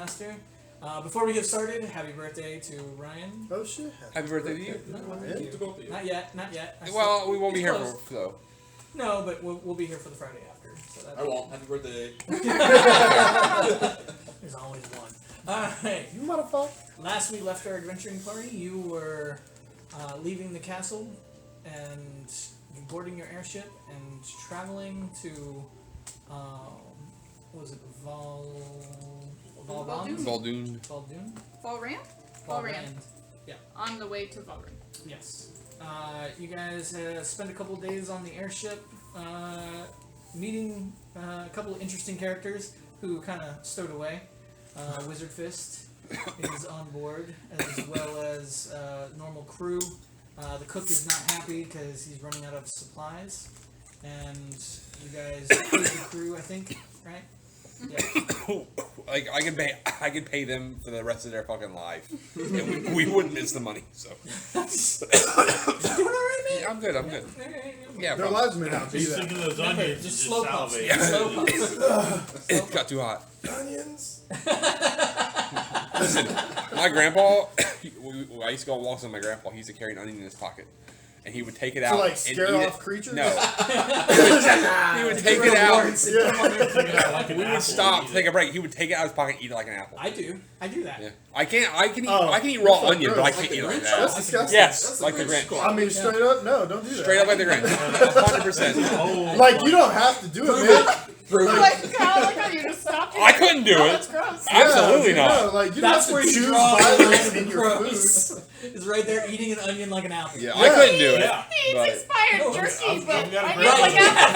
Master. Before we get started, happy birthday to Ryan. Oh shit! Happy birthday to you. Not yet. Well, we won't be here for though. No, but we'll be here for the Friday after. So I won't. Happy birthday. There's always one. Alright. You motherfucker! Last we left our adventuring party, you were leaving the castle and boarding your airship and traveling to, what was it, Valdoon. Valdoon? Valrand. Yeah. On the way to Valrand. Yes. You guys spent a couple days on the airship, meeting a couple of interesting characters who kind of stowed away. Wizard Fist is on board, as well as normal crew. The cook is not happy because he's running out of supplies. And you guys paid the crew, I think, right? Yeah. Like I could pay them for the rest of their fucking life, and we wouldn't miss the money. So. You doing alright, man? Yeah, I'm good. Yeah, Their lives may not be Just that. thinking of those onions. Just slow pumps. salivate. Slow pumps. it got too hot. Onions. Listen, my grandpa, I used to go on walks with my grandpa. He used to carry an onion in his pocket. And he would take it out To like and scare eat off it. creatures? No. he would take it out. Yeah. We would stop, take a break. He would take it out of his pocket and eat it like an apple. I do that. Yeah. I can eat raw onion, but I can't eat it like That's that. disgusting. Yes, like the Grinch. I mean, straight up, no, don't do that. Straight up like the Grinch. 100%. Like, you don't have to do it, man. Like how you just stopped. I couldn't do Oh, it. that's gross. Absolutely Yeah, not. no, like, you That's don't where have to you choose draw the line violence of in your gross. food. Is right there eating an onion like an apple. Yeah, I couldn't do it. Yeah. He But- eats expired No, jerky, I've but got a I great feel like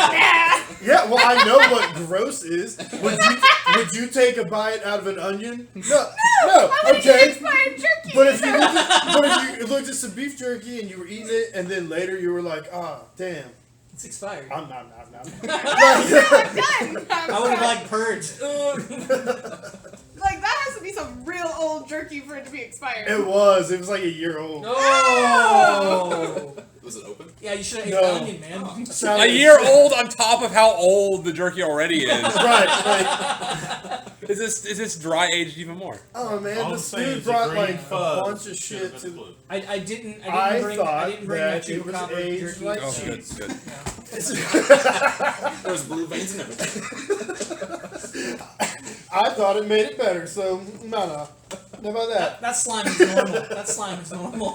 idea. Yeah, well, I know what gross is. Would you take a bite out of an onion? No, okay. expired jerky. But if you looked at some beef jerky and you were eating it, and then later you were like, ah, damn, It's expired. I'm not. I would have like purged. Like that has to be some real old jerky for it to be expired. It was like a year old. No. Was it open? Yeah, you should have ate No. the onion, man. Sounded- A year old on top of how old the jerky already is. Right, like, Is this dry aged even more? oh man, All I'm this saying dude is a brought green like a fuzz bunch of should shit have been to. blue. I didn't I bring thought my that two it was copper aged jerky. like Oh, cheese. good. There's blue veins and everything. I thought it made it better, so no. How about that? That slime is normal.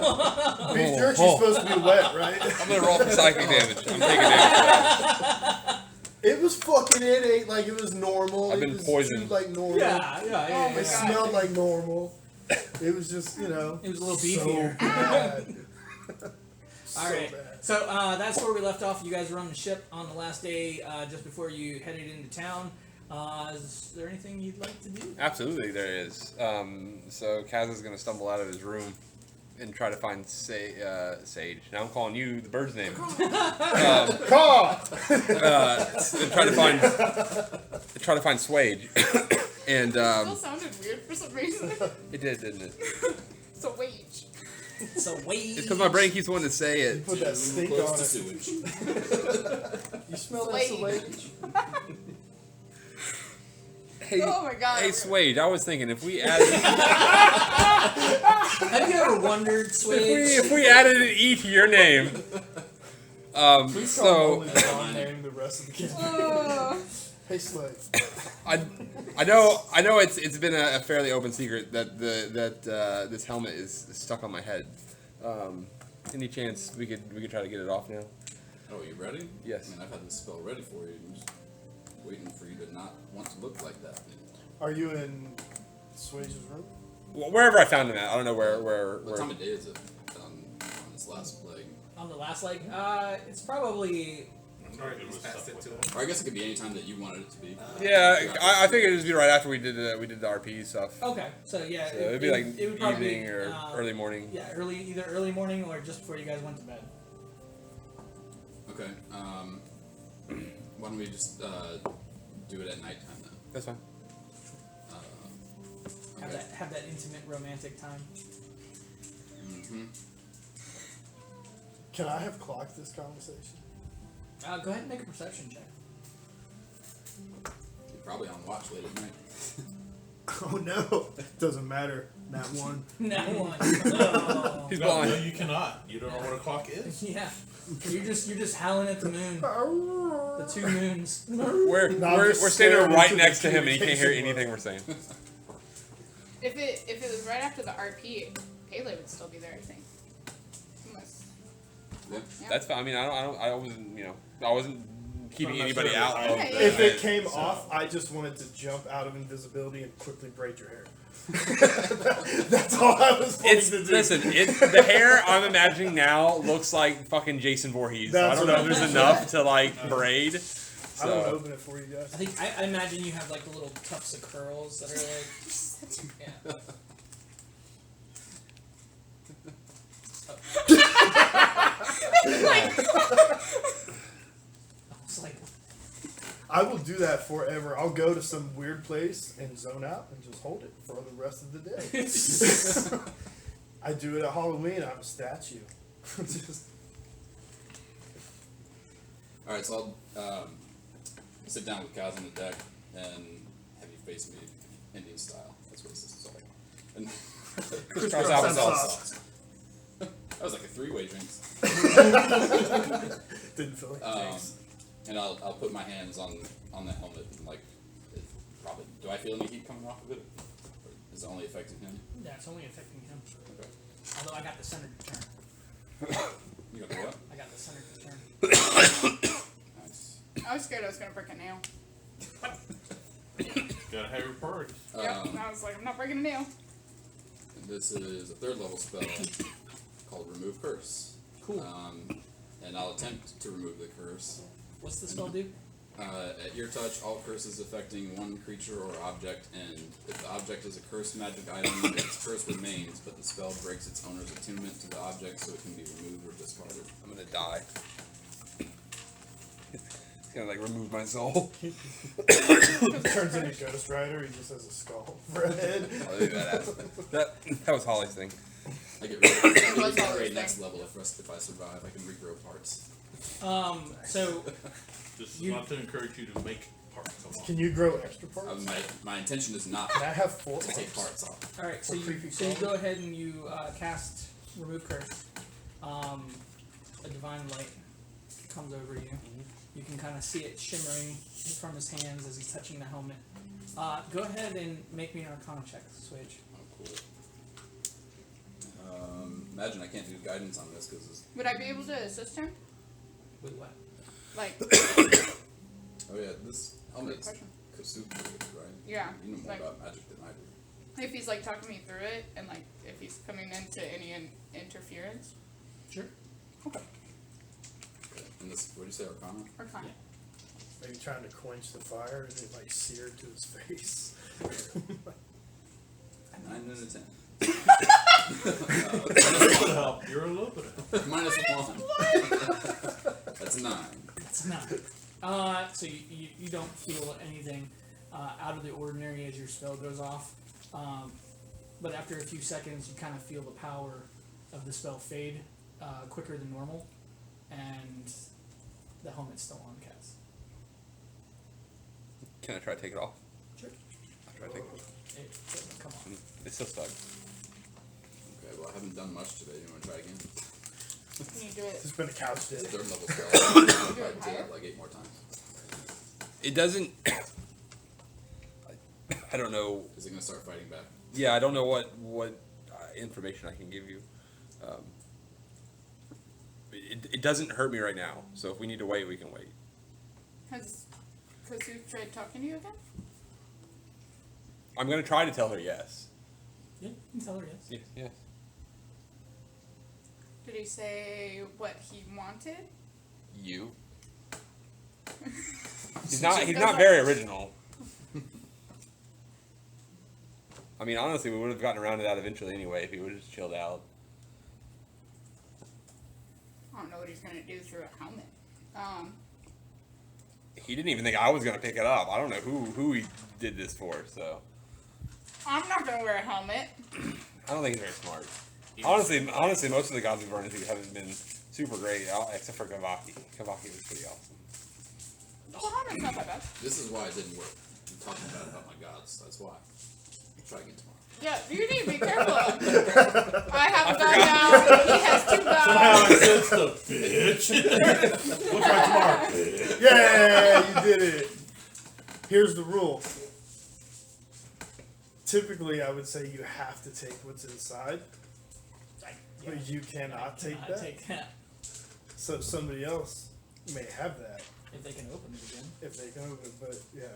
Beef jerky's supposed to be wet, right? I'm gonna roll for psychic damage. I'm taking damage for that. It was fucking it ate like it was normal. I've been it was poisoned. chewed like normal. Yeah. It smelled like normal. It was just, It was a little so beefier. bad. All right. So bad. So that's where we left off. You guys were on the ship on the last day, just before you headed into town. Is there anything you'd like to do? Absolutely, there is. So Kaz is gonna stumble out of his room and try to find Sage. Now I'm calling you the bird's name. Caw! And try to find Swage. And Still sounded weird for some reason. it did, didn't it? So wage. So wait. It's because my brain keeps wanting to say it. Put that stink Close on to it. sewage. You smell that Slade. sewage? Hey, Oh my god. hey, Swage. I was thinking if we added Have you ever wondered, Swage? if we added an E to your name. Please call So Molly John name the rest of the kids. Hey, Slade. I know it's been a fairly open secret that this helmet is stuck on my head. Any chance we could try to get it off now? Oh, you ready? Yes. I mean, I've had this spell ready for you. I'm just waiting for you to not want to look like that. Are you in Swage's room? Well, wherever I found him at, I don't know where. What time of day is it on this last leg? On the last leg, it's probably. Or I guess it could be any time that you wanted it to be. Yeah, I think it'd just be right after we did the RP stuff. Okay, so yeah, So it'd be like it would probably evening be, or early morning. Yeah, either early morning or just before you guys went to bed. Okay. Why don't we just do it at nighttime then? That's fine. Have Okay. that intimate romantic time. Mm-hmm. Can I have clocked this conversation? Go ahead and make a perception check. You're probably on watch late at night. Oh no, doesn't matter. That one. That one. Oh. He's No, blind. you cannot. You don't know what a clock is. Yeah. You're just howling at the moon. The two moons. We're No, I'm we're just standing staring right into next the to him, and he can't hear communication anything we're saying. If it was right after the RP, Pele would still be there, I think. Unless, Yeah. yeah. That's fine. I mean, I wasn't, I wasn't keeping Not anybody out. necessarily Of hiding. the If it event, came so. off, I just wanted to jump out of invisibility and quickly braid your hair. That's all I was wanting It's to do. listen. The hair I'm imagining now looks like fucking Jason Voorhees. So I That's don't what know if there's enough to like braid. I don't want to So open it for you guys. I think I imagine you have like the little tufts of curls that are like. Yeah. It's like I will do that forever. I'll go to some weird place and zone out and just hold it for the rest of the day. I do it at Halloween. I'm a statue. Just, All right, so I'll sit down with Kaz on the deck and have you face me Indian style. That's what this is like. And Crisscross applesauce. that was like a three-way drinks. didn't feel like things. And I'll put my hands on the helmet and like it probably. Do I feel any heat coming off of it? Or is it only affecting him? yeah, it's only affecting him. Okay. Although I got the center to turn. You got the what? I got the center to turn. Nice. I was scared I was gonna break a nail. Gotta have your priorities. Yep. I was like, I'm not breaking a nail. And this is a 3rd level spell called Remove Curse. Cool. And I'll attempt to remove the curse. What's the spell do? At your touch, all curses affecting one creature or object end. If the object is a cursed magic item, its curse remains, but the spell breaks its owner's attunement to the object so it can be removed or discarded. I'm gonna die. It's gonna like remove my soul. Turns into Ghost Rider. He just has a skull for a head. I'll leave that out. That was Holly's thing. I get ready was to always upgrade there. next level if I survive. I can regrow parts. So Just You- not to encourage you to make parts. Come on. Can you grow extra parts? My intention is not Can I have 4 to take parts? parts off. all right, so Or you creepy so you crawler. go ahead and you cast remove curse. A divine light comes over you. You can kind of see it shimmering from his hands as he's touching the helmet. Go ahead and make me an Arcana check, Switch. Oh, cool. Imagine I can't do guidance on this because Would I be able to assist him? With what? Like, oh yeah, this helmet's question. Kasuku, right? Yeah, You know more like- about magic than I do. if he's like talking me through it, and like if he's coming into any interference, Sure. Okay. And this, what did you say, Arcana? or kind. Are you trying to quench the fire and it like seared to his face? 9 out of 10. Little help. You're a little bit of help. Minus 1. That's a 9. It's not. So you don't feel anything out of the ordinary as your spell goes off. But after a few seconds, you kind of feel the power of the spell fade quicker than normal, and the helmet's still on, Kaz. Can I try to take it off? Sure. I'll try to take it off. It doesn't come off. It's still stuck. Okay, well I haven't done much today. You want to try again? Can you do it? It's been a couch It's a day. 3rd level spell. I'll probably do it like 8 more times. It doesn't. I don't know. Is it going to start fighting back? Yeah, I don't know what information I can give you. It doesn't hurt me right now, so if we need to wait, we can wait. Has Kasu tried talking to you again? I'm gonna try to tell her yes. Yeah, you can tell her yes. Yes. Did he say what he wanted? You. He's not very original. I mean, honestly, we would have gotten around to that eventually anyway if he would have just chilled out. I don't know what he's gonna do through a helmet. He didn't even think I was gonna pick it up. I don't know who he did this for, so I'm not gonna wear a helmet. I don't think he's very smart. Honestly, most of the gods we've run into haven't been super great, except for Kavaki. Kavaki was pretty awesome. The helmet's not that bad. This is why it didn't work. I'm talking about my gods. That's why. Try again tomorrow. Yeah, you need to be careful. I have a guy now. He has 2 Somehow I guys. sense the bitch. We'll try tomorrow. Yeah, you did it. Here's the rule. Typically, I would say you have to take what's inside, but you cannot take that. Take that. So somebody else may have that If they can open it again. if they can open it, but yeah.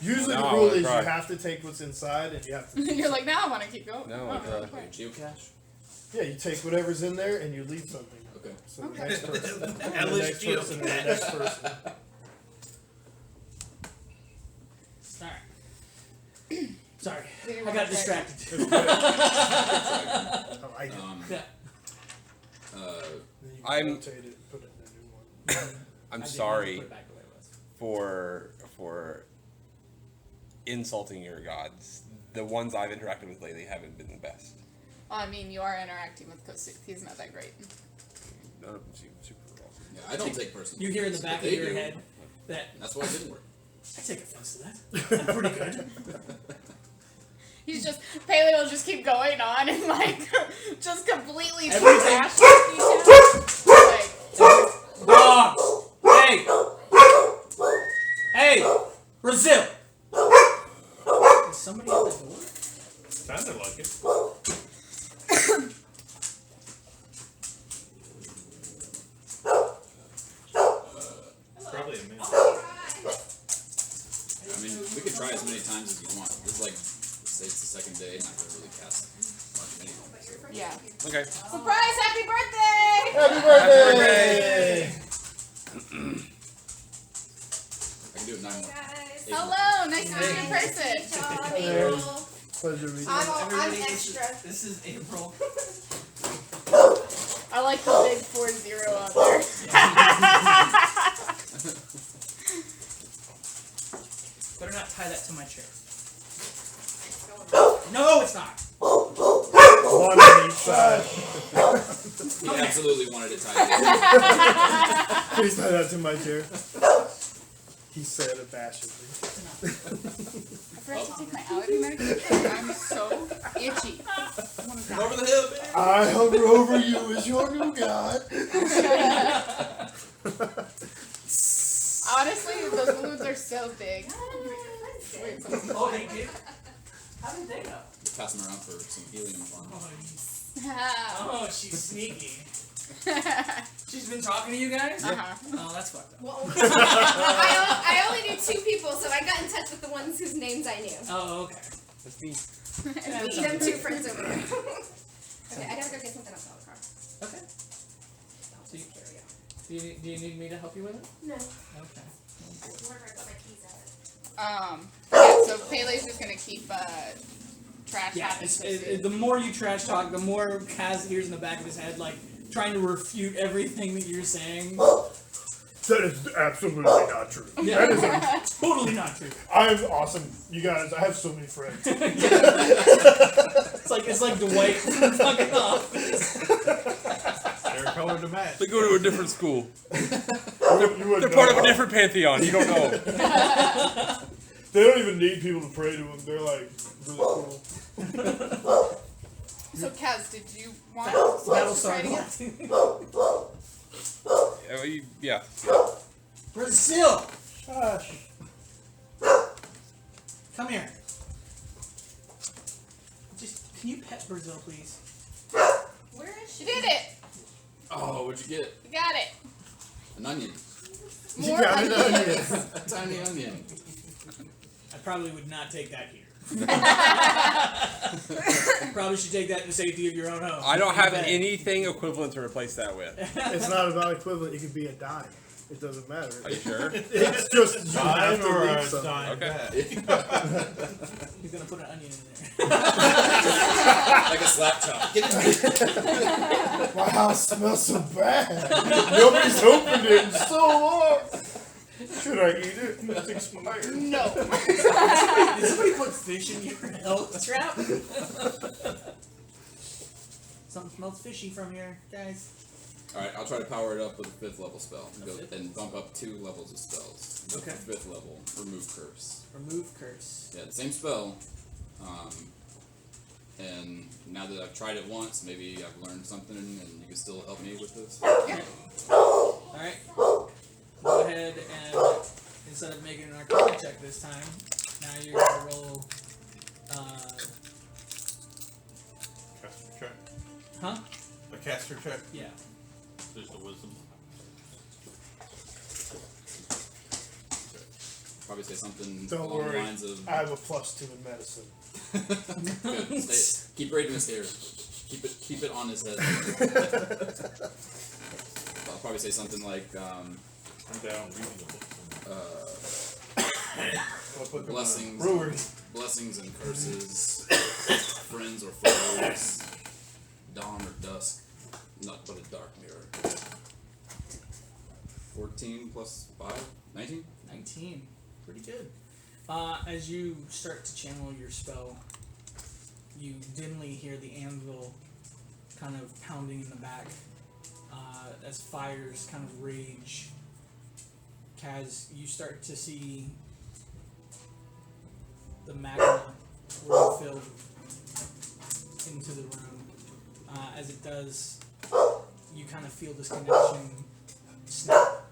Usually No, the rule I is tried. you have to take what's inside and you have to. You're like, now I want to keep going. No, Oh, I tried. okay. Like a geocache? Yeah, you take whatever's in there and you leave something. Okay. So Okay. the next person, and the Hellish next person, and the next person. Alright. Sorry. Did you I want got to distracted. I like it. Yeah. Then you I'm- can rotate it and put it in a new one. I'm I did sorry not put it back the way it was. for insulting your gods. The ones I've interacted with lately haven't been the best. Well, I mean, you are interacting with Kosuk. He's not that great. None of them seem super awesome. Yeah, I don't take personal. You hear in the offense, back but of they your do. head that That's why it didn't work. I take offense to that. I'm pretty good. He's just Paley will just keep going on and like just completely Everything- trash details. Like, Dog! Hey! Hey! Brazil! Is somebody at the door? Sounded like it. Probably a man. I mean, we could try as many times as you want. This is like, say it's the second day, not gonna really cast much anyway. So. yeah. Okay. Surprise! Happy birthday! Happy birthday! I can do it 9 more. Guys. Hello, nice to meet you in person. April. Pleasure meeting you. I'm extra. This is April. I like the big 4-0 out there. Better not tie that to my chair. No, it's not. One on each side. He absolutely wanted it tied. Please tie that to my chair. He said abashedly. I forgot to take my allergy medication. I'm so itchy. I wanna die. Over the hill, baby. I hover over you as your new god. Honestly, those balloons are so big. Wait, Oh, they did? How did they know? Pass them around for some helium fun. Oh, she's sneaky. She's been talking to you guys? Oh, that's fucked up. Well, I only knew 2 people, so I got in touch with the ones whose names I knew. Oh, okay. That's me. Them 2 friends over there. Okay, I gotta go get something else out of the car. Okay. So you carry out. Do you need me to help you with it? No. Okay. Wherever I got my keys at. Yeah, so Pele's just gonna keep trash Yeah, talking. the more you trash talk, the more Kaz hears in the back of his head, like, trying to refute everything that you're saying. That is absolutely not true. Yeah. That is Totally not true. I'm awesome. You guys, I have so many friends. It's like Dwight from the fucking Office. They're color to match. They go to a different school. You wouldn't They're part know. of a different pantheon. You don't know. They don't even need people to pray to them. They're like really cool. So Kaz, did you want Battle to try Star. it again? Yeah. Brazil! Gosh. Come here. Just, can you pet Brazil, please? Where is You she? did it! Oh, what'd you get? You got it! An onion. You More got it on onions. you. A tiny onion. I probably would not take that here. Probably should take that in the safety of your own home. I don't have Bet. anything equivalent to replace that with. It's not about equivalent. It could be a dime. It doesn't matter. Are you sure? It's just you have Dime to or leave a something. dime Okay. back? He's gonna put an onion in there. Like a slap chop. Get it. My house smells so bad. Nobody's opened it in so long. Should I eat it? It's expired. No. Did somebody put fish in your elk trap? Something smells fishy from here, guys. Alright, I'll try to power it up with a 5th level spell. And bump up 2 levels of spells. With Okay. the 5th level, remove curse. Remove curse. Yeah, the same spell, And now that I've tried it once, maybe I've learned something, and you can still help me with this. Yeah. Alright. Go ahead and instead of making an arcana check this time, now you're gonna roll Caster check. huh? A caster check. Yeah. There's the wisdom. Probably say something Don't along worry. the lines of I have a +2 in medicine. Good. Keep braiding his hair. Keep it on his head. I'll probably say something like I'm down reading the book. blessings, Brewery. blessings and curses, friends or foes, dawn or dusk, not but a dark mirror. 14 plus 5, 19. 19. Pretty good. As you start to channel your spell, you dimly hear the anvil kind of pounding in the back as fires kind of rage. Kaz, you start to see the magma roll filled into the room. As it does, you kind of feel this connection snap.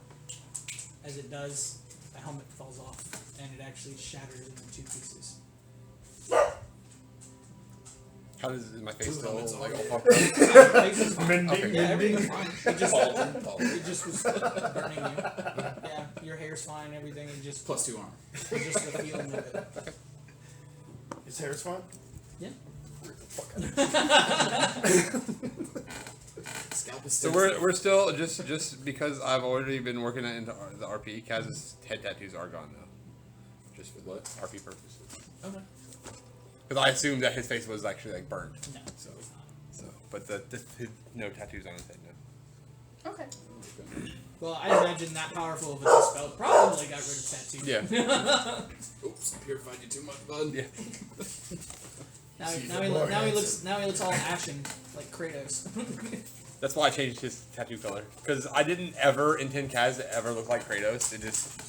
As it does, the helmet falls off and it actually shatters into 2 pieces. How does my face Ooh, still helmet's like on. all fucked up? Everything's fine. Mending, Yeah, everything's mending. fine. It just, Paul. it just was burning you. Yeah, your hair's fine, everything. It just Plus 2 armor. just the feeling of it. His hair's fine? Yeah. Scalp is So we're still just because I've already been working into the RP. Kaz's head tattoos are gone now, just for What? RP purposes. Okay. Because I assumed that his face was actually like burned. No, So but his no tattoos on his head now. Okay. well, I imagine that powerful of a spell probably got rid of tattoos. Yeah. Oops, I purified you too much, bud. Yeah. Now, She's now, a he, more now he handsome. looks all ashen like Kratos. That's why I changed his tattoo color. Because I didn't ever intend Kaz to ever look like Kratos. It just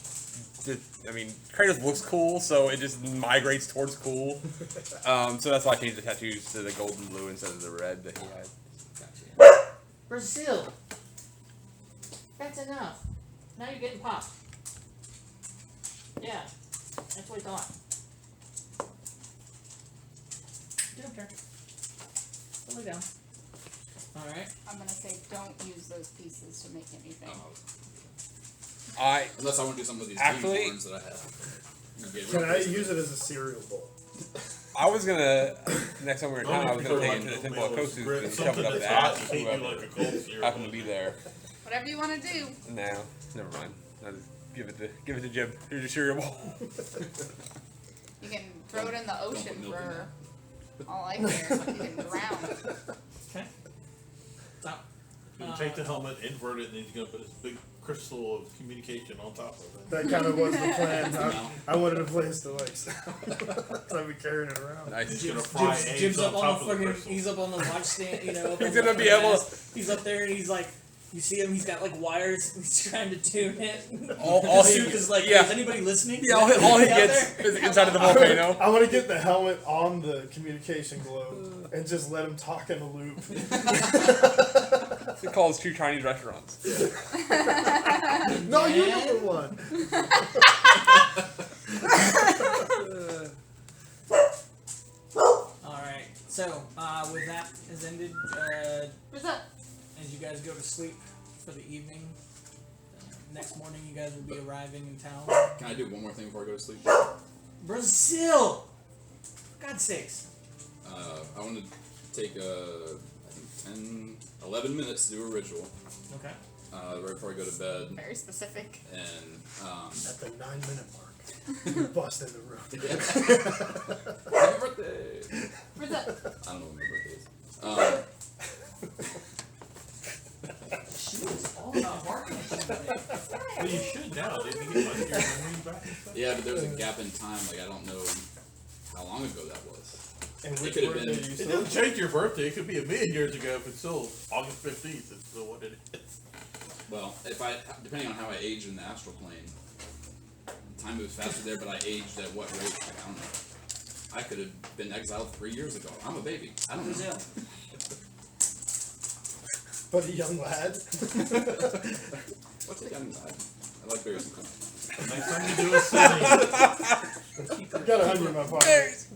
I mean, Kratos looks cool, so it just migrates towards cool. So that's why I changed the tattoos to the golden blue instead of the red that he had. Gotcha. Brazil. That's enough. Now you're getting popped. Yeah, that's what I thought. Get up here. Lay down. Alright. I'm gonna say don't use those pieces to make anything. Unless I want to do something with these Actually- unicorns that I have. You get rid Can of I this. use it as a cereal bowl? I was gonna, next time we were in town, I was gonna take it to the Like Temple of oatmeal Kosu bread, and shove something it up that's the hot, ass you can't do whoever like a cold cereal. happened to be there. Whatever you want to do. No, never mind. I'll just give it to Jim. Here's your cereal bowl. You can throw it in the put ocean milk in for all I care. You can drown. Okay. Stop. You can take the helmet, invert it, and then he's gonna put this big crystal of communication on top of it. That kind of was the plan. No. I wanted a place to like, so I'd be carrying it around. Nice. He's gonna fry eggs Jim's on up top on of the the fucking. crystal. He's up on the watch stand. You know. up He's on gonna the be able- mast. He's up there and he's like. You see him? He's got like wires. He's trying to tune it. All The he- suit is like, yeah. is anybody listening? Yeah, all he Out gets there? is inside of the volcano. I want to get the helmet on the communication globe and just let him talk in a loop. He calls two Chinese restaurants. No, you know the one. Alright, so with that has ended, What's up? as you guys go to sleep for the evening, next morning you guys will be arriving in town. Can I do one more thing before I go to sleep? Brazil! For God's sakes. I want to take I think 10, 11 minutes to do a ritual Okay. right before I go to bed, Very specific. and At the 9-minute mark, you bust in the room. happy birthday! What's up? I don't know when my birthday is. She was all about barking at somebody. Well, you should now. Didn't you get like your memories back and stuff? Yeah, but there was a gap in time. Like I don't know how long ago that was. And It which could've birthday been- you It said? doesn't change your birthday. It could be a million years ago. If it's still August 15th, it's still what it is. Well, depending on how I age in the astral plane, time moves faster there. But I aged at what rate? Like, I don't know. I could have been exiled 3 years ago. I'm a baby. I don't know. Brazil. But a young lad. What's the young lad? I like berries and corn. Next time you do a sending, I got 100 in my pocket.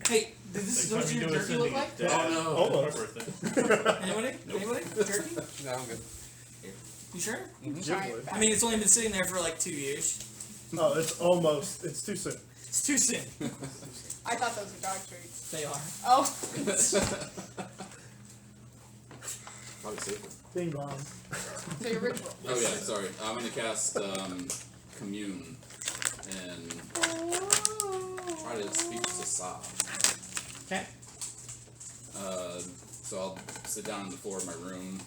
Hey, did this next what time your you do a turkey look sending, like? Dad, Oh, no. Hold on. my birthday. Anybody? Anybody? Turkey? No, I'm good. You sure? Giant Would. I mean, it's only been sitting there for like 2 years. Oh, it's too soon. It's too soon. I thought those were dog treats. They are. Oh. Probably safer. Bing bong. So your ritual. Oh yeah, sorry. I'm gonna cast Commune and try to speak to Sa. Okay. So I'll sit down on the floor of my room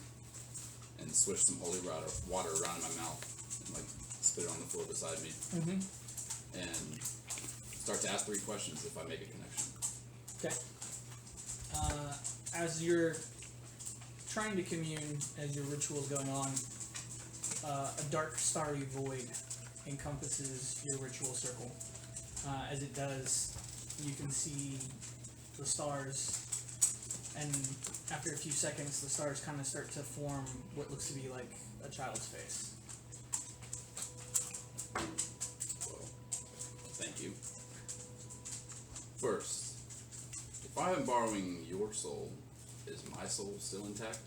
and swish some holy water around in my mouth and like spit it on the floor beside me Mm-hmm. and start to ask 3 questions if I make a connection. Okay. As you're trying to commune, as your ritual is going on, a dark, starry void encompasses your ritual circle. As it does, you can see the stars, and after a few seconds, the stars kind of start to form what looks to be like a child's face. Well, thank you. First, if I am borrowing your soul, is my soul still intact?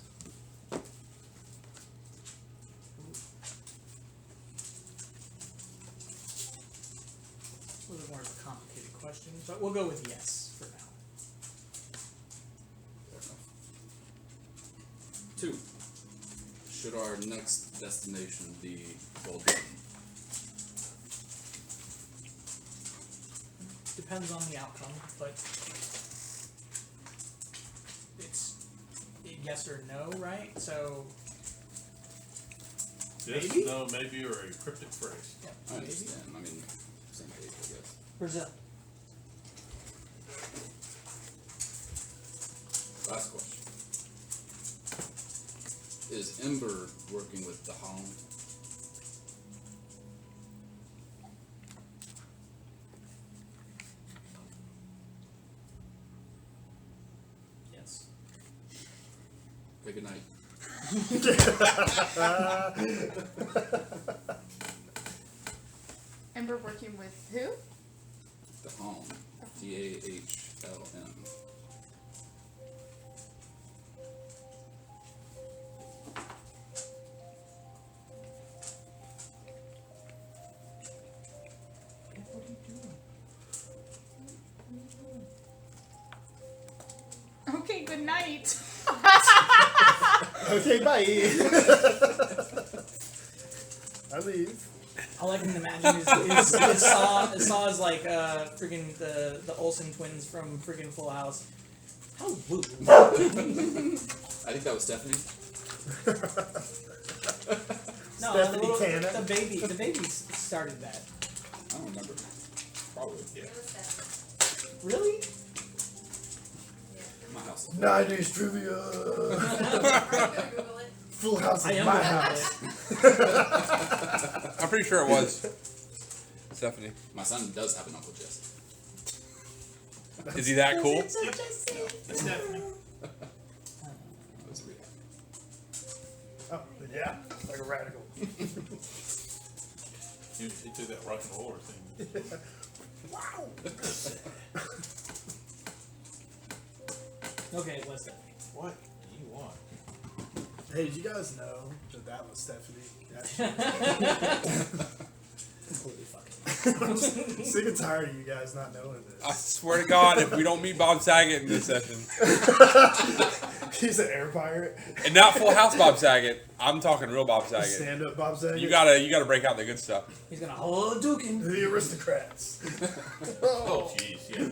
A little more of a complicated question, but we'll go with yes for now. Fair enough. 2. Should our next destination be Bolton? Depends on the outcome, but it's yes or no, right? So Yes, Maybe? no, maybe, or a cryptic phrase. yeah, I maybe understand. I mean, same page, I guess. Brazil. Last question. Is Ember working with the Hound? Yes. Okay, good night. Ember working with who? The Hound. TAHLM. Okay, good night. Okay, bye. I leave. All I can imagine is Saw is like freaking the Olsen twins from freaking Full House. How woo. I think that was Stephanie. No, Stephanie the Cannon. the baby started that. I don't remember. Probably. Yeah. Really? My house. 90s trivia. Are you gonna Google it? Full House I is am my gonna house. I'm pretty sure it was Stephanie. My son does have an Uncle Jesse. Is he that cool? Stephanie. That was real. Oh, yeah, like a radical. He took that rock and roller thing. Wow. Okay, it was Stephanie. What do you want? Hey, did you guys know that was Stephanie? Actually. Completely fucking. I'm sick and tired of you guys not knowing I this. swear to God, if we don't meet Bob Saget in this session, He's an air pirate. and not Full House Bob Saget, I'm talking real Bob Saget. Stand up, Bob Saget. You gotta break out the good stuff. He's gonna hold duking. The aristocrats. Oh, jeez, yeah.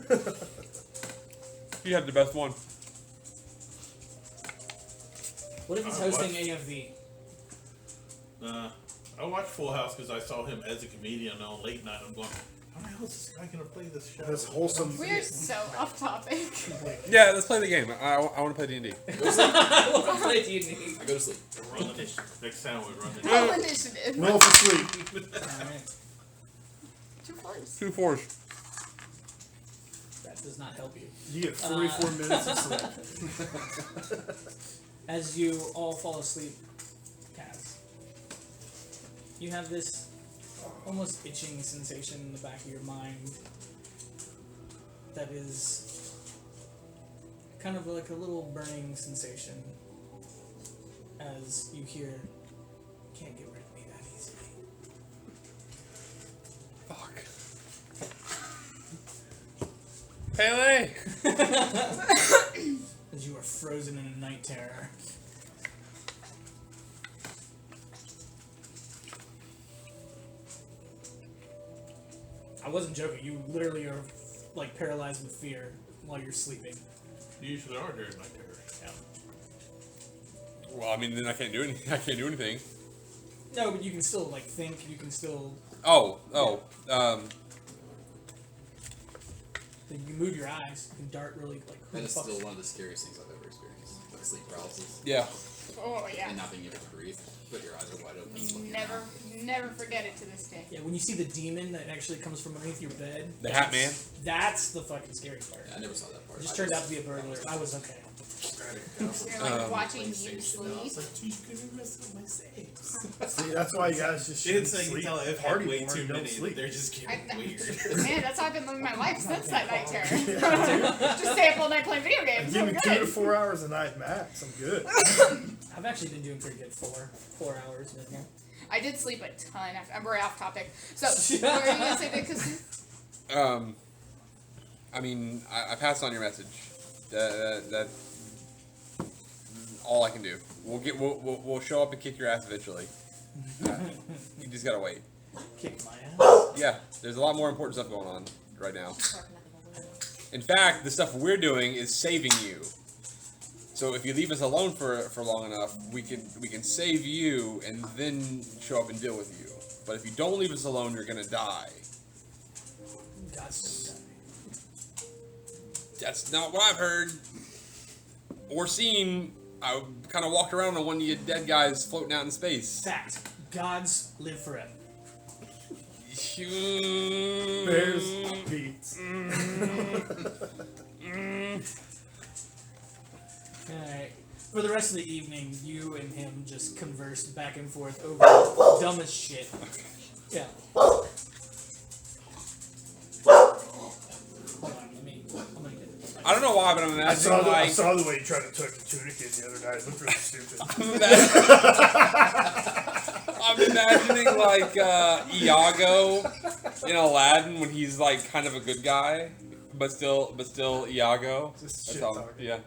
You had the best one. What if he's What? hosting AFV? I watched Full House because I saw him as a comedian on late night. I'm going, how the hell is this guy gonna play this show? This wholesome. We're so off topic. Yeah, let's play the game. I want to play D&D. We'll play D&D. I go to sleep. Roll initiative. Next time we run the Roll initiative. Roll for sleep. Alright. 2 4s. 2 4s. That's does not help you. You get 44 minutes of sleep. As you all fall asleep, Kaz, you have this almost itching sensation in the back of your mind that is kind of like a little burning sensation as you hear, "Can't get rid of me that easily." Fuck. Pele! As you are frozen in a night terror. I wasn't joking. You literally are like paralyzed with fear while you're sleeping. You usually are during night terror. Yeah. Well, I mean, then I can't do anything. I can't do anything. No, but you can still like think. You can still. You can move your eyes. You can dart really like. Who That the is fuck? still one of the scariest things I've ever experienced. Like sleep paralysis. Yeah. Oh yeah. And not being able to breathe. But your eyes are wide open. looking Never, around. never forget it to this day. Yeah, when you see the demon that actually comes from underneath your bed. The Hat Man? That's the fucking scary part. Yeah, I never saw that part. It just turned out to be a burglar. I was okay. You're like watching you sleep. She's gonna mess up my saves. See, that's why you guys just She didn't shouldn't say you sleep. tell I've Party had way more too and don't many. sleep. They're just getting weird. Man, that's how I've been living my life since that night terror. Just stay up all night playing video games. Give I'm me good. 2 to 4 hours a night max. I'm good. I've actually been doing pretty good. 4 hours. Yeah. I did sleep a ton. I'm very off topic. So, what were you gonna say, because I mean, I passed on your message. That all I can do. We'll show up and kick your ass eventually. You just gotta wait. Kick my ass. Yeah, there's a lot more important stuff going on right now. In fact, the stuff we're doing is saving you. So if you leave us alone for long enough, we can save you and then show up and deal with you. But if you don't leave us alone, you're gonna die. That's not what I've heard or seen. I kind of walked around on one of you dead guys floating out in space. Fact. Gods live forever. Bears beats. Alright. For the rest of the evening, you and him just conversed back and forth over dumbest shit. Yeah. Hold on, I'm gonna get it. I don't know why, but I'm I saw, imagining I like saw the way you tried to tuck the tunic in the other night. It looked really stupid. I'm imagining like Iago in Aladdin when he's like kind of a good guy, but still Iago. Just That's shit all. talking. Yeah.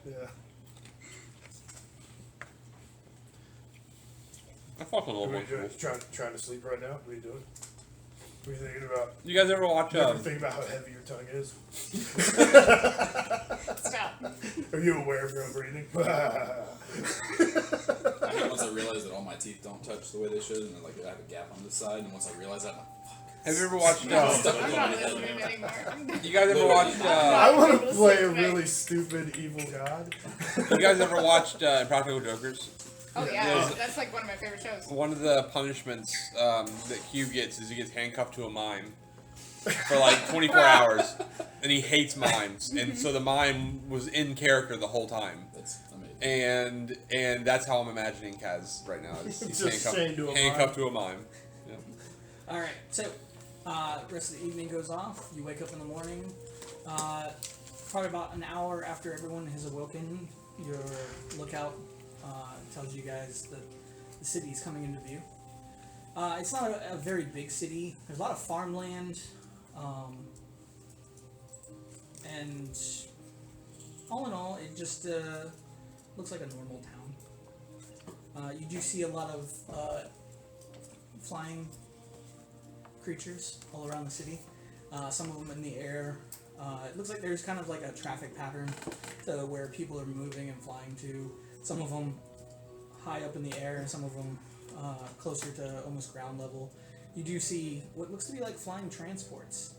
I fuck with What old are you doing? ones. Trying to sleep right now? What are you doing? What are you thinking about? You guys ever watch? You ever think about how heavy your tongue is? stop. Are you aware of your own breathing? I mean, once I realized that all my teeth don't touch the way they should, and then, like I have a gap on this side, and once I realized that, I'm like, Have you ever watched? I'm not listening anymore. You guys ever watched? I want to play a really stupid evil god. You guys ever watched Practical Jokers? Oh yeah, There's- that's like one of my favorite shows. One of the punishments that Q gets is he gets handcuffed to a mime for like 24 hours, and he hates mimes, and so the mime was in character the whole time. that's amazing. And that's how I'm imagining Kaz right now. He's Just chained to a handcuffed to a mime. Yeah. Alright, so rest of the evening goes off. You wake up in the morning. Probably about an hour after everyone has awoken, your lookout tells you guys that the city is coming into view. It's not a very big city. There's a lot of farmland, and all in all, it just looks like a normal town. You do see a lot of flying creatures all around the city. Some of them in the air. It looks like there's kind of like a traffic pattern to where people are moving and flying to. Some of them high up in the air, and some of them closer to almost ground level. You do see what looks to be like flying transports.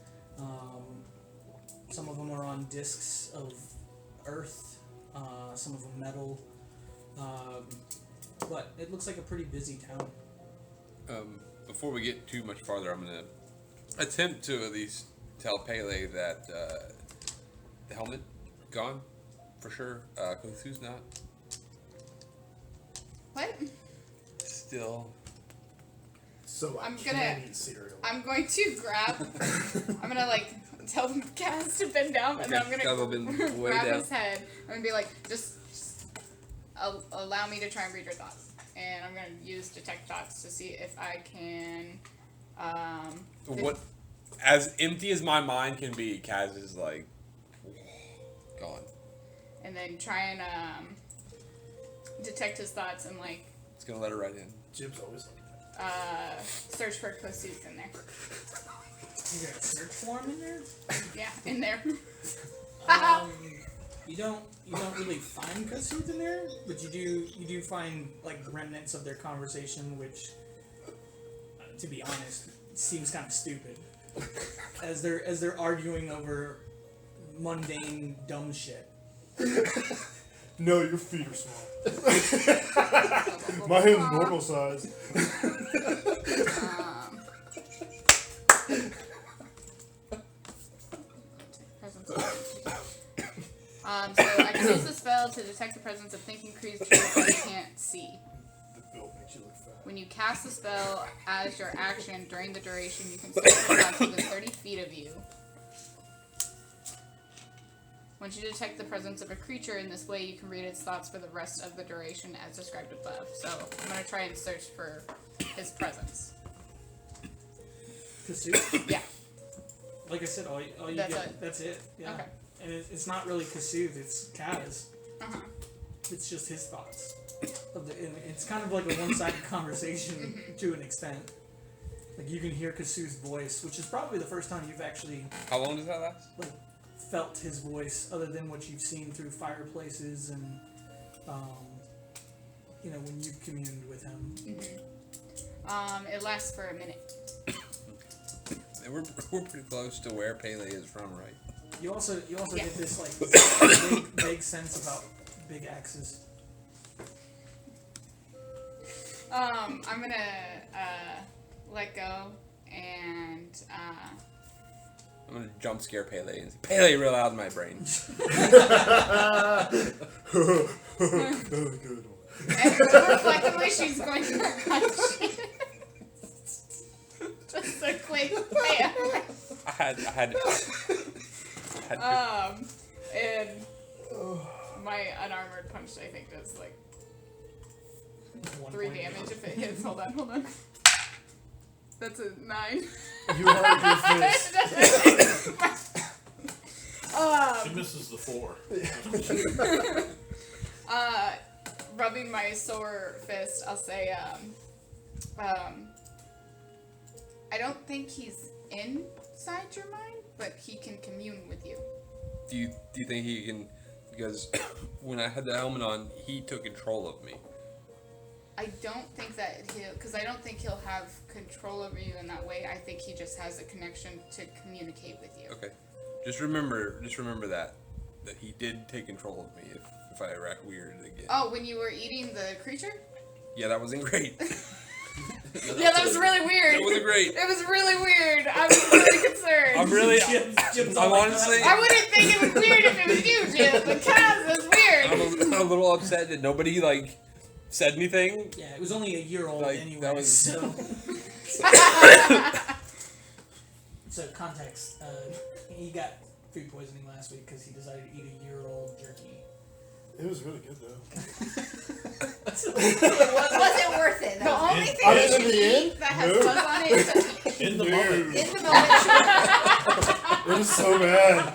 Some of them are on discs of earth, some of them metal. But it looks like a pretty busy town. Before we get too much farther, I'm gonna attempt to at least tell Pele that The helmet gone for sure. Kosu's not. What? Still. So I'm can gonna- eat cereal. I'm going to grab. I'm gonna like tell Kaz to bend down, and then I'm Okay, gonna Kaz will bend way grab down. his head. I'm gonna be like, just allow me to try and read your thoughts, and I'm gonna use detect thoughts to see if I can. What? As empty as my mind can be, Kaz is like gone. And then try and detect his thoughts and like It's gonna let her right in. Jim's always like search for Kosuth in there. You got a search form in there? Yeah, in there. You don't really find Kosuth in there, but you do find like remnants of their conversation, which, to be honest, seems kind of stupid. As they're arguing over mundane dumb shit. no, your feet are small. My hand's normal size. So I can use the spell to detect the presence of thinking creatures that you can't see. The build makes you look fat. When you cast the spell as your action during the duration, you can search for thoughts within 30 feet of you. Once you detect the presence of a creature in this way, you can read its thoughts for the rest of the duration as described above. So I'm going to try and search for his presence. Kosuth? Yeah. Like I said, all you That's get, it? that's it. Yeah. Okay. And it's not really Kosuth, it's Kaz. Uh-huh. It's just his thoughts. And it's kind of like a one-sided conversation to an extent. Like you can hear Kosuth's voice, which is probably the first time you've actually How long does that last? like felt his voice, other than what you've seen through fireplaces and when you've communed with him. It lasts for a minute. And we're pretty close to where Pele is from, right? You also Yeah. get this like vague sense about big axes. I'm gonna let go and I'm gonna jump scare Pele and say, Pele real loud in my brain. Good. and reflectively she's going to punch you. Just a quick bam. I had And my unarmored punch I think does like 3 damage if it hits. Hold on. That's a 9. You hurt your fist. She misses the 4. Rubbing my sore fist, I'll say, I don't think he's inside your mind, but he can commune with you. Do you think he can? Because when I had the helmet on, he took control of me. I don't think that because I don't think he'll have control over you in that way. I think he just has a connection to communicate with you. Okay, just remember that he did take control of me if I ever act weird again. Oh, when you were eating the creature? Yeah, that wasn't great. Yeah, that was really weird. That wasn't great. It was really weird. I was really concerned. I'm really. Jim's I'm all like, honestly. I wouldn't think it was weird if it was you, Jim. The Kaz is weird. I'm a little upset that nobody said anything. Yeah, it was only a year old Like, anyway. that was- So. So context, he got food poisoning last week because he decided to eat a year-old jerky. It was really good though. Was it worth it? The Though? only thing I you mean, should in the eat end, that has no. fuzz on it is In the moment. In the moment, sure. It was so bad.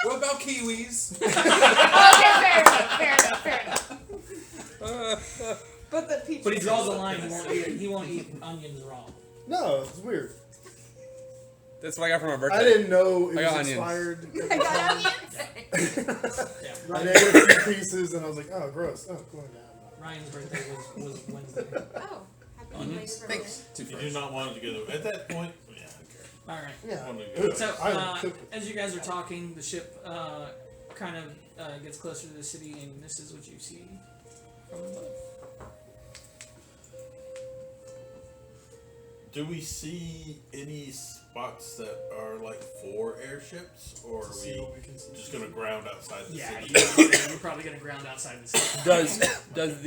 What about kiwis? Okay, fair enough. But the peach. But he draws a line. He won't eat onions raw. No, it's weird. That's what I got for my birthday. I didn't know it I was got onions. expired. I got onions. Yeah, I ate a few pieces and I was like, oh, gross. Oh, going down. Ryan's birthday was Wednesday. Oh, happy Onions. belated Thanks. birthday. Too You fresh. do not want to get at that point. Yeah, okay. All right. Yeah. Want to It go. was- So, I cooked it. as you guys are talking, the ship kind of gets closer to the city, and this is what you see from above. Do we see any spots that are like for airships, or are See we what we can see. just gonna ground outside the Yeah, city? you're probably gonna ground outside the city. Does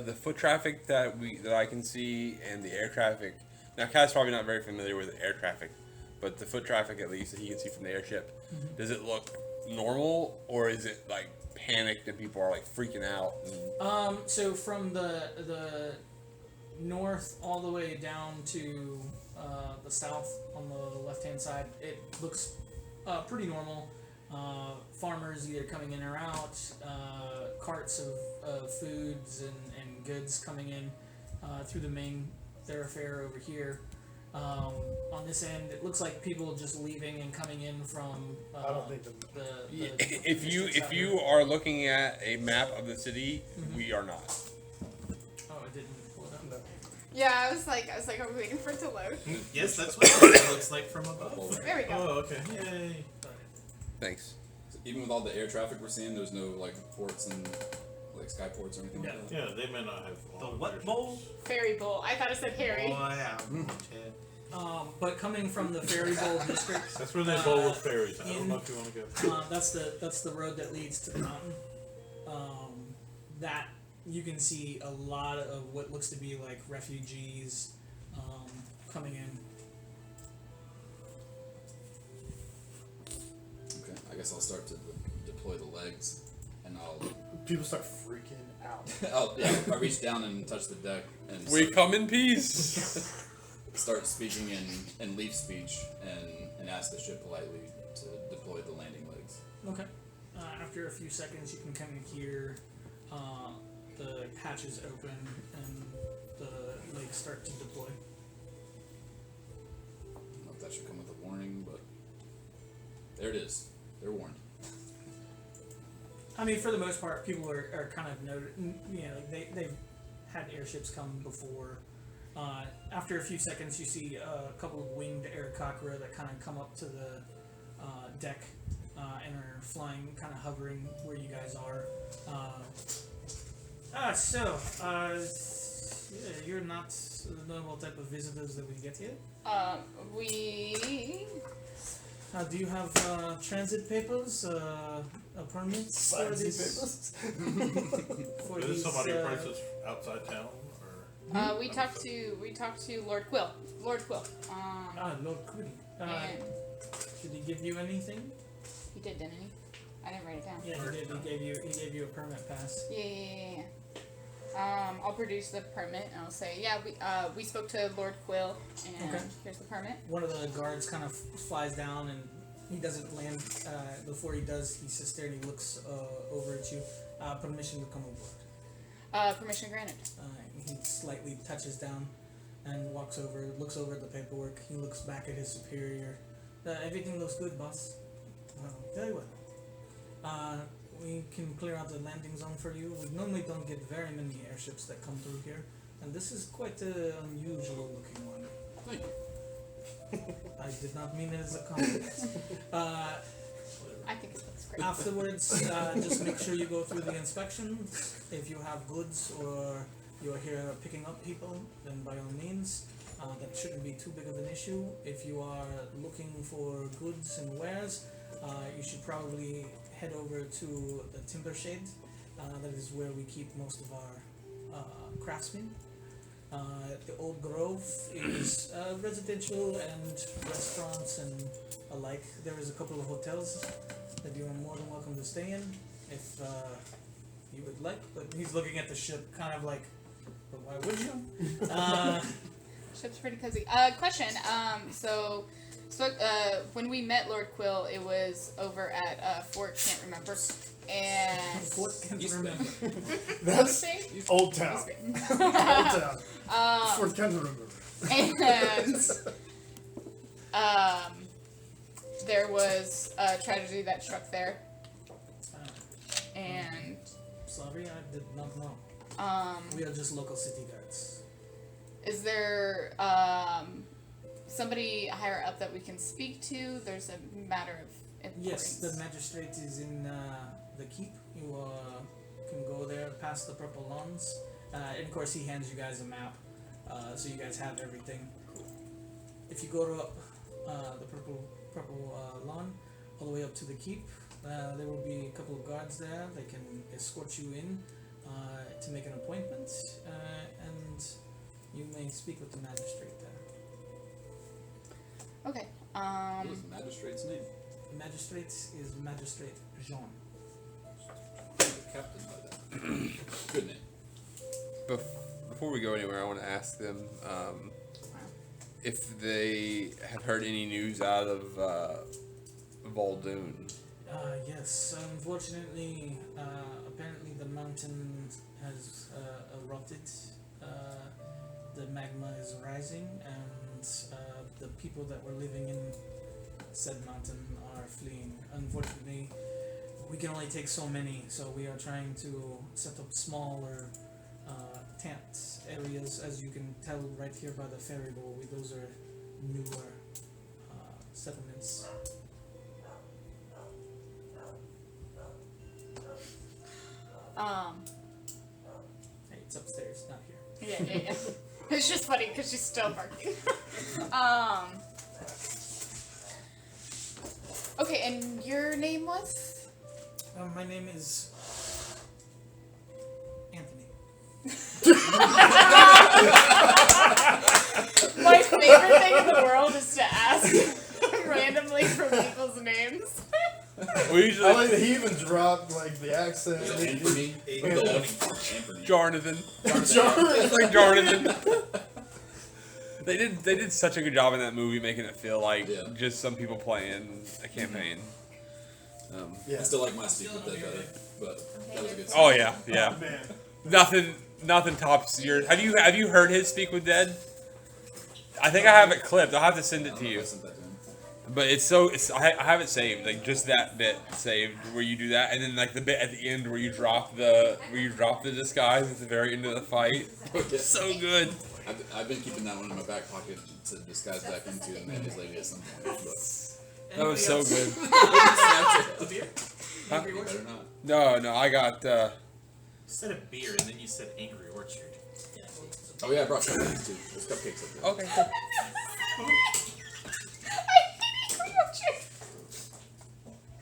the foot traffic that I can see and the air traffic? Now, Kaz's probably not very familiar with air traffic, but the foot traffic at least that he can see from the airship, does it look normal or is it like panicked and people are like freaking out? So from the north all the way down to the south on the left-hand side, it looks pretty normal. Farmers either coming in or out, carts of foods and goods coming in through the main thoroughfare over here. On this end, it looks like people just leaving and coming in from I don't think If you are looking at a map of the city, we are not. Oh, I didn't pull it up. No. Yeah, I was like, I'm waiting for it to load. Yes, that's what it looks like from above. There we go. Oh, okay. Yay. Thanks. So even with all the air traffic we're seeing, there's no like ports and like sky ports or anything like that. Yeah, they may not have The all of what airships. bowl? Fairy bowl. I thought it said Harry. Oh, yeah. Chad. But coming from the Fairy Bowl district, That's where they bowl with fairies. I in- don't know if you want to go. that's the road that leads to the mountain. That you can see a lot of what looks to be like refugees coming in. Okay, I guess I'll start to deploy the legs, and People start freaking out. I reach down and touch the deck and We come in peace. start speaking in leaf speech and ask the ship politely to deploy the landing legs. Okay. After a few seconds, you can kind of hear the hatches open and the legs start to deploy. I don't know if that should come with a warning, but there it is. They're warned. I mean, for the most part, people are kind of like they've had airships come before. After a few seconds, you see a couple of winged aircockerel that kind of come up to the deck and are flying, kind of hovering where you guys are. You're not the normal type of visitors that we get here. We. Do you have transit papers, permits for Fancy this? papers. For Is these, this somebody prices outside town? Or? We talked to Lord Quill. Lord Quill. Lord Quill. And Did he give you anything? he did, didn't he? I didn't write it down. Yeah, he did. He gave you a permit pass. Yeah. I'll produce the permit and I'll say, yeah, we spoke to Lord Quill and Okay. here's the permit. One of the guards kind of flies down and he doesn't land. Before he does, he sits there and he looks over at you. Permission to come aboard. Permission granted. He slightly touches down and walks over, looks over at the paperwork. He looks back at his superior. Everything looks good, boss. Very well. We can clear out the landing zone for you. We normally don't get very many airships that come through here, and this is quite an unusual looking one. Thank you. I did not mean it as a compliment. I think it looks great. Afterwards, just make sure you go through the inspection. If you have goods or you're here picking up people, then by all means, that shouldn't be too big of an issue. If you are looking for goods and wares, you should probably head over to the timber shade. That is where we keep most of our craftsmen. The Old Grove is residential and restaurants and alike. There is a couple of hotels that you are more than welcome to stay in if you would like. But he's looking at the ship kind of like, but why would you? Ship's pretty cozy. Question. So when we met Lord Quill, it was over at Fort Can't Remember, and What can you remember? That's Thing? Old Town. Old Town. Fort Can't remember. And there was a tragedy that struck there, and Sorry, I did not know. We are just local city guards. is there somebody higher up that we can speak to? There's a matter of importance. Yes, the magistrate is in the keep. You can go there past the purple lawns. And of course, he hands you guys a map. so you guys have everything. If you go to the purple lawn, all the way up to the keep, there will be a couple of guards there. They can escort you in to make an appointment, and you may speak with the magistrate there. Okay. What is the magistrate's name? The magistrate is Magistrate Jean. Captain by that. Good name. Before we go anywhere, I want to ask them if they have heard any news out of Voldoon. Yes, unfortunately, apparently the mountain has erupted. The magma is rising, and the people that were living in said mountain are fleeing. Unfortunately, we can only take so many, so we are trying to set up smaller tent areas. As you can tell right here by the ferry bowl, those are newer settlements. Hey, it's upstairs, not here. Yeah. It's just funny because she's still barking. Okay, and your name was? My name is Anthony. My favorite thing in the world is to ask randomly for people's names. We I usually like that he even dropped like the accent. Anthony. Jonathan. Jonathan. It's like Jonathan. They did such a good job in that movie making it feel like just some people playing a campaign. Yeah. I still like my Speak with Dead better, but that was a good Oh scene. yeah. Man. Nothing tops yours. Have you heard his Speak with Dead? I think I have it clipped. I'll have to send I it don't to know if you. I sent that to him. But I have it saved, like just that bit saved where you do that, and then like the bit at the end where you drop the disguise at the very end of the fight. Okay. So good. I've been keeping that one in my back pocket to disguise back into a man's lady at some point. But That was so good. A beer? Huh? Angry you Orchard? better not. No, I got. You said a beer and then you said Angry Orchard. Oh yeah, I brought cupcakes too. There's cupcakes up there. Okay. Cool.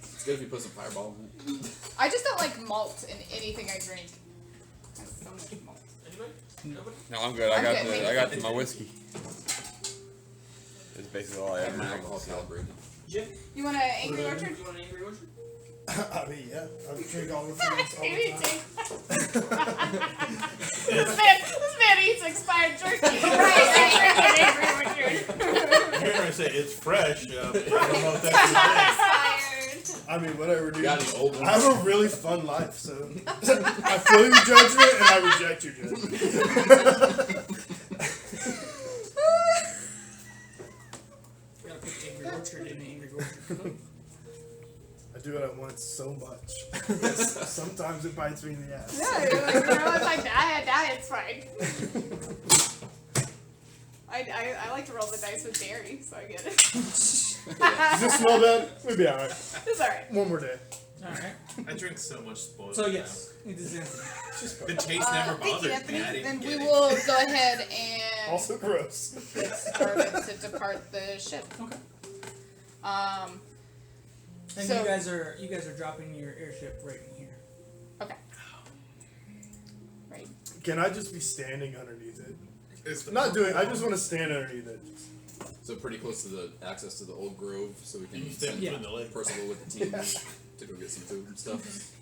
It's good if you put some Fireball in it. I just don't like malt in anything I drink. Has so much malt. Anybody? Nobody? No, I'm good. I I'm got good, thank I you. got my whiskey. That's basically all I I have ever my drink. alcohol calibrated. Jim? You want an Angry Orchard? You want an Angry Orchard? I mean, yeah. I drink all the things all Me the too. time. This man eats expired jerky. Right, drinking Angry Orchard. Here I say it's fresh. I don't know if that's Expired. I mean, whatever, dude. You got any old I ones? have a really fun life, so I feel your judgment and I reject your judgment. You gotta put Angry Orchard in the Angry Orchard cook. I do it at once so much. Sometimes it bites me in the ass. Yeah, you're like, it's like diet's fine. I like to roll the dice with dairy, so I get it. Does it smell bad? We'd be alright. It's alright. One more day. Alright. I drink so much spoiled. So yes, it is Anthony. Just The taste never Thank you, bothers me. I Anthony. didn't Then get we it. will go ahead and also gross. get started to depart the ship. Okay. And So- you guys are dropping your airship right in here. Okay. Right. Can I just be standing underneath it? It's Not doing. I just want to stand underneath it. So pretty close to the access to the old grove, so we You can stand send Yeah. between the legs. Percival with the team to go get some food and stuff.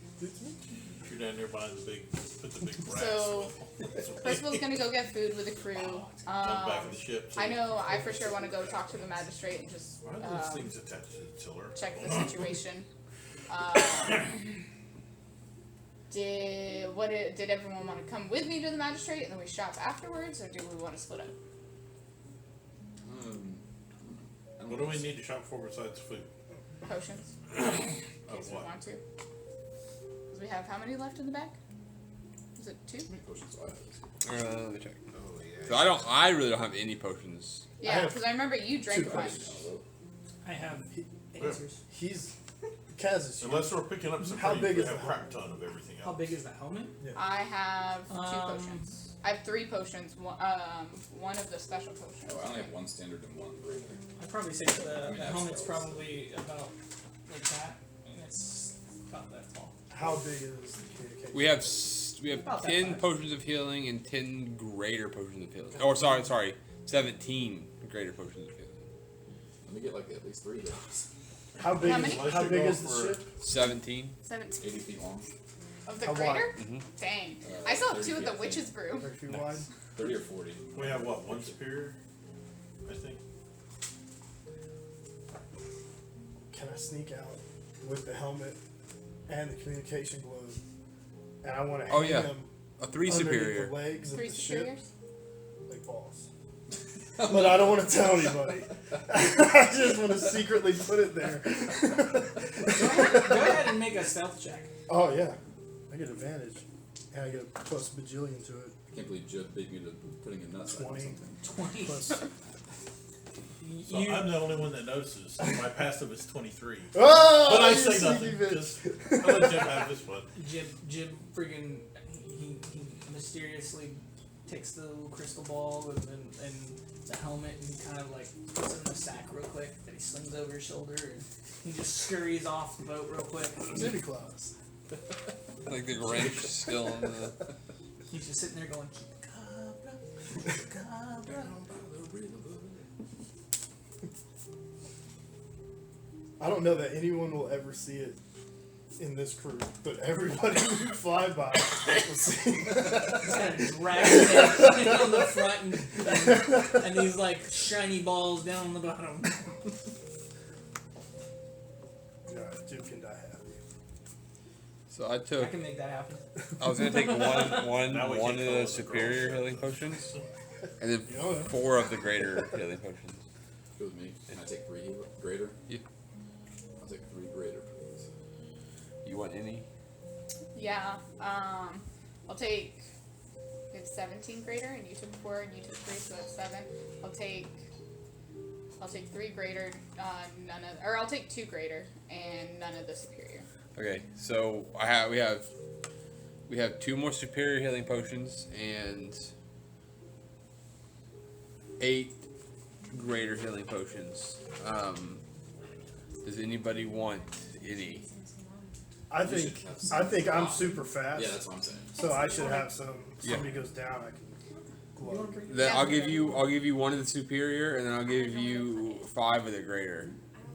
You're down there behind the big, put the big brass. So, Percival's gonna go get food with the crew. Come back to the ship. I know I for sure want to go talk to the magistrate and just Why are those things attached to the tiller? check the situation. Did everyone want to come with me to the magistrate and then we shop afterwards, or do we want to split up? I don't What do we need to shop for besides food? Potions, in Of case we what? want to. Because we have how many left in the back? Is it 2? How many potions do I have? Let me check. Oh yeah. So I really don't have any potions. Yeah, have because I remember you drank a bunch. I have answers. He's Kaz is Unless we're picking up some How trees, big we is have the a crap ton of everything else. How big is that helmet? I have 2 Um, potions. I have 3 potions. One of the special potions. Oh, I only have 1 standard and 1 greater. I'd probably say the, I mean, the that's helmet's spells. probably about like that, and it's about that tall. How big is the communication? We have About that 10 size. potions of healing and 10 greater potions of healing. Oh, sorry, 17 greater potions of healing. Let me get like at least 3 of those. How big? How Is, many? how Unless big you're is the going ship? 17. 17 80 feet long. of the How greater. Mhm. Dang. I still have 30 2 of feet, the I think. witch's brew. 30 feet Nice. wide. 30 or 40. We have what, 1 superior? I think. Can I sneak out with the helmet and the communication globe? And I want to Oh, hang yeah. them A 3 underneath superior. the legs of 3 the superiors. ship like balls. But I don't want to tell anybody. I just want to secretly put it there. Go ahead and make a stealth check. Oh yeah, I get advantage, and I get a plus bajillion to it. I can't believe Jib beat me to putting a nutsack or 20. something. 20. Plus. So I'm the only one that notices. My passive is 23. Oh, But I you say sneaky nothing. bitch. Just, I'll let Jim have this one. Jib freaking he mysteriously takes the little crystal ball and the helmet and he kind of like puts it in a sack real quick that he slings over his shoulder and he just scurries off the boat real quick. Santa Claus. Like the Grinch still in the. He's just sitting there going, "Chupacabra." I don't know that anyone will ever see it in this crew, but everybody who fly by will see it. He's kind of dragging it on the front and these like shiny balls down on the bottom. No, Jim can die happy. So I I took. can make that happen. I was gonna take one Now we of can call it the the superior girl healing show. potions, and then You know, 4 of the greater healing potions. Go with me. Can I take 3 greater? Yeah. I'll take 3 greater, please. You want any? Yeah. I'll take. It's 17 greater, and you took 4, and you took 3, so that's 7. I'll take 3 greater, none of, or I'll take 2 greater and none of the superior. Okay, so we have 2 more superior healing potions and 8 greater healing potions. Does anybody want any? I You think should have some. I'm super fast, Yeah, that's what I'm saying. so I should have some. Yeah. Somebody goes down, I can glow. Then Yeah. I'll give you 1 of the superior, and then I'll give you 5 of the greater.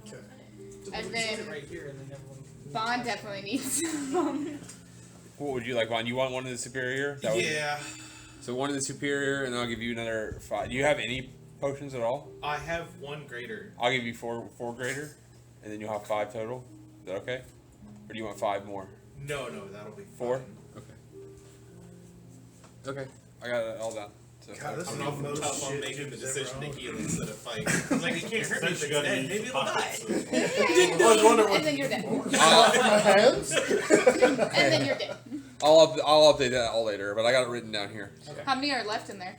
Okay. And Put then it right here and then everyone can Bond definitely needs some. What would you like, Vaughn? You want 1 of the superior? That would- Yeah, So 1 of the superior, and then I'll give you another 5. Do you have any potions at all? I have 1 greater. I'll give you 4 greater, and then you'll have 5 total. Is that okay? Or do you want 5 more? No, that'll be 4? fine. Okay. Okay. I got it all down. So God, this I'm is not the most tough on shit making the Jim's ever decision to owned. heal instead of fight. I'm like, it can't hurt me if Since you it's gotta dead. use Maybe the it'll die. pockets. I was wondering what And then you're dead. my hands. And then you're dead. I'll update that all later, but I got it written down here. How many are left in there?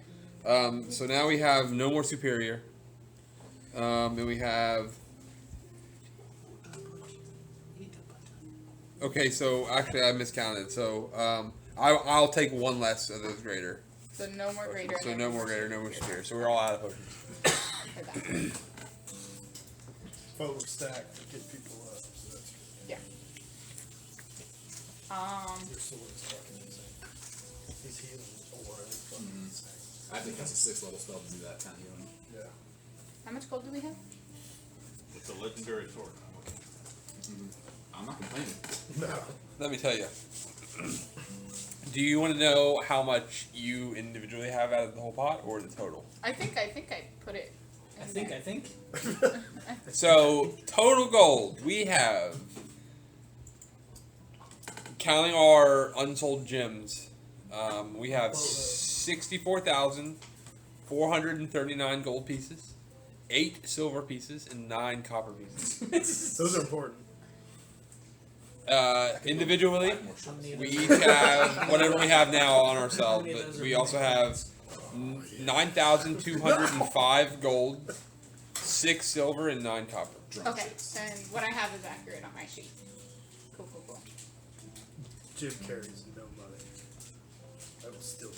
So now we have no more superior. Then we have. Okay, so actually I miscounted. So I'll take 1 less of those greater. So no more greater. So and no then more greater, no more superior. So we're all out of potions. for that. Forward stack to get people up. So that's good. Yeah. Your sword is fucking insane. He's healing aura is fucking insane. I think that's a 6th level spell to do that kind of healing. Yeah. How much gold do we have? It's a legendary sword. I'm not complaining. No. Let me tell you. Do you want to know how much you individually have out of the whole pot, or the total? I think I put it. In I think. So total gold we have, counting our unsold gems, we have 64,439 gold pieces, 8 silver pieces, and 9 copper pieces. Those are important. Individually, Five more shots. How many of we those- each have whatever we have now on ourselves, How many of but those we are also have 9,205 gold, 6 silver, and 9 copper. Drunk Okay, shits. then what I have is accurate on my sheet. Cool. Jim carries no money. I will still.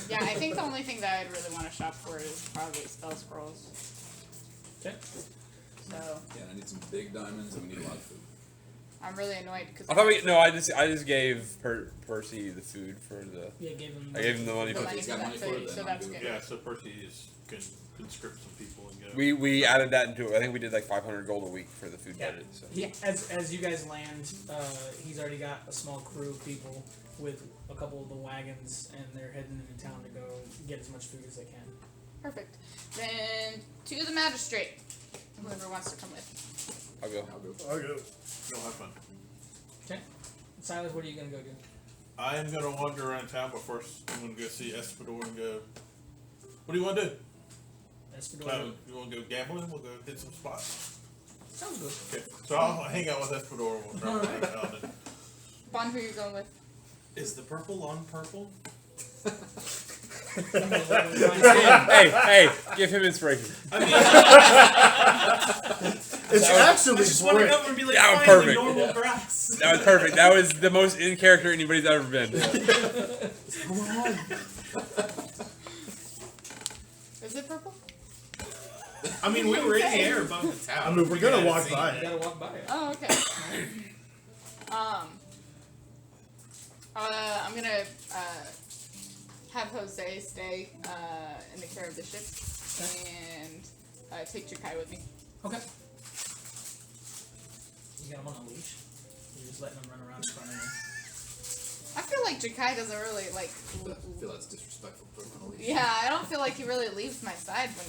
Yeah, I think the only thing that I'd really want to shop for is probably spell scrolls. Okay. So Yeah, I need some big diamonds and we need a lot of food. I'm really annoyed because I thought I just gave Percy the food for the. Yeah, gave him. I gave him the money the for. money He's for got that money for food, it, so then that's I'm good. good. Yeah, so Percy can conscript some people and go. We added that into it. I think we did like 500 gold a week for the food Yeah. budget. So. He, as you guys land, he's already got a small crew of people with a couple of the wagons, and they're heading into town to go get as much food as they can. Perfect. Then to the magistrate. Whoever wants to come with. I'll go. I'll go. You'll have fun. Okay. Silas, what are you gonna go do? I'm gonna wander around town, but first I'm gonna go see Espador and go. What do you want to do? Espador. You want to go gambling? We'll go hit some spots. Sounds good. Okay, so I'll hang out with Espador and we'll travel around town. And Bond, who are you going with? Is the purple on purple? hey, give him inspiration. It's I actually just want to great. come and be like, That was finally perfect. normal grass. That was perfect. That was the most in character anybody's ever been. Is it purple? I mean, we were in the air above the tower. I mean, we're We gonna hadn't walk seen by You it. gotta walk by it. Oh, okay. I'm gonna have Jose stay in the care of the ship and take Jakai with me. Okay. You got him on a leash. You're just letting him run around in front of you. I feel like Jakai doesn't really like. I feel that's disrespectful to put him on a leash. Yeah, I don't feel like he really leaves my side when.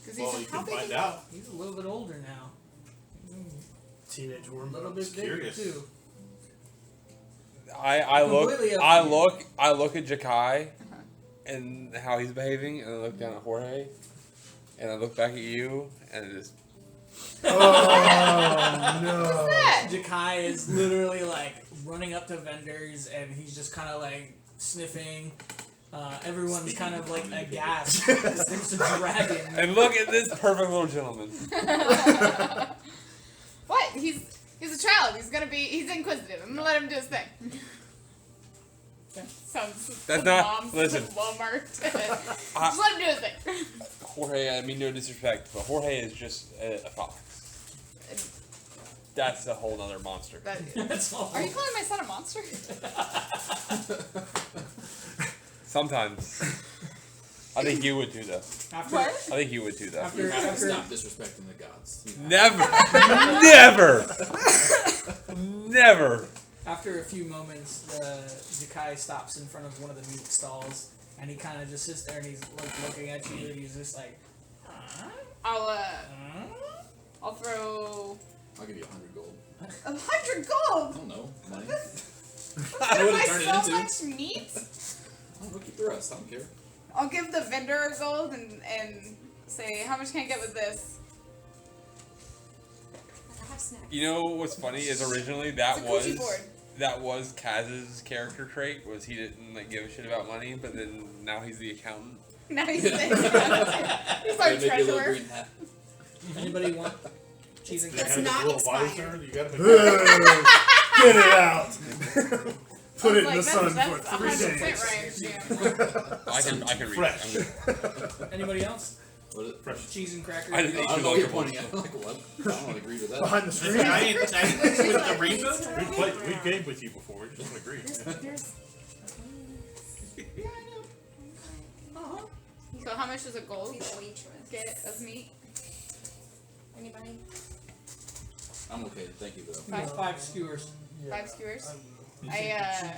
Because well, you he's how can big find is out. He's a little bit older now. Teenage A little worm. bit bigger curious. too. I Completely up to you. look at Jakai and how he's behaving, and I look down at Jorge, and I look back at you, and it just Oh no! that? Jakai is literally like running up to vendors, and he's just kind of like sniffing. Everyone's kind of like aghast. There's a dragon. and look at this perfect little gentleman. What? He's a child. He's inquisitive. I'm gonna let him do his thing. Sounds That's like not- mom's listen. at Walmart. Just let him do his thing. Jorge, I mean no disrespect, but Jorge is just a fox. That's a whole nother monster. That's all. Are you calling my son a monster? Sometimes. I think you would too, though. After, What? I think you would too, though. After, Stop after, disrespecting the gods. Never, never. after a few moments, Jakai stops in front of one of the meat stalls, and he kind of just sits there and he's like looking at you, and he's just like, huh? I'll throw I'll give you 100 gold. 100 I gold. don't know. Money. I wouldn't buy turn it so into. much meat. I don't know, keep the rest. I don't care. I'll give the vendor a gold and say, how much can I get with this? I have snacks. You know what's funny is originally that It's a coochie board. was Kaz's character trait was he didn't like give a shit about money, but then now he's the accountant. Now he's he's our Gotta make your little treasurer. green hat. Anybody want cheese and They It's have crackers? this not little expired. visor, you gotta make Get it out. Put it in the That's sun for that's 3 100% days. right, I can read. fresh. I'm good. Anybody else? What is it? Fresh. Cheese and crackers? I didn't I eat don't you know what like you're a pointing at. Like what? I don't agree with that. Behind the screen. Giant with the rainbow tag? We played with you before, we just don't agree. There's So how much does a gold the waitress. get of meat? Anybody? I'm okay. Thank you though. Five skewers. 5 skewers. I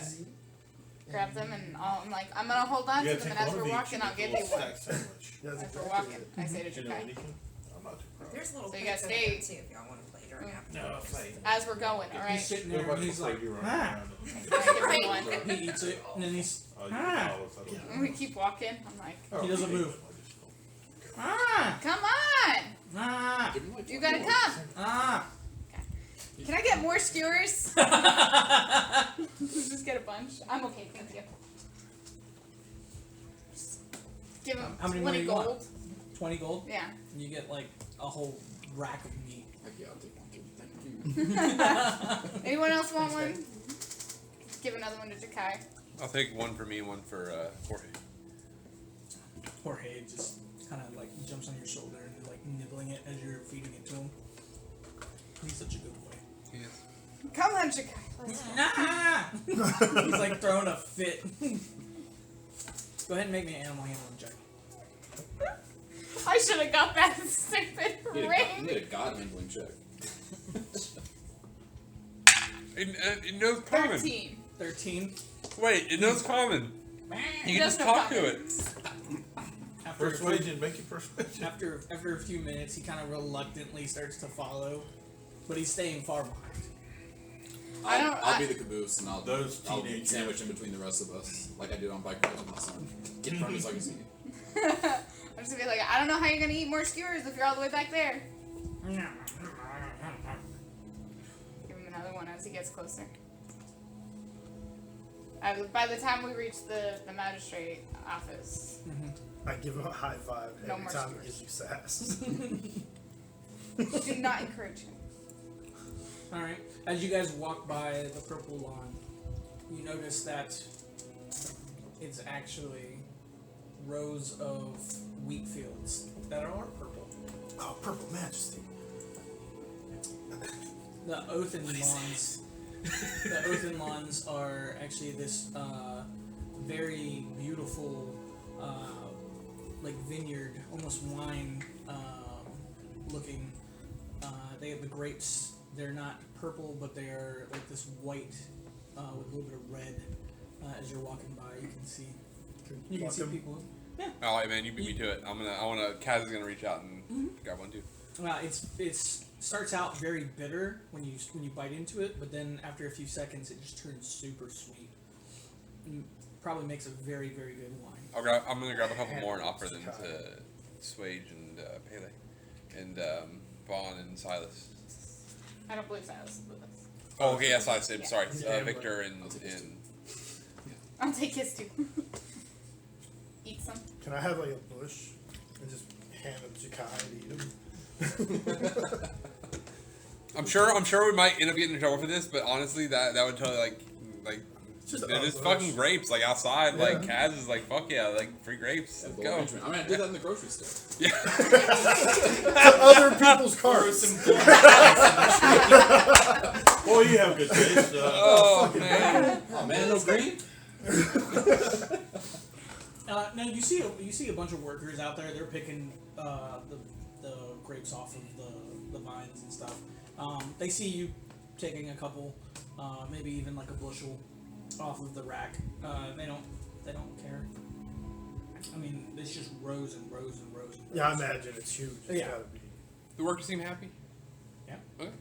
grab them and I'm like, I'm gonna hold on You to gotta them, take and as one we're of each walking, and I'll get give a you little one. stack sandwich. That's As we're exactly walking, it. I say to You know, Jakai. anything? I'm not too proud. There's little So you guys plates over there stay. too if y'all want to play during after. No, fight. As we're going, He's alright? sitting What there about and the he's like, plate you run ah. around? I give him one. He eats it, and then he's, Oh, you Ah. can follow us, I don't And we keep walking. I'm like, know. He doesn't okay. move. I just know. ah, come on! ah, Give me like You 20 gotta more. come! ah. Can I get more skewers? Just get a bunch. I'm okay, thank you. Give him How many more 20 do you want? gold. 20 gold, Yeah. and you get like a whole rack of meat. Heck yeah, I'll take one too. Thank you. Anyone else want one? give another one to Jakai. I'll take one for me and one for Jorge. Jorge just kind of like jumps on your shoulder and is like nibbling it as you're feeding it to him. He's such a good boy. Yes. Come on, Jakai. Let's go. He's like throwing a fit. Go ahead and make me an animal handling check. I should have got that stupid You ring. need a god handling check. It knows common. 13. 13. Wait, it knows common. You can does just know talk common. to it. After a few- Persuasion, make it persuasion. After a few minutes, he kind of reluctantly starts to follow, but he's staying far behind. I'll be the caboose and I'll Those teenage sandwich in between the rest of us, like I do on bike rides with my son. Get in front of me so I can see you. I'm just gonna be like, I don't know how you're gonna eat more skewers if you're all the way back there. Give him another one as he gets closer. By the time we reach the magistrate office, I give him a high five No every more time skewers. he gives you sass. do not encourage him. Alright, as you guys walk by the purple lawn, you notice that it's actually rows of wheat fields that are purple. Oh, purple majesty. The Oathen lawns. The Oathen lawns are actually this very beautiful, like vineyard, almost wine looking. They have the grapes. They're not purple, but they are like this white with a little bit of red. As you're walking by, you can see. You can Pluck see him. people. All right, man, you beat me to it. Kaz is gonna reach out and grab one too. It's starts out very bitter when you bite into it, but then after a few seconds, it just turns super sweet. And probably makes a very, very good wine. I'm gonna grab a couple more and offer them to Swage and Pele, and Vaughn and Silas. I don't believe Silas is with us. Oh, okay, yes, I said Yeah. sorry. Yeah. Victor and I'll take his too. Eat some. Can I have like a bush and just hand him Jakai and eat him? I'm sure we might end up getting in trouble for this, but honestly, that would totally like Just they're a just bush. fucking grapes like outside. Like Yeah. Kaz is like fuck yeah, like free grapes. At Let's the go. arrangement. I mean, I did that in the grocery store. Other people's carts. Boy, you have good taste. Oh man. Oh man, no green. Now you see a bunch of workers out there. They're picking the grapes off of the vines and stuff. They see you taking a couple, maybe even like a bushel off of the rack. They don't care. I mean, it's just rows and rows and rows. And rows. Yeah, I imagine it's huge. It's Yeah. gotta be. The workers seem happy. Yeah. Okay.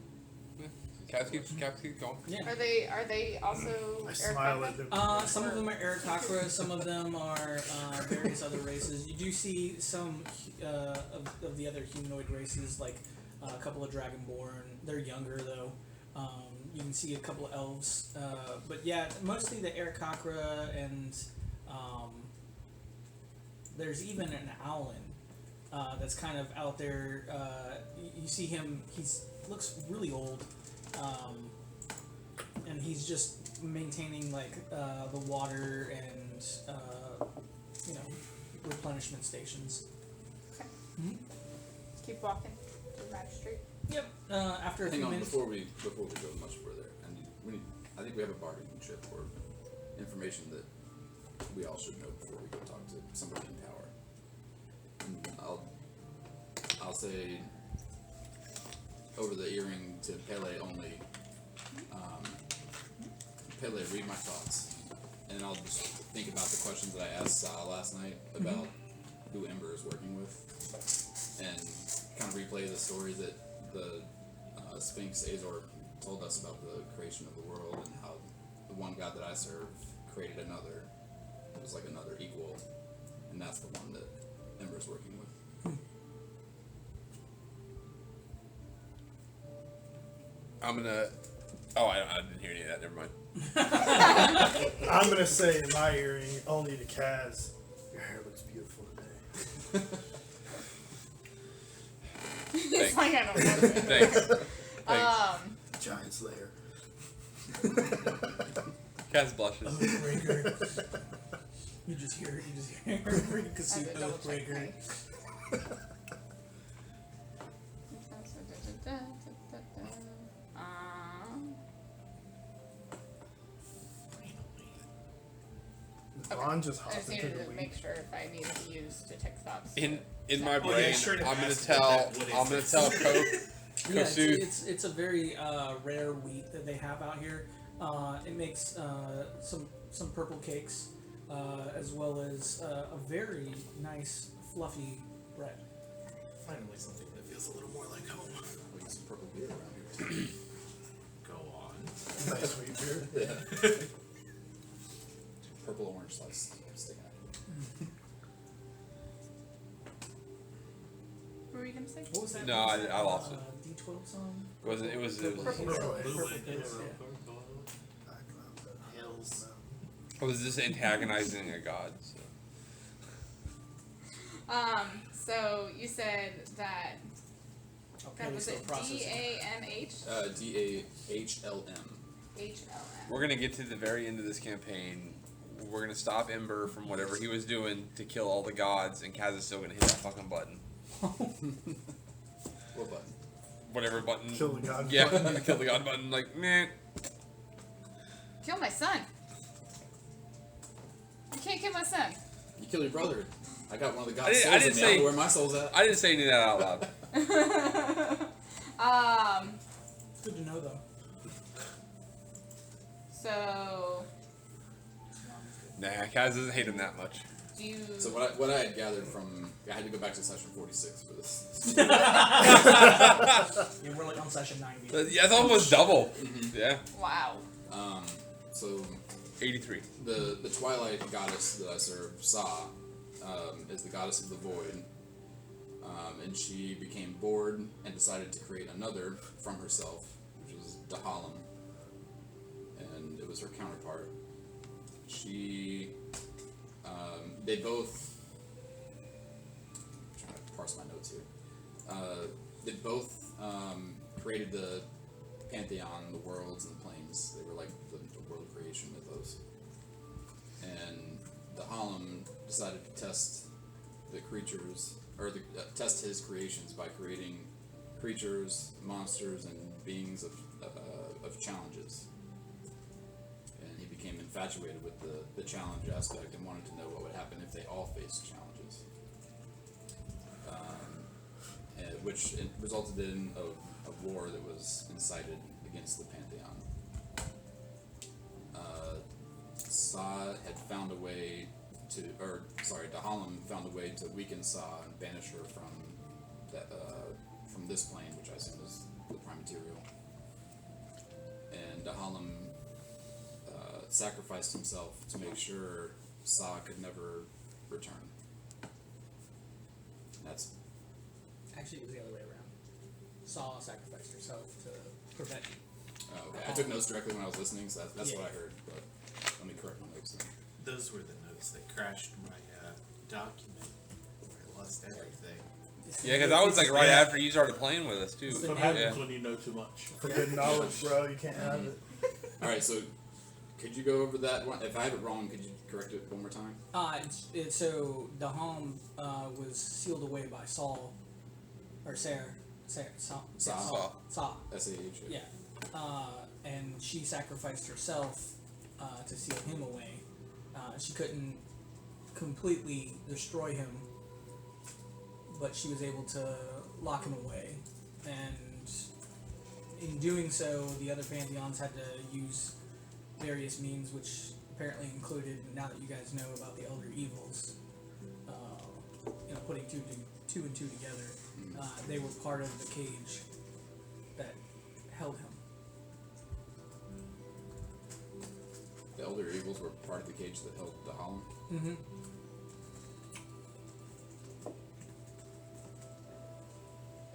Yeah. Kaz keeps going. Yeah. Are they also I smile at Eric them. Some of them are Arakakra, some of them are various other races. You do see some of the other humanoid races, like a couple of Dragonborn. They're younger though. You can see a couple of elves, but yeah, mostly the Arakakra, and there's even an Owlin that's kind of out there. You see him; looks really old. And he's just maintaining like the water and replenishment stations. Keep walking to the magistrate. Yep. After a Hang few on, minutes. before we go much further, I think we have a bargaining chip or information that we all should know before we go talk to somebody in power. And I'll say over the earring to Pele only. Pele, read my thoughts, and I'll just think about the questions that I asked Sal last night about who Ember is working with, and kind of replay the story that the Sphinx Azor told us about the creation of the world and how the one god that I serve created another. It was like another equal, and that's the one that Ember's working with. I'm gonna. Oh, I didn't hear any of that. Never mind. I'm gonna say in my earring only to Kaz. Your hair looks beautiful today. It's like I don't know. Thanks. Thanks. Giant Slayer. Kaz blushes. Oathbreaker. You just hear because I you have to double check Oathbreaker. Vaughn just I hopped just into needed the to weed. make sure if I needed to use detect thoughts. In my Oh, brain, yeah, sure to I'm gonna ask tell what Yeah, Kosu. it's a very rare wheat that they have out here. It makes some purple cakes, as well as a very nice fluffy bread. Finally, something that feels a little more like home. We got some purple beer around here too. Go on. Nice sweet beer. Yeah. Purple orange slice sticking out. What were you gonna say? What was that? No, what was that, I lost it. D12 song. It was Purple Purple Haze. Purple Purple Haze. Haze, yeah. Hills. I was just antagonizing a god. So. So you said that Okay, was still it processing. DAMH? DAHLM. HLM. We're gonna get to the very end of this campaign. We're gonna stop Ember from whatever he was doing to kill all the gods, and Kaz is still gonna hit that fucking button. What button? Whatever button. Kill the god Yeah, button. kill the god button. Like, meh. Kill my son. You can't kill my son. You kill your brother. I got one of the I god's didn't- souls I didn't in me. I don't say- know where my soul's at. I didn't say any of that out loud. Good to know, though. So Nah, Kaz doesn't hate him that much. do you? So what I had gathered from, I had to go back to session 46 for this. Yeah, we're like on session 90. Yeah, it's almost double. Yeah, Wow. So 83. the Twilight goddess that I serve, Sa, is the goddess of the void, and she became bored and decided to create another from herself, which was Dahalim, and it was her counterpart. She, they both. I'm trying to parse my notes here. They both created the pantheon, the worlds, and the planes. They were like the world creation mythos. And Dahalim decided to test the creatures, or test his creations by creating creatures, monsters, and beings of challenges. And he became infatuated with the challenge aspect and wanted to know what would happen if they all faced challenges. Which resulted in a war that was incited against the pantheon. Sa had found a way to, Dahalim found a way to weaken Sa and banish her from this plane, which I assume is the prime material. And Dahalim sacrificed himself to make sure Sa could never return. That's Actually, it was the other way around. Saw sacrificed herself to prevent you. okay. I took notes directly when I was listening, so that's Yeah. what I heard. But let me correct my notes then. Those were the notes that crashed my document where I lost everything. Yeah, because I was like right Yeah. after you started playing with us too. It's What Yeah. happens when you know too much? Forbidden knowledge, bro. You can't have it. All right, so could you go over that one? If I have it wrong, could you correct it one more time? So Dahalim was sealed away by Saul, or Sarah, Saul. Saw. S-A-H. Yeah. And she sacrificed herself to seal him away. She couldn't completely destroy him, but she was able to lock him away. And in doing so, the other pantheons had to use various means, which apparently included, now that you guys know about the Elder Evils, putting two and two together, they were part of the cage that held him. The Elder Evils were part of the cage that held Dahalim. Mm-hmm.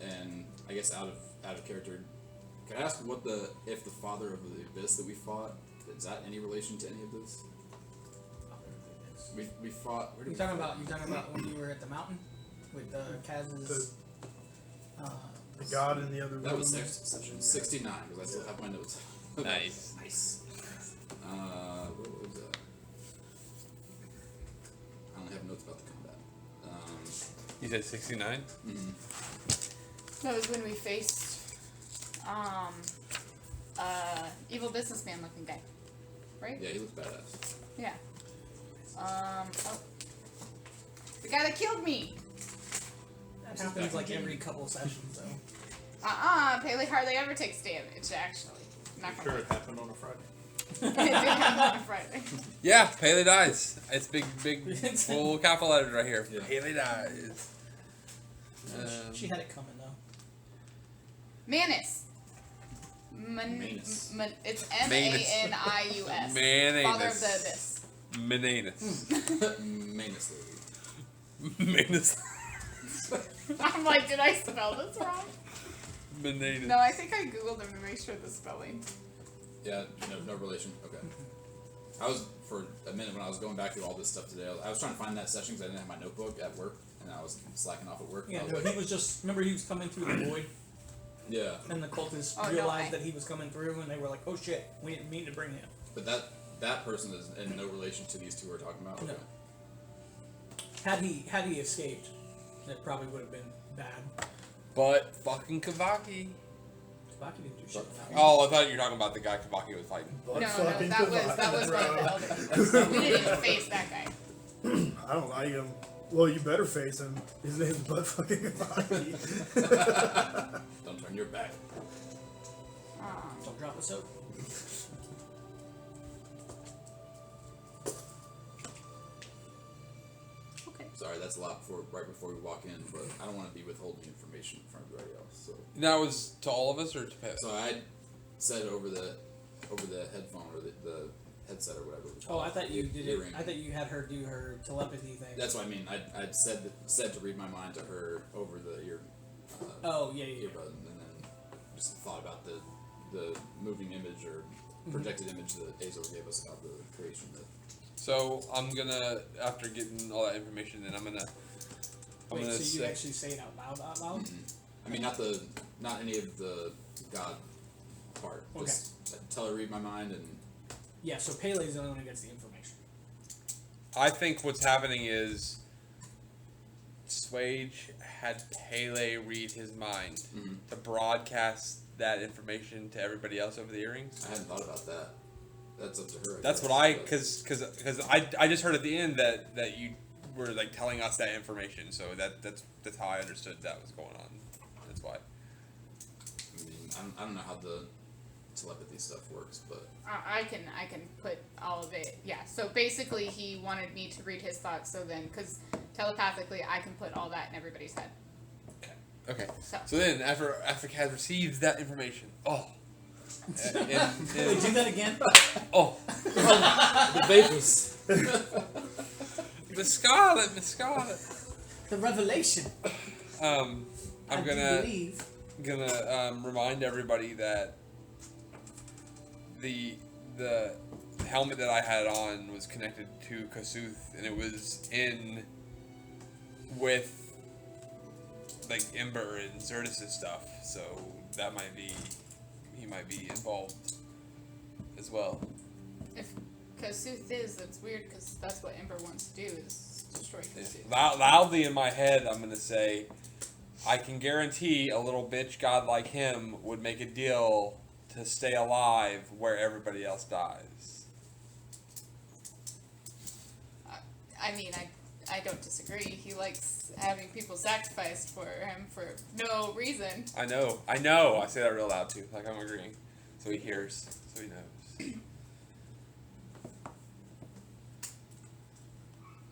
And I guess out of character, can I ask if the Father of the Abyss that we fought, is that any relation to any of this? We fought. Where did You talking about when you were at the mountain with Kaz's? The god in the other room. That was section 69 because I still have my notes. Nice. Nice. what was that? I only have notes about the combat. You said 69? That was when we faced evil businessman looking guy. Right? Yeah, he looks badass. Yeah. The guy that killed me! That happens like every couple sessions, though. Pele hardly ever takes damage, actually. Not Sure, gonna it happened on a Friday. it did happen on a Friday. Yeah, Pele dies. It's big, full capital letters right here. Yeah. Pele dies. She had it coming, though. Manus. Manus. It's Manius. Manus. Father of the Abyss. Manus. Manus lady. Manus. I'm like, did I spell this wrong? Manus. No, I think I googled him to make sure the spelling. Yeah, no relation. Okay. I was, for a minute when I was going back through all this stuff today, I was trying to find that session because I didn't have my notebook at work, and I was slacking off at work. Yeah, I was no, like, he was just. Remember, he was coming through the void, yeah, and the cultists Oh, no, realized I- that he was coming through, and they were like, "Oh shit, we didn't mean to bring him." but that person is in no relation to these two we're talking about. No. Okay. Had he escaped, it probably would have been bad. But fucking Kavaki. Baki didn't do shit. in that one. Oh, I thought you were talking about the guy Kavaki was fighting. Butt No, fucking that was Kavaki, one of bro. the elders. We didn't even face that guy. I don't like him. Well, you better face him. His name's Butt fucking Kavaki. Don't turn your back. Don't drop a soap. Okay. Sorry, that's a lot right before we walk in, but I don't want to be withholding information from everybody else. So, That was to all of us or to Pele? so I said over the headphone or the headset or whatever. it was Oh, I called, thought you did it. earring. I thought you had her do her telepathy thing. That's what I mean. I'd said to read my mind to her over the ear. Oh yeah, yeah. Earbud, and then just thought about the moving image or projected image that Azor gave us about the creation. So I'm gonna, after getting all that information, then I'm gonna Wait, so you say, actually say it out loud? I mean, not any of the God part. Okay. Just tell her to read my mind and. Yeah. So Pele's the only one who gets the information. I think what's happening is Swage had Pele read his mind to broadcast that information to everybody else over the earrings. I hadn't thought about that. That's up to her. That's guess, what I, but- because I just heard at the end that you were like telling us that information, so that's how I understood that was going on. That's why. I mean, I don't know how the telepathy stuff works, but I can put all of it. Yeah. So basically, he wanted me to read his thoughts. So then, because telepathically, I can put all that in everybody's head. Okay. So. So then, after Kaz receives that information, Wait, do that again. oh, the vapors. Miss Scarlet. The revelation. I'm I do gonna believe. remind everybody that the helmet that I had on was connected to Kasuth, and it was in with like Ember and Zertis' stuff, so that might be, he might be involved as well. If Kasuth is, that's weird because that's what Ember wants to do is destroy Kasuth. Loudly in my head, I'm gonna say, I can guarantee a little bitch god like him would make a deal to stay alive where everybody else dies. I mean, I don't disagree. He likes having people sacrificed for him for no reason. I know. I say that real loud too, like I'm agreeing, so he hears, so he knows.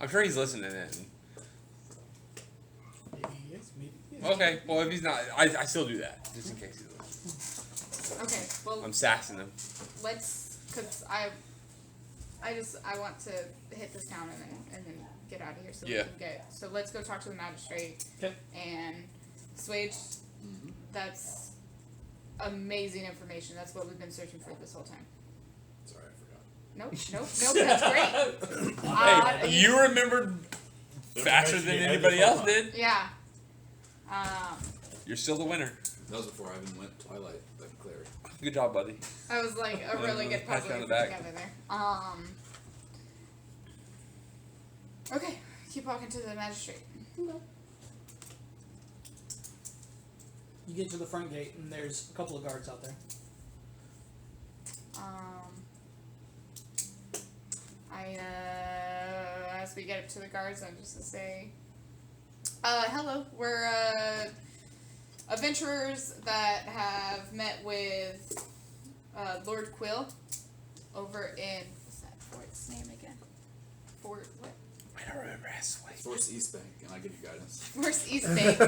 I'm sure he's listening in. Maybe he is. Maybe he is. Okay, well if he's not, I still do that just in case he's listening. Okay, well, I'm sassing him. let's, because I want to hit this town and then get out of here so we Yeah. can get, so let's go talk to the magistrate. Okay. And Swage, that's amazing information. That's what we've been searching for this whole time. Sorry, I forgot. Nope, that's great. Hey, you remembered faster than anybody else did. Yeah. You're still the winner. That was before I even went Twilight, like Clary. Good job, buddy. I was like a really good Pat you puzzle on to the put back. together there. Okay, keep walking to the magistrate. You get to the front gate, and there's a couple of guards out there. As we get up to the guards, I'm just to say, hello, we're adventurers that have met with Lord Quill over in, what's that fort's name again? Fort what? I don't remember. Force East Bank, and I give you guidance. Force East Bank,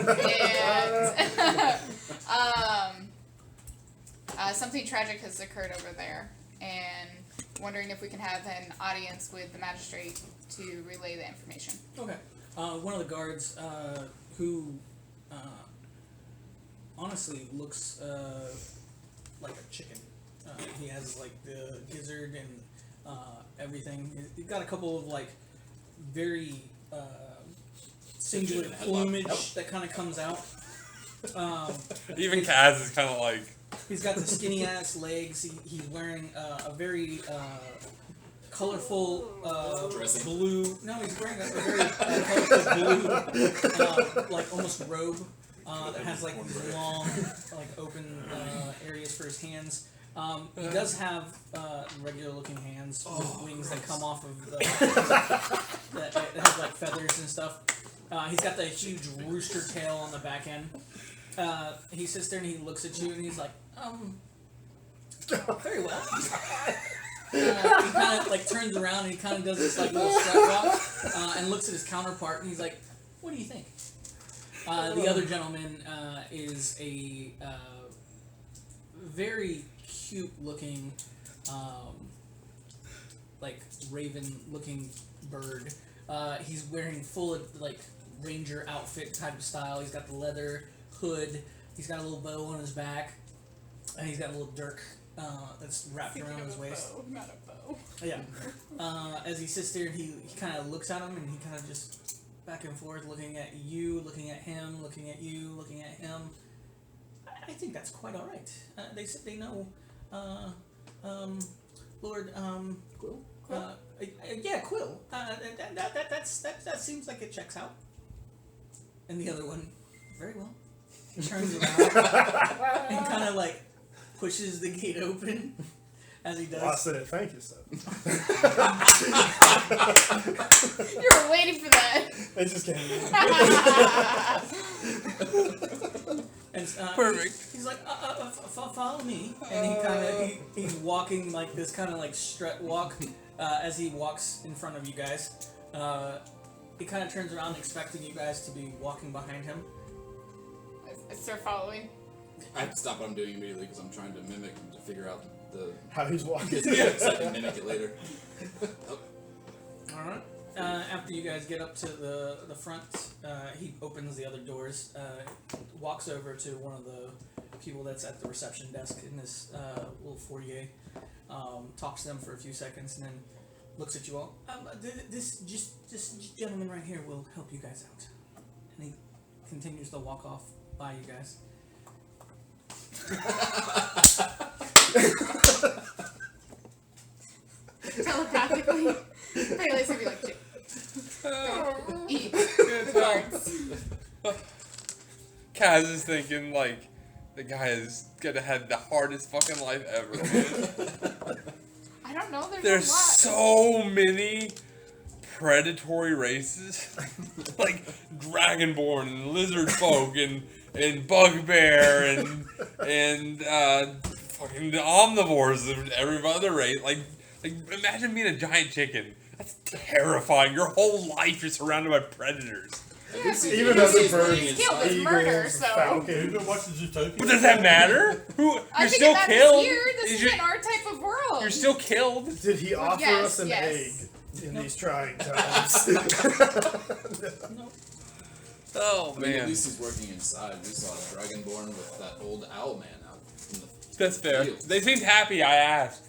and something tragic has occurred over there, and wondering if we can have an audience with the magistrate to relay the information. Okay. One of the guards, who honestly looks like a chicken. He has like the gizzard and everything. He's got a couple of like very singular plumage that kind of comes out. Even Kaz is kind of like. He's got the skinny ass legs. He's wearing a very colorful blue. No, he's wearing a very colorful blue, like almost robe that has like these long, like open areas for his hands. He does have regular looking hands with wings that come off of the that have like feathers and stuff. He's got the huge rooster tail on the back end. He sits there and he looks at you and he's like, very well. He kind of like turns around and he kind of does this like little strut walk and looks at his counterpart and he's like, what do you think? The other gentleman is a very cute looking, like raven looking bird. He's wearing full like ranger outfit type of style. He's got the leather hood. He's got a little bow on his back. And he's got a little dirk that's wrapped around his waist. Bow, not a bow. Yeah. As he sits there, he kind of looks at him and he kind of just back and forth, looking at you, looking at him, looking at you, looking at him. I think that's quite all right. They said they know, Lord, Quill? yeah, Quill. That seems like it checks out. And the other one, very well. Turns around and kind of like pushes the gate open as he does. Well, I said it. Thank you, son. You were waiting for that. It just came. And, Perfect. He's like, follow me, and he kind of he's walking like this kind of like strut walk as he walks in front of you guys. He kind of turns around expecting you guys to be walking behind him. I start following. I have to stop what I'm doing immediately because I'm trying to mimic to figure out the How he's walking. so I can mimic it later. All right. After you guys get up to the front, he opens the other doors, walks over to one of the people that's at the reception desk in this little foyer, talks to them for a few seconds, and then looks at you all. This gentleman right here will help you guys out. And he continues to walk off by you guys. Telepathically. Bailey's gonna be like, eat. Cards. Kaz is thinking like the guy is gonna have the hardest fucking life ever. I don't know, There's a lot. so many predatory races, like dragonborn and lizard folk and bugbear and fucking omnivores and every other race. Like imagine being a giant chicken. That's terrifying. Your whole life you're surrounded by predators. Even other birds, He's killed with murder, so. Have falcons. you been watching Zootopia? But does that matter? You're I think still it matters killed. here. This isn't our type of world. You're still killed. Did he offer yes, us an yes. egg in these trying times? Oh I mean, at man, least he's working inside. We saw a dragonborn with that old owl man out in the that's fair. fields. They seemed happy. I asked.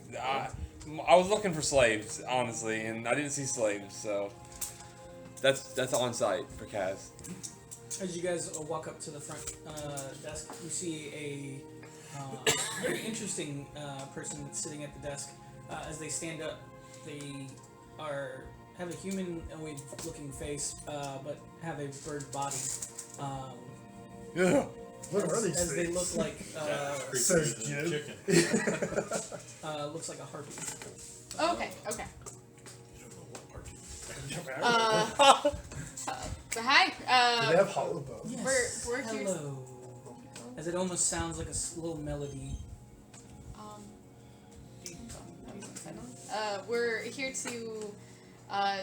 I was looking for slaves, honestly, and I didn't see slaves, so that's on site for Kaz. As you guys walk up to the front desk, you see a very interesting person that's sitting at the desk. As they stand up, they are have a humanoid-looking face, but have a bird body. Yeah. What are these as they things? look like Says Creatures and Jim. chicken. looks like a harpy. Oh, okay. Okay. You don't know what part you. Hi. Do they have hollow bones? Yes. We're here. Hello. As it almost sounds like a slow melody. We're here to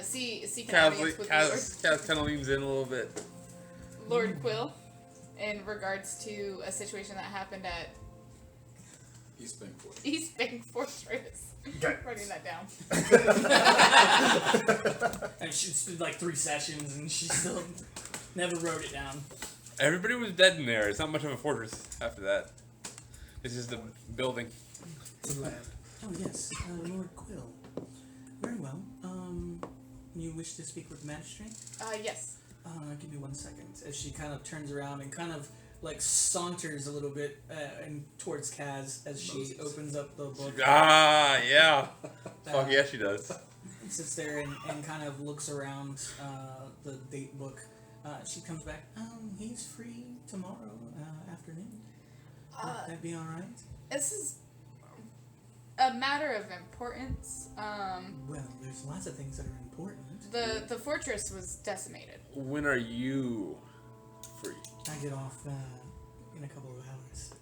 seek an Kaz, audience with Kaz kind of leans in a little bit. Lord Quill in regards to a situation that happened at East Bankport. East Bank Fortress. Okay. Writing that down. And she did like 3 sessions, and she still never wrote it down. Everybody was dead in there. It's not much of a fortress after that. It's just a building. It's a land. Oh yes, Lord Quill. Very well. You wish to speak with the magistrate? Yes. Give me 1 second. As she kind of turns around and kind of like saunters a little bit and towards Kaz as she Moses. opens up the book. Ah, yeah. Fuck yeah, she does. And sits there and kind of looks around the date book. She comes back. He's free tomorrow afternoon. Would that be all right? This is a matter of importance. Well, there's lots of things that are important. The fortress was decimated. When are you free? I get off in a couple of hours.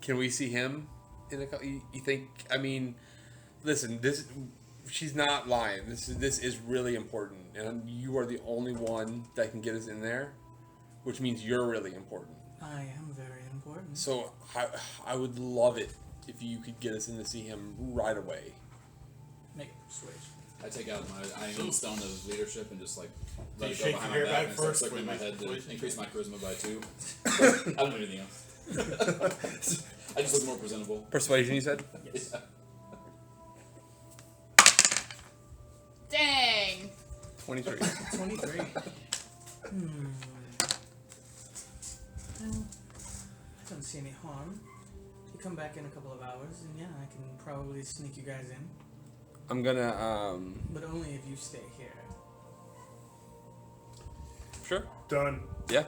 Can we see him in a couple? You think? I mean, listen. She's not lying. This is really important, and you are the only one that can get us in there, which means you're really important. I am very important. So I would love it if you could get us in to see him right away. Make a persuasion. I take out my Iron Stone of leadership and just like Do let you it go shake behind your my hair back back and start first circling my when head you to persuasion? increase my charisma by 2. I don't do anything else. I just look more presentable. Persuasion, you said? Yes. Dang. 23. 23. Well, I don't see any harm. You come back in a couple of hours, and yeah, I can probably sneak you guys in. I'm gonna But only if you stay here. Sure. Done. Yeah.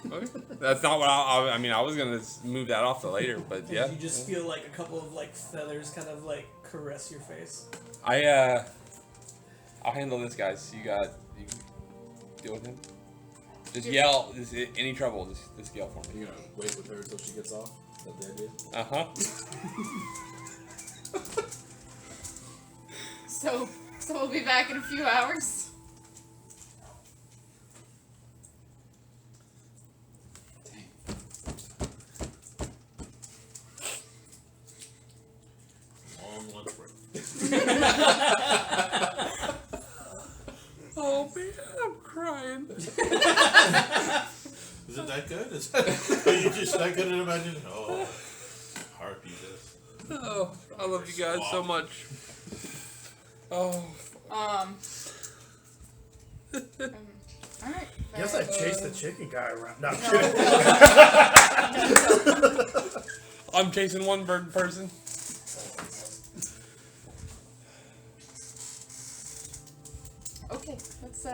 Okay. That's not what I mean. I was gonna move that off to later, but And yeah. you just feel like a couple of like feathers kind of like caress your face. I'll handle this, guys. You deal with him. Just yell. Any trouble, just yell for me. You're gonna wait with her until she gets off? Is that the idea? So we'll be back in a few hours. Dang. Long lunch break. Oh man, I'm crying. Is it that good? Are you just that good at imagining? Oh, harpy this. Oh, I love you guys so much. Oh. Alright. Guess I chased the chicken guy around. No, I'm kidding. I'm chasing one bird person. Okay, let's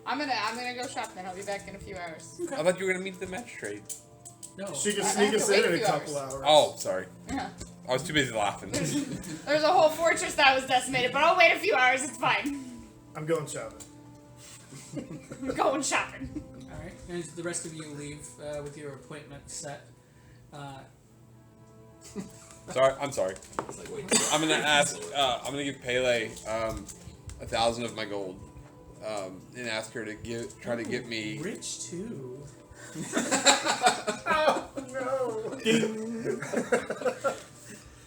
I'm gonna go shop then. I'll be back in a few hours. I thought you were gonna meet the magistrate. No. She can I sneak have us to wait in a a few couple hours. Oh, sorry. Yeah. I was too busy laughing. There's a whole fortress that was decimated, but I'll wait a few hours. It's fine. I'm going shopping. I'm going shopping. Alright. And the rest of you leave with your appointment set. Sorry, I'm sorry. It's like, wait. I'm gonna ask. I'm gonna give Pele 1,000 of my gold, and ask her to try to get me. Rich too. Oh no!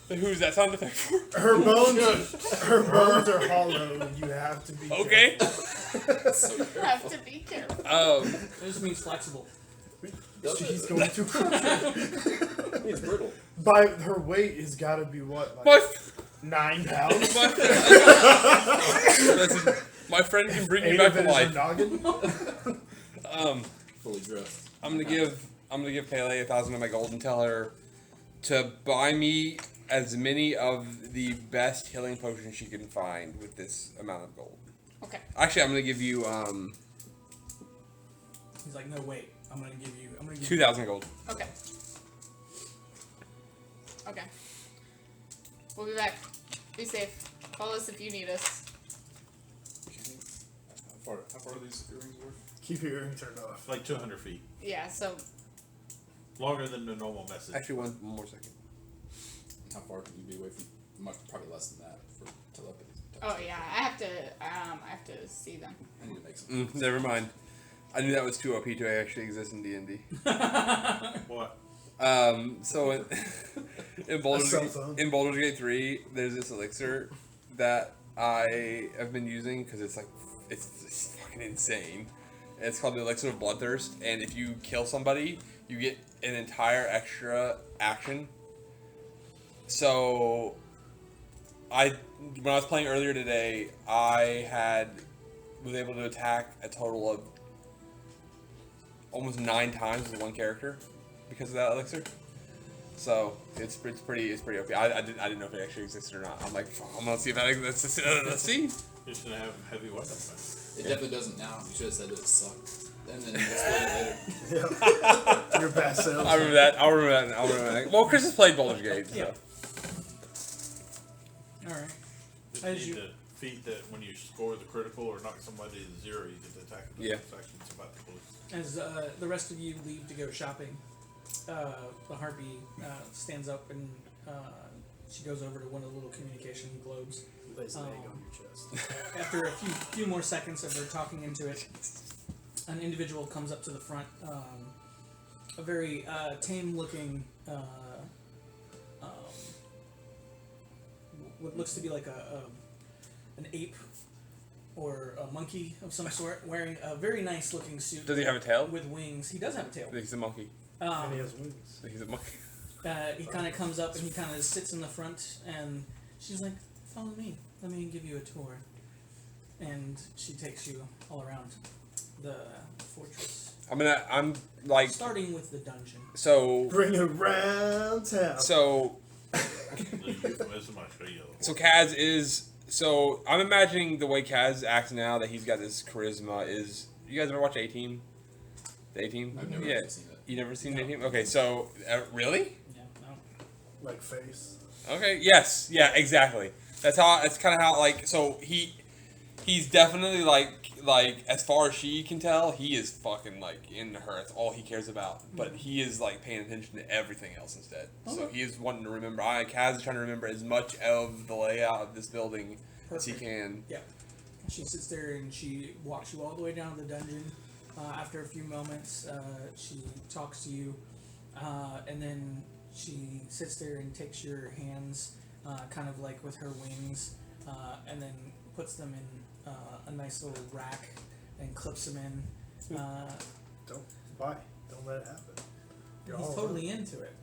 Who's that sound effect for? Her bones are hollow. You have to be Okay. You have to be careful. It just means flexible. careful. She's going to crush her. It's brittle. By her weight has got to be what? Like My 9 pounds. Listen, my friend can bring me 8 back of to it is her life. noggin. Fully dressed. I'm gonna give Pele 1,000 of my gold and tell her to buy me as many of the best healing potions she can find with this amount of gold. Okay. Actually, I'm gonna give you He's like, no, wait. I'm gonna give you 2,000 gold. Okay. Okay. We'll be back. Be safe. Call us if you need us. How far do these earrings work? Keep your earring turned off. Like 200 feet. Yeah, so Longer than the normal message. Actually, one more second. How far can you be away from? Much, probably less than that for telepathy. oh yeah, I have to see them. I need to make some. Never mind. I knew that was too OP to actually exist in D&D. What? So in Baldur's Gate 3, there's this elixir that I have been using because it's fucking insane. It's called the Elixir of Bloodthirst, and if you kill somebody, you get an entire extra action. So, when I was playing earlier today, I was able to attack a total of almost 9 times with one character because of that elixir. So it's pretty OP. I didn't know if it actually existed or not. I'm like, I'm gonna see if that exists. Let's see. You're just gonna have heavy weapons. It definitely doesn't now. You should have said it sucked. And then explain it later. Yeah. Your best sales. I remember that. I'll remember that. Well, Chris has played Baldur's Gate. So. Yeah. Alright. Just As need you- to feat that when you score the critical or knock somebody to 0, you get the attack. Yeah. It's about to close. As the rest of you leave to go shopping, the harpy stands up and she goes over to one of the little communication globes. Lays an egg on your chest. After a few more seconds of her talking into it, an individual comes up to the front. A very tame-looking, what looks to be like an ape or a monkey of some sort, wearing a very nice-looking suit. Does he have a tail? With wings. He does have a tail. He's a monkey. And he has wings. He's a monkey. He kind of comes up and he kind of sits in the front, and she's like, "Follow me. Let me give you a tour." And she takes you all around the fortress, I'm like, starting with the dungeon. so Bring it round town. so The euphemism, I show you. so Kaz is so I'm imagining the way Kaz acts now that he's got this charisma is. You guys ever watch A-Team? The A-Team? I've never Yeah. actually seen it. You never seen A-Team? Okay, so really? Yeah, no. Like face. Okay. Yes. Yeah. Exactly. That's how. That's kind of how. Like. So he's definitely like as far as she can tell, he is fucking like into her. That's all he cares about. But he is like paying attention to everything else instead. So Okay. he is wanting to remember. Kaz is trying to remember as much of the layout of this building as he Perfect. can. Yeah. She sits there and she walks you all the way down to the dungeon. After a few moments, she talks to you, and then she sits there and takes your hands, kind of like with her wings, and then puts them in a nice little rack and clips them in. Don't let it happen. You're He's all totally into it.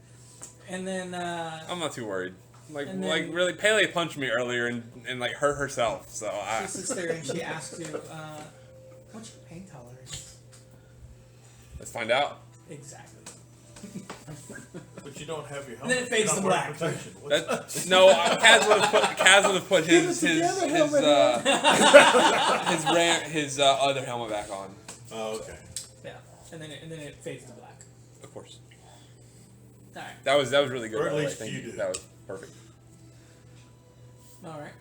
And then I'm not too worried. Like And then- really, Pele punched me earlier and like hurt herself. So she sits there and she asks you, "What's your pain tolerance?" let's find out. Exactly. But you don't have your And then helmet. it fades You're to not wearing black. protection. What's That, no, Kaz would have put his other helmet back on. Oh, okay. Yeah. And then it fades to black. Of course. All right. That was really good. Or at by the way. least Thank you you. did. That was perfect. All right.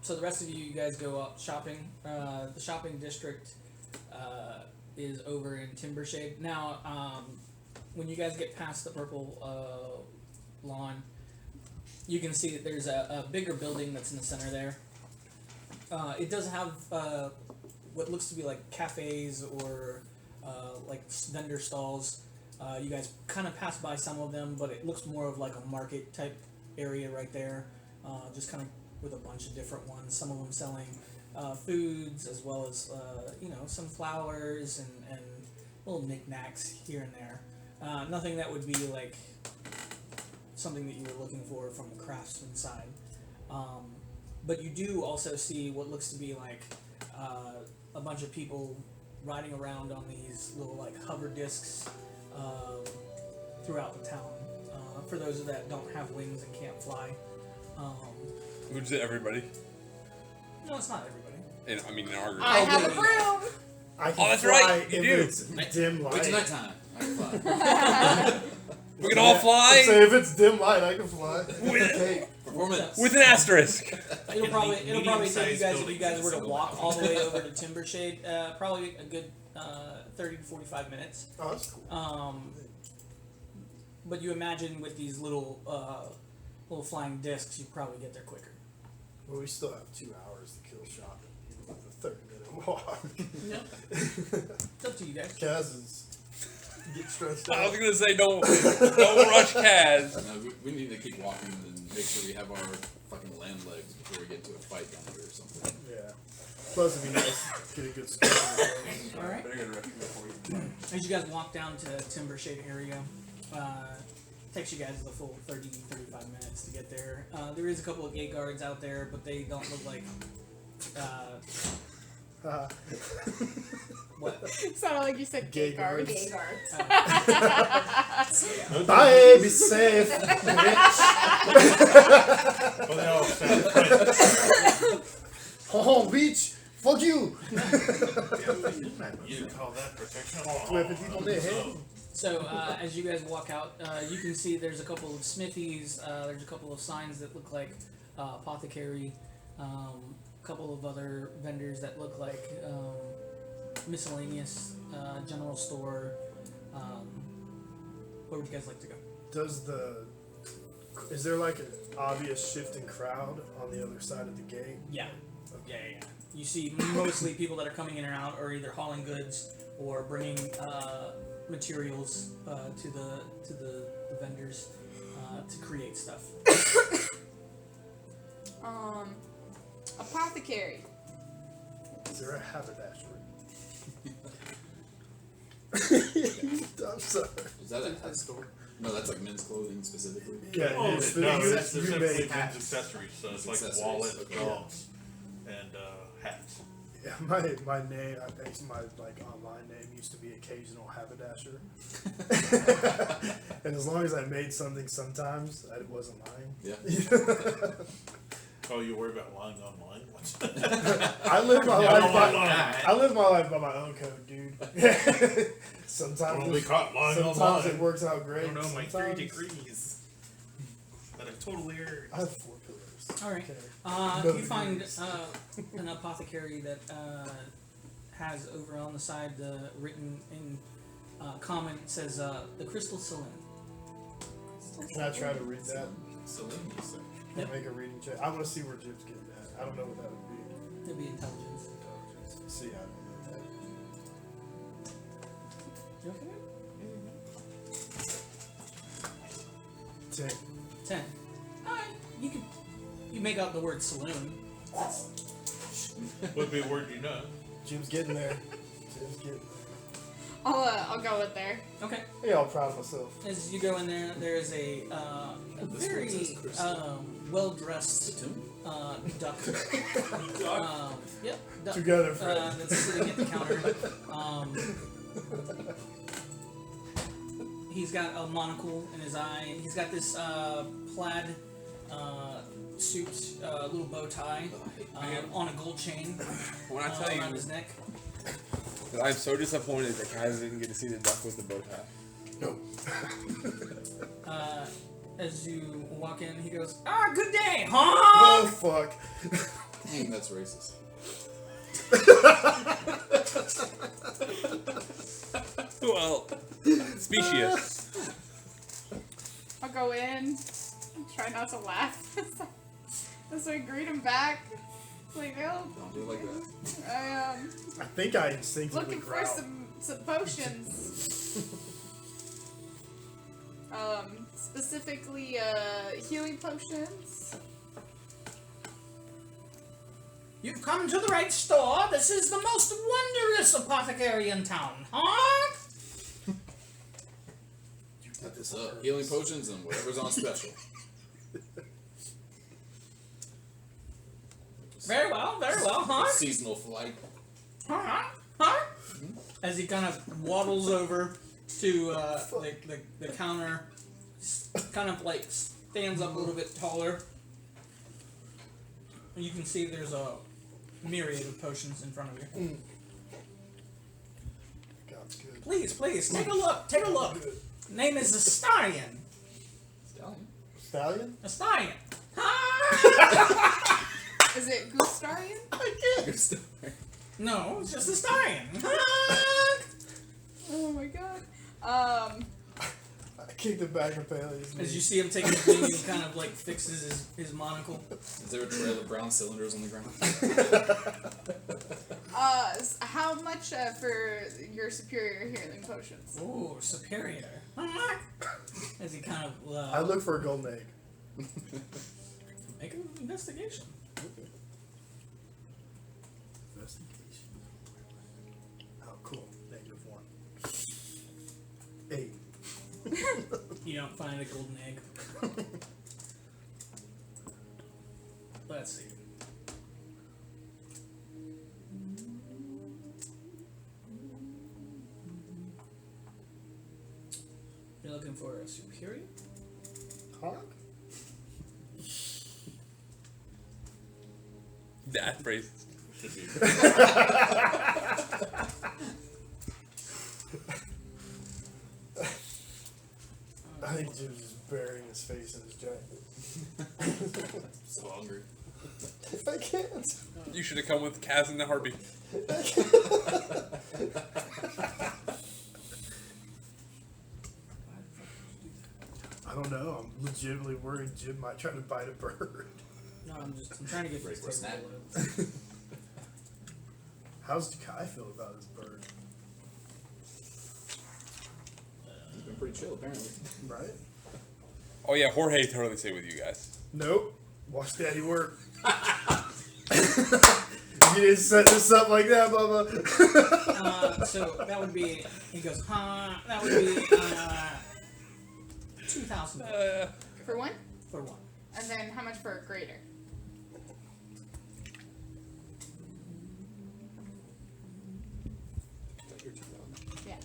So the rest of you guys go out shopping. The shopping district is over in Timbershade. Now, when you guys get past the purple lawn, you can see that there's a bigger building that's in the center there. It does have what looks to be like cafes or like vendor stalls. You guys kind of pass by some of them, but it looks more of like a market type area right there. Just kind of with a bunch of different ones. Some of them selling foods as well as some flowers and little knickknacks here and there. Nothing that would be like something that you were looking for from a craftsman side. But you do also see what looks to be like a bunch of people riding around on these little like hover discs throughout the town. for those that don't have wings and can't fly. Which is everybody. No, it's not everybody. And I mean, in our group. I have a good. broom. I can that's fly right, you if do. it's dim light. Wait till nighttime. I can fly. We can all fly So if it's dim light, I can fly. with, Performance. with an asterisk. It'll probably take you medium-sized guys if you guys buildings were to in a walk single all the way over to Timbershade. Probably a good 30 to 45 minutes. Oh, that's cool. But you imagine with these little flying discs, you probably get there quicker. Well, we still have 2 hours to kill shopping, even with a 30-minute walk. No, it's up to you guys. Kaz is get stretched I out. was gonna say don't rush Kaz. No, we need to keep walking and make sure we have our fucking land legs before we get to a fight down here or something. Yeah. Plus, it'd be nice to get a good score. All right. As you guys walk down to Timbershade area, takes you guys the full 30, 35 minutes to get there. There is a couple of gate guards out there, but they don't look like. What? Sounded like you said Gay gay guards. Gay guards. Bye, be safe. Well, they all sound French. Oh, beach. Fuck you. You call that protection? Whipping people in the head. So as you guys walk out, you can see there's a couple of smithies. There's a couple of signs that look like apothecary. A couple of other vendors that look like miscellaneous general store. Where would you guys like to go? Is there like an obvious shifting crowd on the other side of the gate? Yeah. Yeah. You see mostly people that are coming in and out are either hauling goods or bringing materials to the vendors to create stuff. Apothecary. Is there a haberdashery? I'm sorry. Is that a hat store? No, that's like men's clothing specifically. Yeah, Oh, it's no, you that's made specifically it. men's accessories. So it's like Accessories, wallets, okay. belts, and hats. Yeah, my name, I think my like online name used to be Occasional Haberdasher. And as long as I made something sometimes, I wasn't lying. Yeah. Oh, you worry about lying online? What's I live my Yeah, life I by don't I live my life by my own code, dude. Sometimes Wanna be caught lying sometimes online. it works out I great. don't know, my 3 sometimes- degrees. That I've totally earned. I have 4 pillars. All right. Okay. You find an apothecary that has over on the side written in common. It says the Crystal Saloon. Can I try to read that? Saloon, you say? Can I make a reading check? I want to see where Jim's getting at. I don't know what that would be. It'd be intelligence. Intelligence. See, I don't know that. You okay? 10. 10. You make out the word saloon. Would be a word you know. Jim's getting there. Jim's getting there. I'll go with there. Okay. Yeah, I'm proud of myself. As you go in there, there's a very well-dressed duck. Yep. Duck. Together, friend. That's sitting at the counter. He's got a monocle in his eye. He's got this plaid suit, little bow tie on a gold chain When I tell around you his neck. that I'm so disappointed that Kaz didn't get to see the duck with the bow tie. No. As you walk in, he goes, good day, Oh, huh? fuck. Dang, that's racist. Well, specious. I'll go in. Try not to laugh. So I greet him back. Like, oh, Don't do it like that. I think I instinctively looking for growl. some potions. Specifically, healing potions. You've come to the right store. This is the most wondrous apothecary in town, huh? Set this up. Healing potions and whatever's on special. Very well, huh? Seasonal flight. Huh? As he kind of waddles over to the counter, kind kind of like stands up a little bit taller. And you can see there's a myriad of potions in front of you. God's good. Please, take a look. Take a look. Name is Astarion. Stallion? Stallion? Astarion. Is it Gustarian? No, it's just Astarion. Oh my god. I kicked it back and Paley's As you see him taking the thing, he kind of like fixes his monocle. Is there a trail of brown cylinders on the ground? How much for your superior healing potions? Ooh, superior. As he kind of I look for a golden egg. make an investigation. Investigation. Oh, cool. -1. 8. You don't find a golden egg. Let's see. You're looking for a superior? Hawk? That phrase. Should be. I think Jim's just burying his face in his jacket. So hungry. I can't. You should have come with Kaz and the Harpy. I don't know. I'm legitimately worried Jim might try to bite a bird. No, I'm trying to get Break this the table snap. low. How's Kai feel about his bird? He's been pretty chill, apparently. Right? Oh yeah, Jorge totally stayed with you guys. Nope. Watch Daddy work. You didn't set this up like that, Bubba. So that would be. He goes, that would be 2,000 For one? for one. And then how much for a grader? Yeah.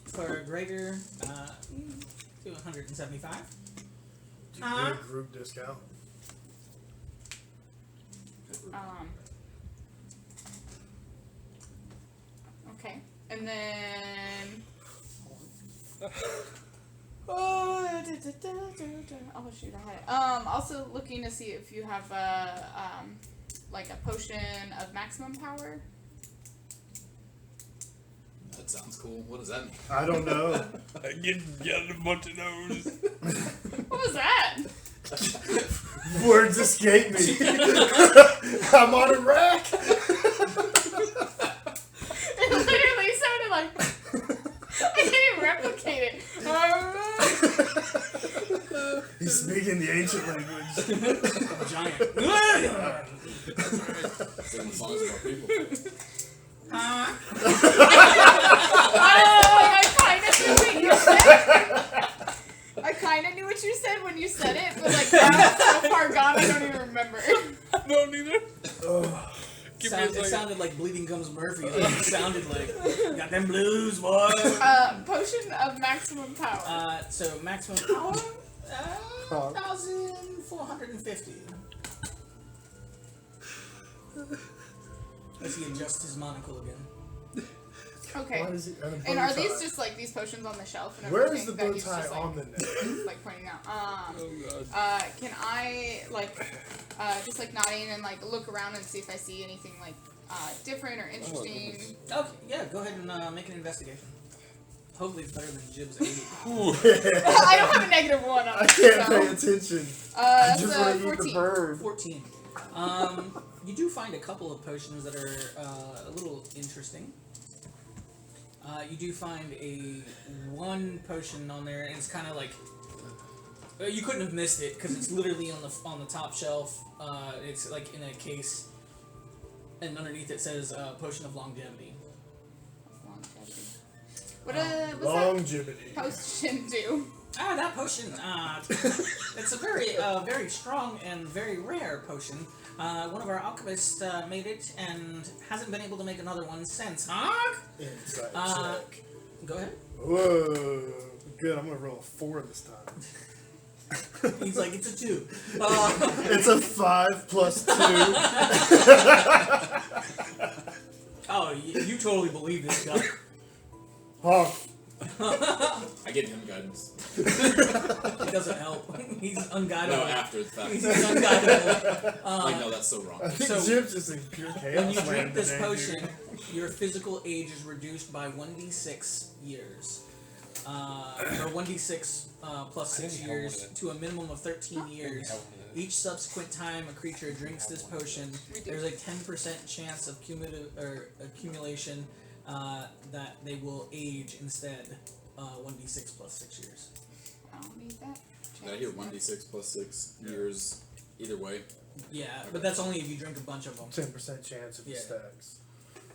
For a greater, do 175. Do you get a group discount? Okay. And then. Oh shoot, I had it. Also looking to see if you have like a potion of maximum power. That sounds cool. What does that mean? I don't know. Get a bunch of those. What was that? Words escape me. I'm on a rack. It literally sounded like I can't even replicate it. He's speaking the ancient language. Giant. Singing songs about people. I kind of knew what you said when you said it, but like now it's so far gone, I don't even remember. I don't either. Give me a It second. sounded like Bleeding Gums Murphy. Like, it sounded like got them blues, boy. Potion of maximum power. So maximum power, 1,450. As he adjusts his monocle again. Okay. Why is he on a bow And are tie? these just like these potions on the shelf and Where everything is the that bow he's tie just, like, on the neck? like pointing out? Oh god. Can I like just like nodding and like look around and see if I see anything like different or interesting? Okay, yeah, go ahead and make an investigation. Hopefully it's better than Jib's 80. I don't have a -1 on I it. can't So. pay attention. I That's just want to eat the 14. bird. 14. You do find a couple of potions that are a little interesting. You do find one potion on there, and it's kind of like you couldn't have missed it because it's literally on the top shelf. It's like in a case, and underneath it says potion of longevity. What what's that Longevity. potion do? That potion. It's a very strong and very rare potion. One of our alchemists made it and hasn't been able to make another one since. Inside check. Go ahead. Whoa. good. I'm gonna roll a 4 this time. He's like, it's a 2. It's a 5 plus 2. Oh, you totally believe this guy. Honk. I give him guidance. It doesn't help. He's unguidable. No, after the fact. He's unguidable. Like, no, that's so wrong. I think So, Jim's just in pure chaos. When you land drink this today, potion, dude. your physical age is reduced by 1d6 years. Or 1d6 plus 6 years to a minimum of 13 years. Each subsequent time a creature drinks this potion, there's a 10% chance of accumulation that they will age instead. 1d6 plus 6 years. I don't need that. Did I hear 1d6 plus 6 years either way? Yeah, but that's only if you drink a bunch of them. 10% chance if it Yeah. stacks.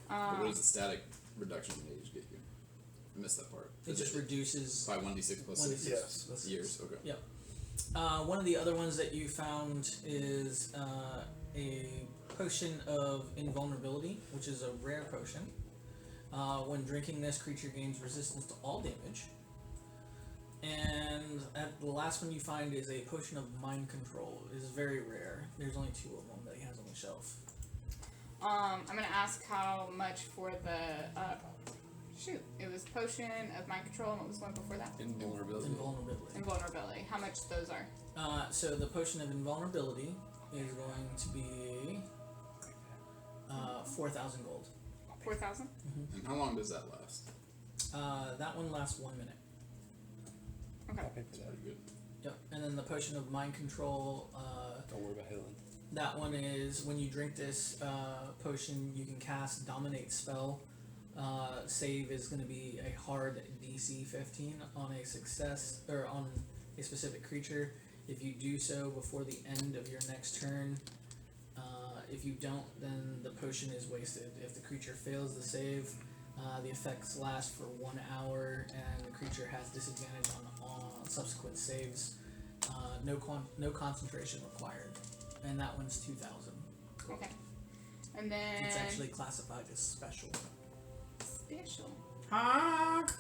But what does the static reduction in age get you? I missed that part. It Is just reduces by 1d6 plus 6 Yes. plus years. Okay. Yep. One of the other ones that you found is a potion of invulnerability, which is a rare potion. When drinking this, creature gains resistance to all damage. And the last one you find is a potion of mind control. It is very rare. There's only 2 of them that he has on the shelf. I'm gonna ask how much for the it was potion of mind control, and what was one before that? Invulnerability. Invulnerability. How much those are? So the potion of invulnerability is going to be 4,000 gold. 4,000. And how long does that last? That one lasts 1 minute. Okay. That's pretty good. Yep. And then the potion of mind control. Don't worry about healing. That one is when you drink this potion, you can cast Dominate spell. Save is going to be a hard DC 15 on a success or on a specific creature. If you do so before the end of your next turn, if you don't, then the potion is wasted. If the creature fails the save, the effects last for 1 hour, and the creature has disadvantage on subsequent saves. No concentration required, and that one's 2,000. Okay. And then It's actually classified as special. special. Honk!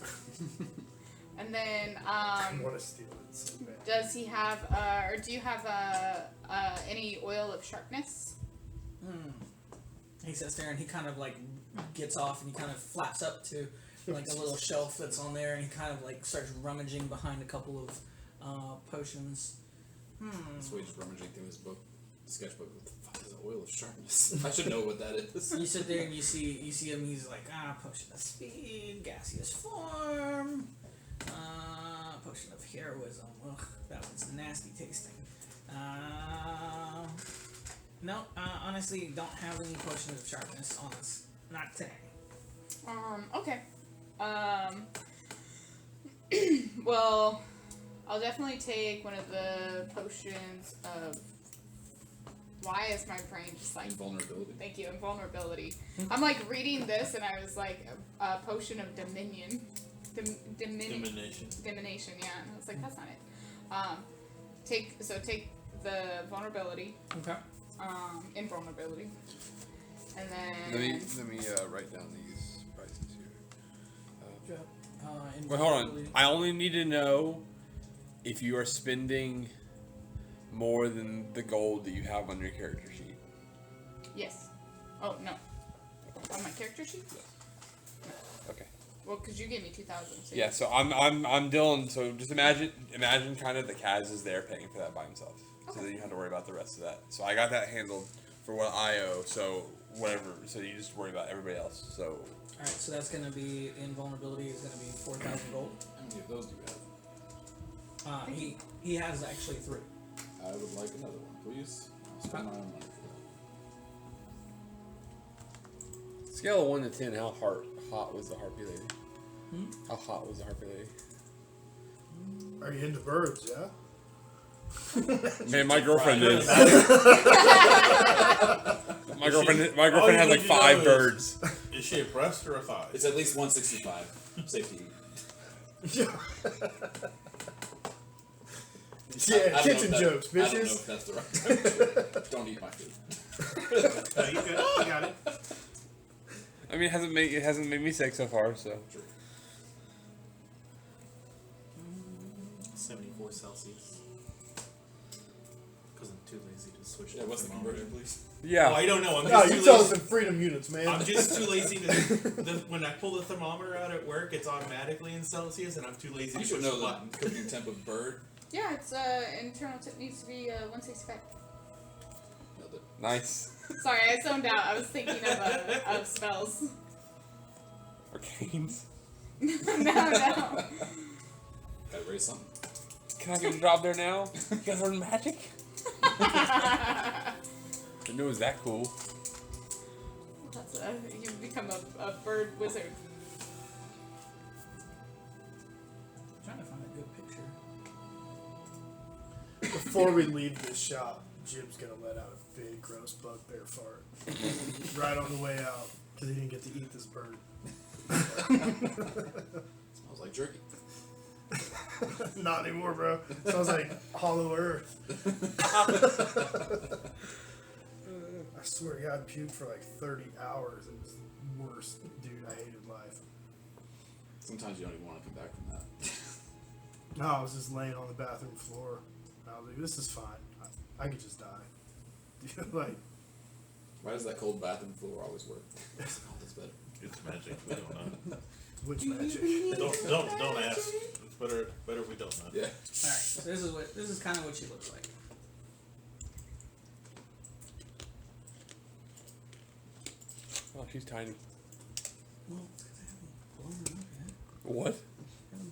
And then I want to steal it so bad. does he have or do you have any oil of sharpness? He sits there and he kind of like gets off and he kind of flaps up to like a little shelf that's on there, and he kind of like starts rummaging behind a couple of potions. So he's rummaging through his book, sketchbook. What the fuck is oil of sharpness? I should know what that is. You sit there and you see him. He's like, potion of speed, gaseous form, potion of heroism. Ugh, that one's nasty tasting. No, honestly, don't have any potion of sharpness on us. Not today. Okay. Well, I'll definitely take one of the potions of. Why is my brain just like Invulnerability. Thank you, invulnerability. I'm like reading this and I was like a potion of dominion. Domination. Domination, yeah. And I was like, that's not it. Take the vulnerability. Okay. Invulnerability. And then Let me write down these prices here. Wait, Wait, hold on. I only need to know if you are spending more than the gold that you have on your character sheet. yes. Oh no. On my character sheet? Okay. Well, because you gave me 2,000. So Yeah, so I'm Dylan. So just imagine kind of that Kaz is there paying for that by himself. So then you don't have to worry about the rest of that. So I got that handled for what I owe. So whatever. So you just worry about everybody else. So. All right, so that's gonna be invulnerability is gonna be 4,000 gold. How many of those do you have? He has actually 3. I would like another one, please. I'll spend my own money for Scale of 1 to 10, how hot was the harpy lady? How hot was the harpy lady? Are you into birds? Yeah. Man, my girlfriend is. My girlfriend All you has need like to 5 know birds. Is she a breast or a thigh? It's at least 165. Safety. Yeah, I don't know kitchen if jokes, I don't know bitches. if that's the right time. Don't eat my food. No, you good. You got it. I mean, it hasn't made me sick so far. So. True. 4 Celsius. Because I'm too lazy to switch. Yeah, to what's the thermometer. conversion, please? Yeah. Oh, I don't know. I'm No, just you too tell lazy. us in freedom units, man. I'm just too lazy to. When I pull the thermometer out at work, it's automatically in Celsius, and I'm too lazy You to should push know the the button. cooking temp of bird. Yeah, it's internal tip needs to be 165. Nailed it. Nice. Sorry, I zoned out. I was thinking of spells. Arcanes. no. Gotta raise something. Can I get a job there now? You guys learn magic? Didn't know it was that cool. That's you've become a bird wizard. I'm trying to find a good picture. Before we leave this shop, Jim's gonna let out a big gross bugbear fart right on the way out because he didn't get to eat this bird. Smells like jerky. Not anymore, bro. Smells like hollow earth. I swear to God, I puked for like 30 hours. It was the worst. Dude, I hated life. Sometimes you don't even want to come back from that. No, I was just laying on the bathroom floor. I was like, this is fine. I could just die. Like, Why does that cold bathroom floor always work? Oh, that's better. It's magic. We don't know. which magic? Don't ask. It's better if we don't know. Yeah. All right, so this is kind of what she looks like. Oh, she's tiny. Well, it's 'cause I haven't blown her up yet. What?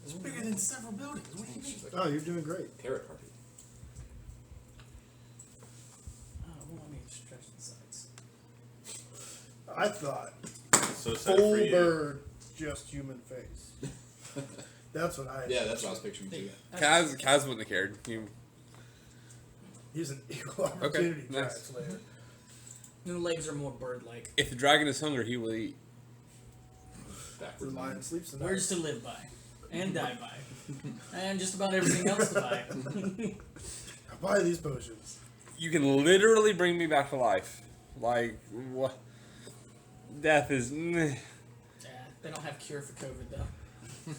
It's bigger than several buildings. What do you mean? She's like Oh, you're doing great. a parrot harpy. Oh, well, let me stretch the sides. I thought So sad full for you. bird, just human face. That's what I. Yeah, that's what I was picturing too. Kaz wouldn't have cared. He's an equal opportunity nice. dragon slayer. And the legs are more bird-like. If the dragon is hungry, he will eat. The Backwards. lion sleeps tonight. Words to live by, and die by, and just about everything else to buy. I buy these potions. You can literally bring me back to life. Like, what? Death is. Meh. Yeah, they don't have cure for COVID though.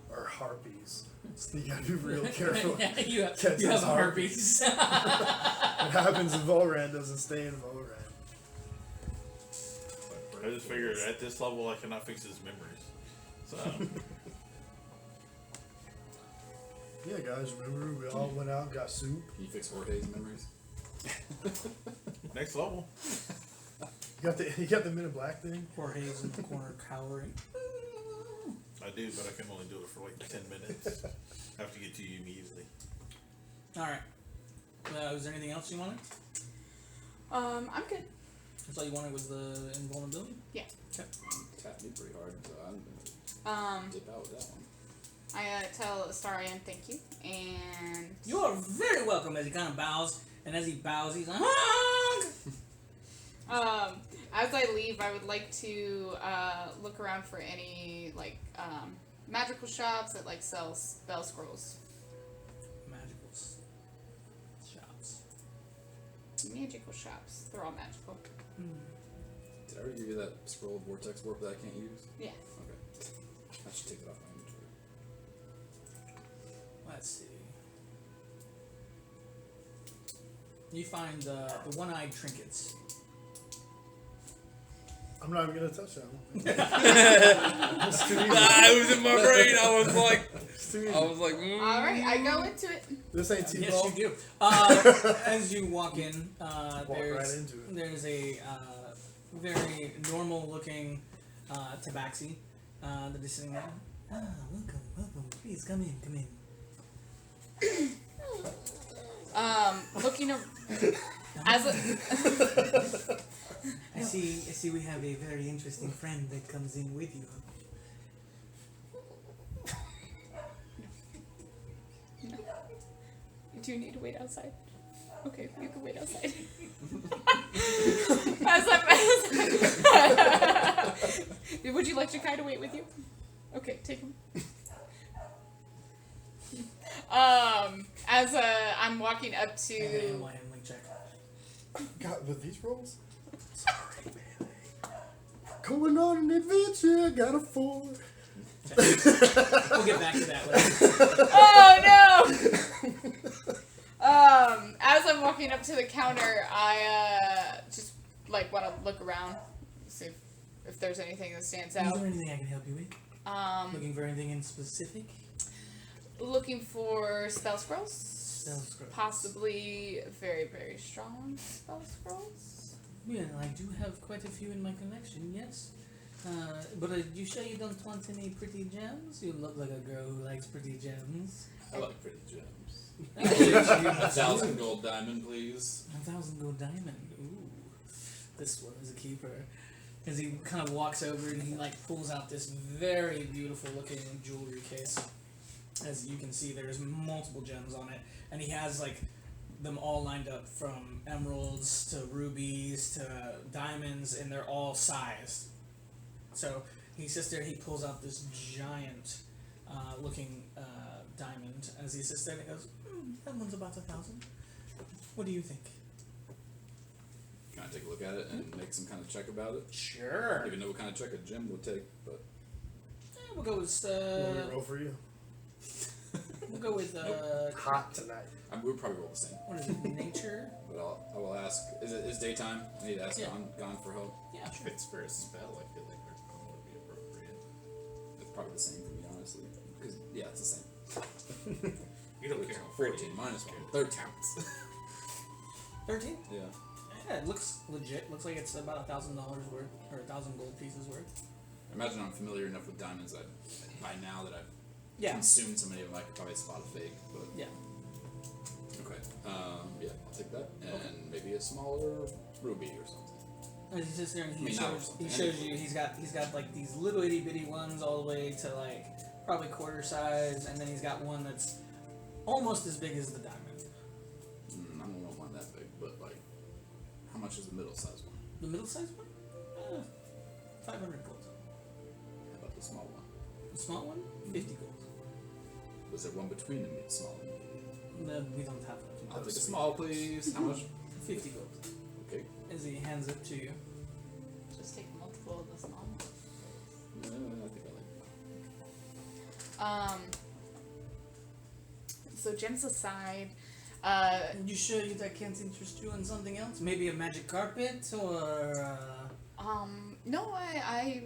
Or harpies. You gotta be real careful. Yeah, you have Catch those herpes. What happens in Volran doesn't stay in Volran. I just figured at this level I cannot fix his memories. So Yeah, guys, remember we all went out and got soup? Can you fix Jorge's memories? next level. You got the Men in Black thing? Jorge's in the corner cowering. I do, but I can only do it for like 10 minutes. I have to get to you immediately. All right. Was there anything else you wanted? I'm good. That's all you wanted was the invulnerability? Yeah. Okay. Tapped me pretty hard, so I'm gonna dip out with that one. I tell Astarion thank you, and You are very welcome. As he kind of bows, and as he bows, he's like, as I leave, I would like to look around for any like magical shops that like sell spell scrolls. magical shops. Magical shops. They're all magical. Did I already give you that scroll of vortex warp that I can't use? Yeah. Okay. I should take it off my inventory. Let's see. You find the one-eyed trinkets. I'm not even gonna touch that one. It's too easy. It was in my brain. I was like, It's too easy. All right, I go into it. This ain't too Yes, long. you do. As you walk in, Walk there's right into it. there's a very normal-looking tabaxi that is sitting there. Welcome. Please come in. Looking as a, I see. We have a very interesting friend that comes in with you. do you need to wait outside? Okay, you can wait outside. Would you like Jakai to wait with you? Okay, take him. As I'm walking up to. Handling check. God, with these rolls? Sorry, man. Going on an adventure, got a 4. We'll get back to that later. Oh no! As I'm walking up to the counter, I just like want to look around, see if there's anything that stands Is out. there anything I can help you with? Looking for anything in specific? Looking for spell scrolls. Spell scrolls. Possibly very, very strong spell scrolls. Well, I do have quite a few in my collection, yes. But you sure you don't want any pretty gems? You look like a girl who likes pretty gems. I like pretty gems. A 1,000 gold diamond, please. 1,000 gold diamond. Ooh, this one is a keeper. As he kind of walks over and he like pulls out this very beautiful looking jewelry case. As you can see, there's multiple gems on it, and he has like them all lined up from emeralds to rubies to diamonds, and they're all sized. So he sits there and he pulls out this giant looking diamond. As he sits there and he goes, that one's about 1,000. What do you think? Can I take a look at it and make some kind of check about it? I Sure. don't even know what kind of check a gem will take, but We'll go with Want me to roll for you? Hot tonight. we'll probably roll the same. What is it? Nature. But I will ask. Is daytime? I need to ask Yeah. gone for help. Yeah. If it's for a spell, I feel like our call would be appropriate. It's probably the same for me, honestly. Because yeah, it's the same. You don't care how pretty 14 minus 1. it 13. counts. 13. Yeah. Yeah, it looks legit. Looks like it's about $1,000 worth or 1,000 gold pieces worth. I imagine I'm familiar enough with diamonds that by now that I've Yeah. consumed so many of them, I could probably spot a fake. But Yeah. okay. Yeah, I'll take that and maybe a smaller ruby or something. And he sits there and I he mean, not shows, something, he shows anything. you he's got like these little itty bitty ones all the way to like probably quarter size, and then he's got one that's almost as big as the diamond. I don't want one that big, but like, how much is the middle size one? The middle size one, 500 gold. How about the small one? The small one, 50 gold. Was there one between the small and medium? No, we don't have that. I'll take a small, please. How much? 50 gold. Okay. As he hands it to you. Just take multiple of the small ones. I think I like So gems aside, You sure that can't interest you in something else? Maybe a magic carpet or no, I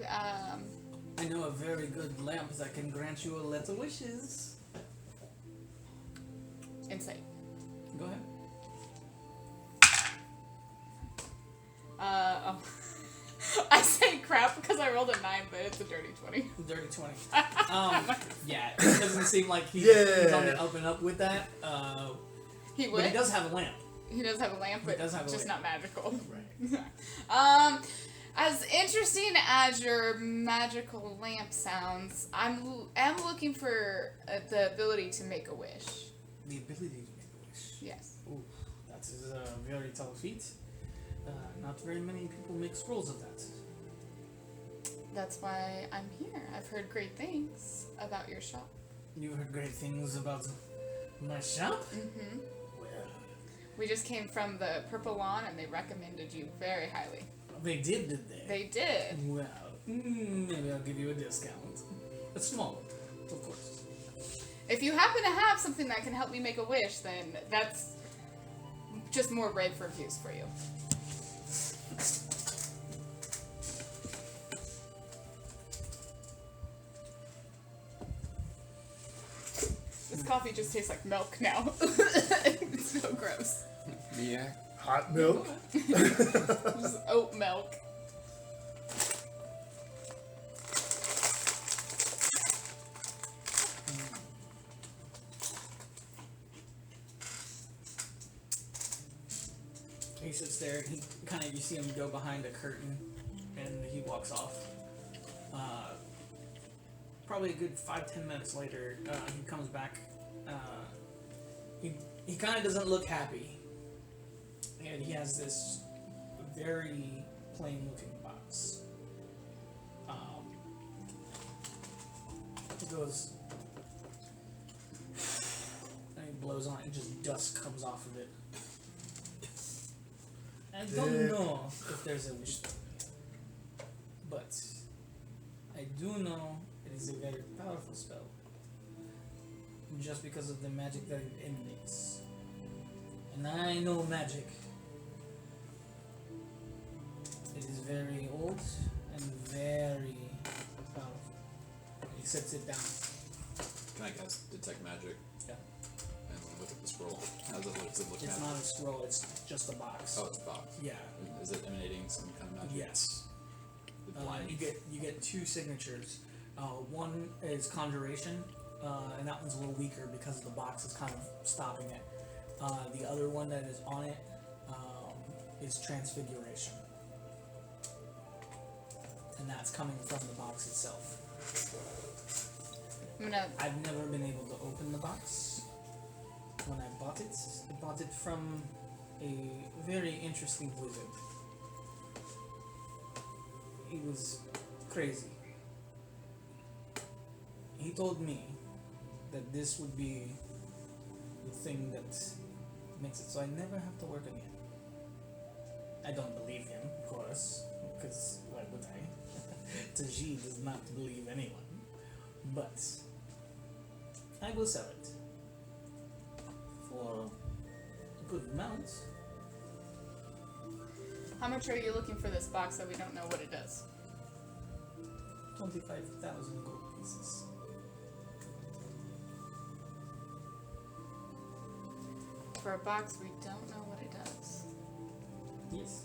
I know a very good lamp that can grant you a little wishes. insight. Go ahead. I say crap because I rolled a 9, but it's a dirty 20. Dirty 20. Yeah, it doesn't seem like he's on the up and up with that. He But would. he does have a lamp. He does have a lamp, He but does have a just lamp. not magical. Right. As interesting as your magical lamp sounds, am looking for the ability to make a wish. The ability to make a wish. Yes. Ooh, that is a very tall feat. Not very many people make scrolls of that. That's why I'm here. I've heard great things about your shop. You heard great things about my shop? Mm-hmm. Well, We just came from the Purple Lawn, and they recommended you very highly. they did they? They did. Well, maybe I'll give you a discount. A small one, of course. If you happen to have something that can help me make a wish, then that's just more brave reviews for you. This coffee just tastes like milk now. It's so gross. Yeah. Hot milk. Just oat milk. He sits there and he kind of, you see him go behind a curtain and he walks off. Probably a good 5-10 minutes later, he comes back. He kind of doesn't look happy. And he has this very plain looking box. He goes, and he blows on it and just dust comes off of it. I don't know if there's a wish, but I do know It is a very powerful spell. Just because of the magic that it emanates. And I know magic. It is very old and very powerful. He sets it down. Can I cast detect magic? Yeah. And look at the scroll. How does it look? Does it look It's magic? not a scroll, it's just a box. Oh, it's a box. Yeah. And is it emanating some kind of magic? Yes. The blind. You get 2 signatures. One is conjuration, and that one's a little weaker because the box is kind of stopping it. The other one that is on it is transfiguration, and that's coming from the box itself. I've never been able to open the box. When I bought it from a very interesting wizard. He was crazy. He told me that this would be the thing that makes it so I never have to work again. I don't believe him, of course, because why would I? Taji does not believe anyone. But I will sell it for a good amount. How much are you looking for this box that we don't know what it does? 25,000 gold pieces. For a box we don't know what it does. Yes.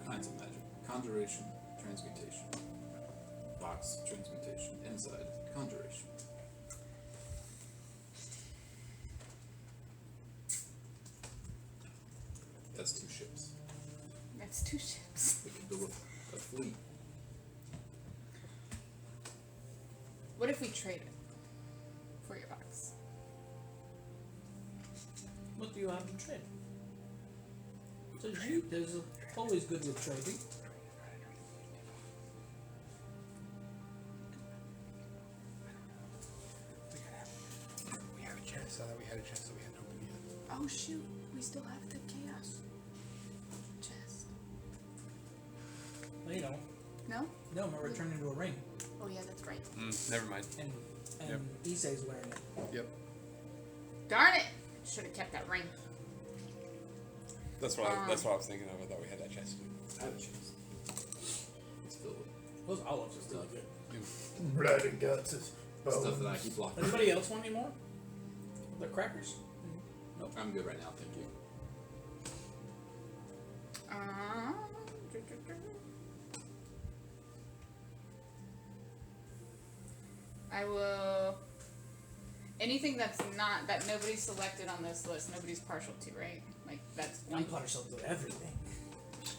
Kinds of magic. Conjuration, transmutation. Box, transmutation. Inside, conjuration. That's 2 ships. That's 2 ships. We could build a fleet. What if we trade it for your box? What do you have to trade? Taji, there's always good with trading. We had a chance. I thought we had a chance that we hadn't opened yet. Oh shoot, we still have the chaos chest. No, you don't. No? No, I'm gonna turn into a ring. Oh yeah, that's right. Never mind. And Yep. Issei's wearing it. Yep. Darn it! Should have kept that ring. That's what I was thinking of. I thought we had that chance. I have a chance. It's filled with Those olives are really good. Blood and guts is stuff that I keep blocking. Anybody else want any more? The crackers? I'm good right now, thank you. I will. Anything that's not that nobody's selected on this list, nobody's partial to, right? Like that's I'm partial to everything.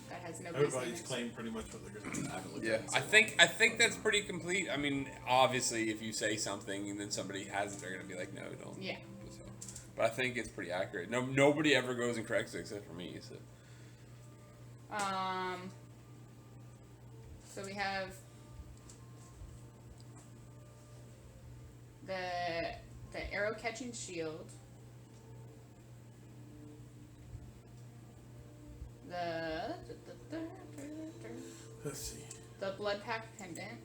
that has nobody's Everybody's name. claimed pretty much what they're going to do. I haven't looked Yeah, at it in so I think that's pretty complete. I mean, obviously, if you say something and then somebody has it, they're gonna be like, no, don't. Yeah. So, but I think it's pretty accurate. No, nobody ever goes and corrects it except for me. So. So we have the arrow catching shield. Let's see. The blood pack pendant.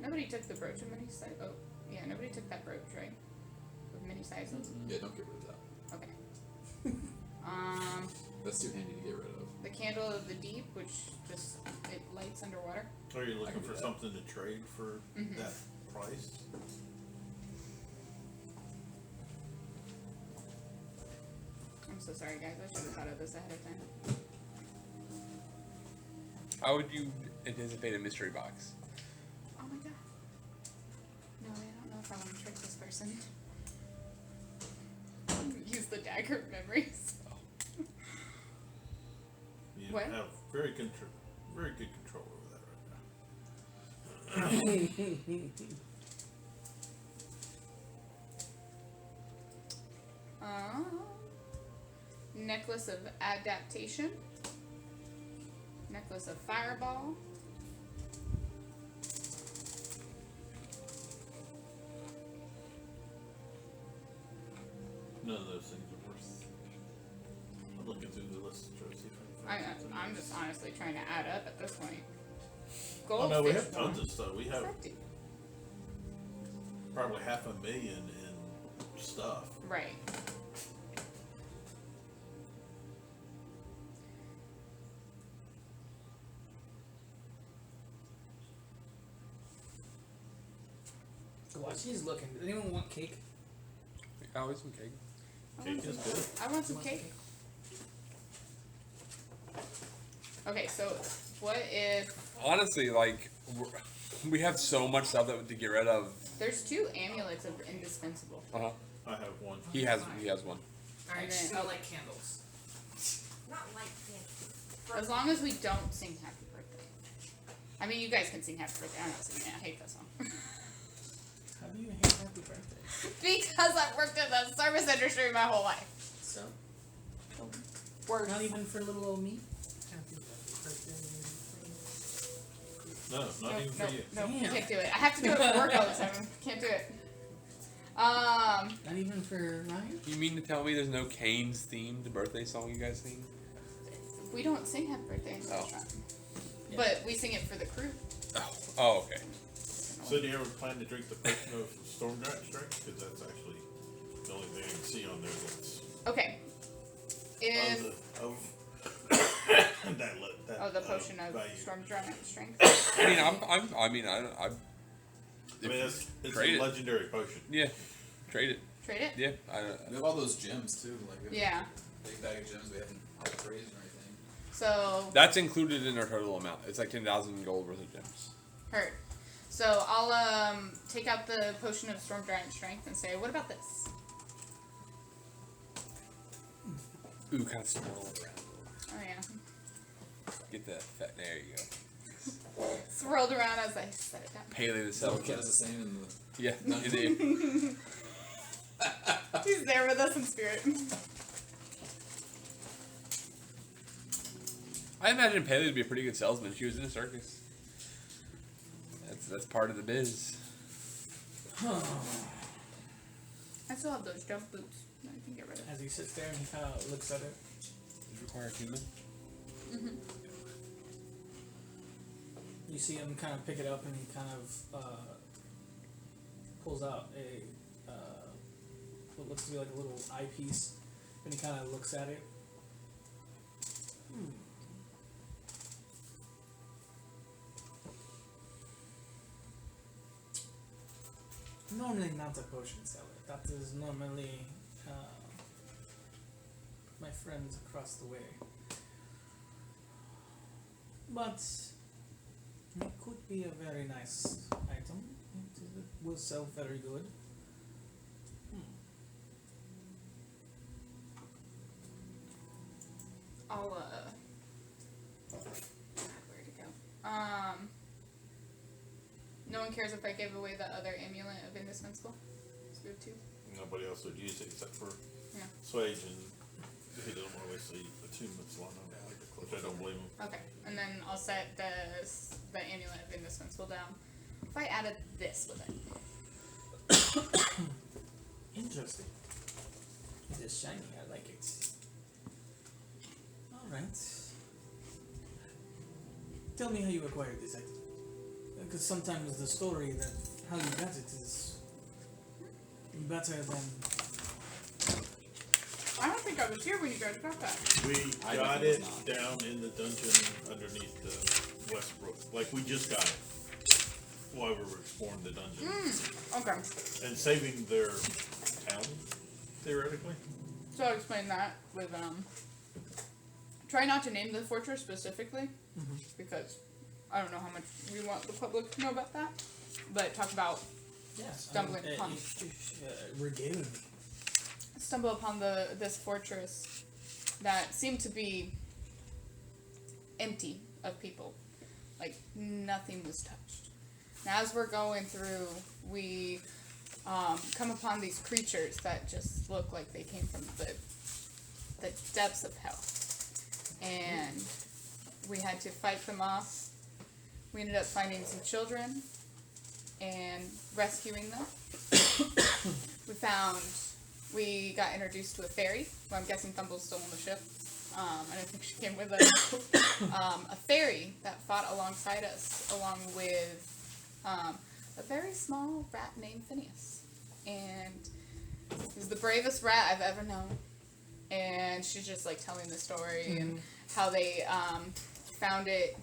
Nobody took the brooch of many sizes. Oh, yeah, nobody took that brooch, right? With many sizes. Yeah, don't get rid of that. Okay. That's too handy to get rid of. The candle of the deep, which just it lights underwater. Are you I looking can do for that. something to trade for that price? I'm so sorry, guys. I should have thought of this ahead of time. How would you anticipate a mystery box? Oh my god. No, I don't know if I want to trick this person. Use the dagger of memories. You What? have very good control over that right now. Necklace of adaptation. Necklace of fireball. None of those things are worth. I'm looking list. Try to see if I can find I'm just honestly trying to add up at this point. Oh Goldfish. no, we have tons of stuff. We have Exactly. probably 500,000 in stuff. Right. So while she's looking, does anyone want cake? Always some cake. Cake is good. I want some cake. Okay, so what if Honestly, like we have so much stuff that to get rid of. there's 2 amulets of indispensable? Uh-huh. I have one. He has one. Alright, And just then- feel like candles. Not like this. As long as we don't sing happy birthday. I mean, you guys can sing happy birthday. I'm not singing it. I hate that song. How do you hate happy birthday? Because I've worked in the service industry my whole life. So, Worse. not even for little old me? Happy birthday. No, not even for you. No, Damn. can't do it. I have to do it for work all the time. Can't do it. Not even for Ryan? You mean to tell me there's no Canes themed birthday song you guys sing? We don't sing happy birthday in the Oh. restaurant. Yeah. But we sing it for the crew. Oh, okay. So do you ever plan to drink the potion of Storm Giant Strength? Because that's actually the only thing I can see on there that's Okay. If that the potion of value. storm giant strength. I mean, I mean, it's Trade a it. legendary potion. Yeah, trade it. Trade it. Yeah, We have all those gems too. Like we have Yeah. a big bag of gems we haven't appraised or anything. So that's included in our total amount. It's like 10,000 gold worth of gems. hurt. So I'll take out the potion of storm giant strength and say, what about this? Ooh, kind of swirl around. Oh yeah. Get the fat. There you go. Swirled around as I set it down. Paley the So cell it does the same in the. Yeah, indeed. He's there with us in spirit. I imagine Paley would be a pretty good salesman. She was in a circus. That's part of the biz. I still have those jump boots that I can get rid of. As he sits there and he kind of looks at it. Does it require human? You see him kind of pick it up and he kind of pulls out a what looks to be like a little eyepiece, and he kind of looks at it. Normally not a potion seller. That is normally my friends across the way. But it could be a very nice item. It will sell very good. I'll where'd it go? No one cares if I give away the other amulet of indispensable. It's good too. Nobody else would use it except for Yeah. Swage, and he doesn't want to waste the attunements long enough, which I don't blame him. Okay, and then I'll set the amulet of indispensable down. If I added this with it, Interesting. It is shiny. I like it. All right. Tell me how you acquired this item. Because sometimes the story that how you got it is better than. I don't think I was here when you guys got that. We I got definitely it was not. down in the dungeon underneath the Westbrook. Like, we just got it while we were exploring the dungeon. Okay, And saving their town, theoretically. so I'll explain that with try not to name the fortress specifically because I don't know how much we want the public to know about that. But talk about Yes. Stumbling upon. Regale me. stumble upon this fortress that seemed to be empty of people. Like nothing was touched. Now as we're going through, we come upon these creatures that just look like they came from the depths of hell. And we had to fight them off. We ended up finding some children and rescuing them. We got introduced to a fairy, who I'm guessing Thumble's still on the ship. and I think she came with us, a fairy that fought alongside us, along with a very small rat named Phineas. And he's the bravest rat I've ever known. And she's just like telling the story and how they found it.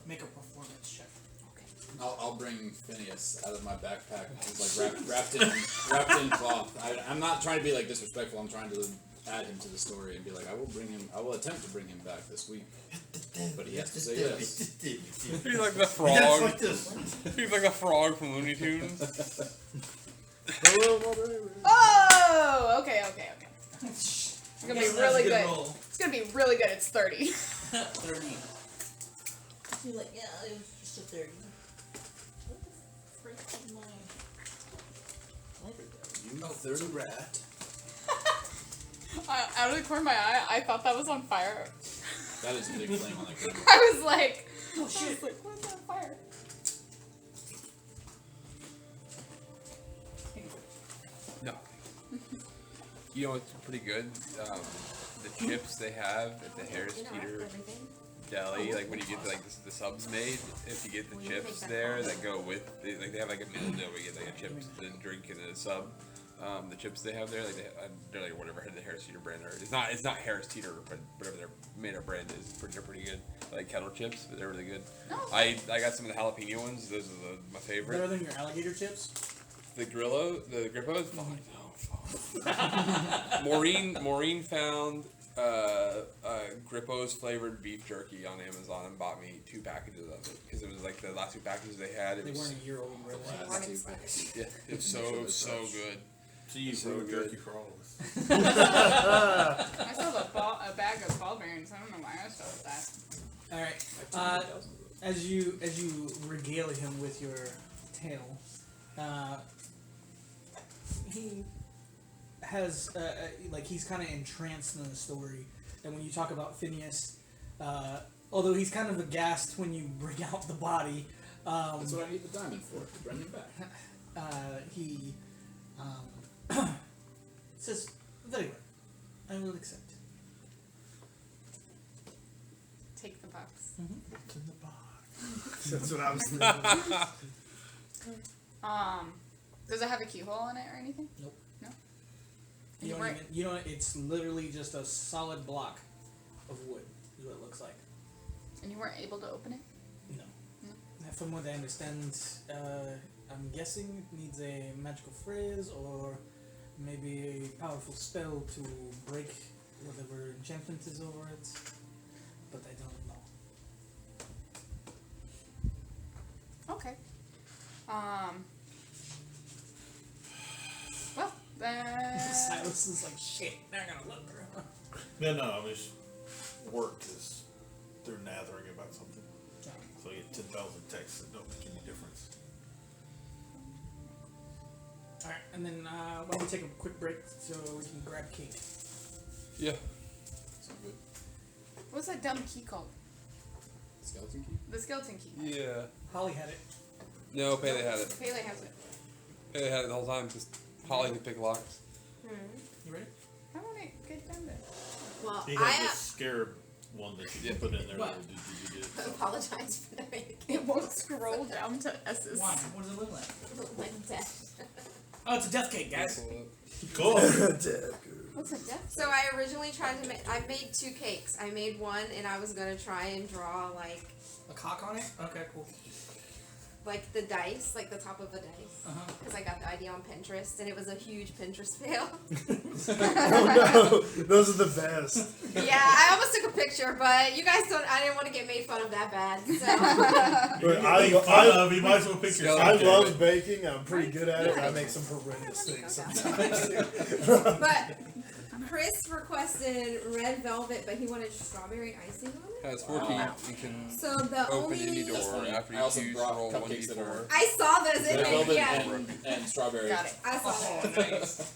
Make a performance check. I'll bring Phineas out of my backpack. He's like wrapped in cloth. I'm not trying to be like disrespectful. I'm trying to add him to the story and be like, I will attempt to bring him back this week, but he has to say yes. He's like the frog. Yes, like this. He's like a frog from Looney Tunes. Oh, okay. It's gonna be Yes, really that's a good. roll. It's gonna be really good. It's 30. 30. You're like, yeah, it was just a 30. What the frick is my library? You 30 rat. Out of the corner of my eye, I thought that was on fire. That is a big flame on that camera. I was like, Oh shit. what's on fire? No. You know what's pretty good? The chips they have at the Harris Teeter deli, like when you get like the subs made, if you get the chips there that go with, they have like a meal deal where you get like a chips and drink and a sub. The chips they have there, like they're like whatever the Harris Teeter brand are. It's not Harris Teeter, but whatever their made up brand is. They're pretty good. Like kettle chips, but they're really good. Oh. I got some of the jalapeno ones. Those are my favorite. Better than your alligator chips? The Grippos. Fuck no. Maureen found Grippo's flavored beef jerky on Amazon and bought me 2 packages of it because it was like the last 2 packages they had. They weren't a year old, really. Yeah, it's so good. So you So grew good. jerky for all of us. I still have a bag of ball bearings. I don't know why I still have that. Alright. As you regale him with your tale, he has like he's kind of entranced in the story. And when you talk about Phineas, although he's kind of aghast when you bring out the body, That's what I need the diamond for, to bring him back. he says, "Very well, I will accept." Take the box. What's in the box? That's what I was thinking. Does it have a keyhole in it or anything? Nope. No. You don't even, you know, it's literally just a solid block of wood, is what it looks like. And you weren't able to open it? No. From what I understand, I'm guessing it needs a magical phrase or maybe a powerful spell to break whatever enchantment is over it, but I don't know. Okay. Well, then. Silas is like, shit, they're gonna look around. No, I mean, work is, they're nathering about something. So you get 10,000 texts that don't make any difference. Alright, and then why don't we take a quick break so we can grab cake? Yeah. Sound good. What's that dumb key called? Skeleton key? The skeleton key. Yeah. Holly had it. No, Pele had it. Pele has it. Pele had it the whole time because Holly could pick locks. You ready? How would it get done then? Well, He I has this scarab one that you can put in there. What? Did you get it? apologize for not making It won't scroll down to S's. Why? What does it look like? it look like death. Oh, it's a death cake, guys. Cool. What's a death? So I originally tried to make. I made 2 cakes. I made one, and I was gonna try and draw like A cock on it? Okay, cool. the dice, like the top of a dice, because I got the idea on Pinterest, and it was a huge Pinterest fail. Oh no, those are the best. Yeah, I almost took a picture, but you guys don't. I didn't want to get made fun of that bad. So But You might as well pick your I subject. love baking. I'm pretty good at it. And I make some horrendous things sometimes. but Chris requested red velvet, but he wanted strawberry icing on it. Has 4 keys. You can So the open only any door funny. after I you also choose brought roll cupcakes that 1d4. are- I saw those in Red there. velvet Yeah, and strawberry. Got it. I saw Oh, that. nice.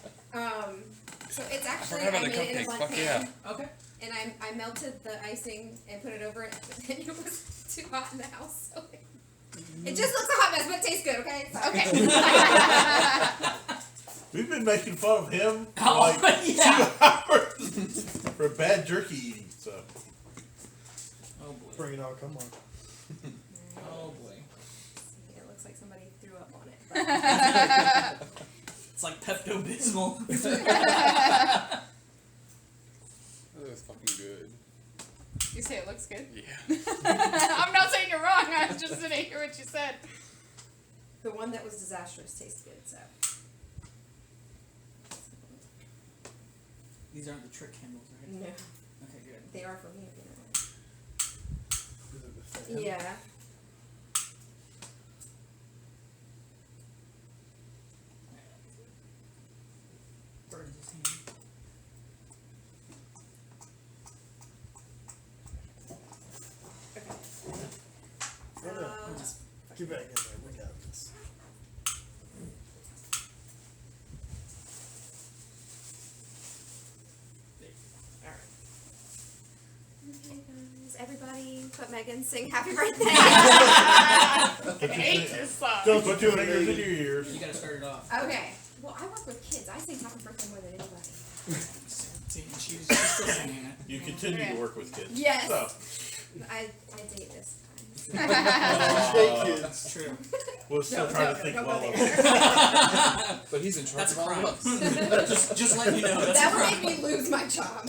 So it's actually I forgot I about the made it in a cupcakes. bun Fuck pan, yeah. Okay. and I melted the icing and put it over it, but then it was too hot in the house, so It just looks a hot mess, but it tastes good. Okay. So. Okay. We've been making fun of him for Oh, like yeah. 2 hours for bad jerky eating. So Oh boy. Bring it on, come on. Oh boy. It looks like somebody threw up on it. It's like Pepto Bismol. That was fucking good. You say it looks good? Yeah. I'm not saying you're wrong. I just didn't hear what you said. The one that was disastrous tastes good. So. These aren't the trick handles, right? No, Okay, good. they are for me. Is it the fan? Yeah. Burns his hand. No, no, just get back in there. We got this. Okay, guys, everybody, put Megan sing happy birthday. I hate this song. don't put your fingers in your ears. You gotta start it off. Okay. Well, I work with kids. I sing happy birthday more than anybody. See, she's still singing it. You continue to work with kids. Yes. So, I date this time. Hey, kids. It's true. we'll still try to think don't well go of there. it. But he's in charge That's of a all crime. of us. just let you know. That's That a would crime. make me lose my job.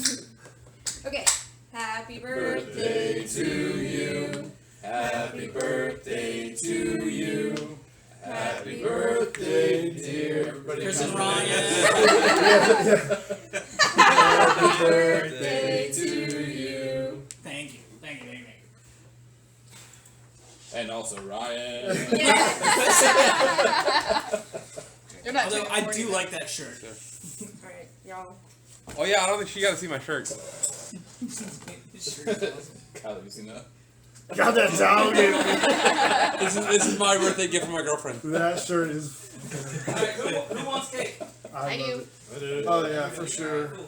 Okay. Happy Birthday birthday to you. Happy birthday to you. Happy birthday, dear. Everybody Chris and come Ryan. Happy birthday to you. Thank you. Thank you. Thank you. And also Ryan. Yeah. You're not Although doing I it for do you. like that shirt. Alright, y'all. Oh yeah, I don't think she got to see my shirt. His shirt is awesome. Kyle, have you seen that? Got that dog in me. This is my birthday gift from my girlfriend. That shirt is. Alright, who wants cake? I love do. it. Oh yeah, for sure. Cool.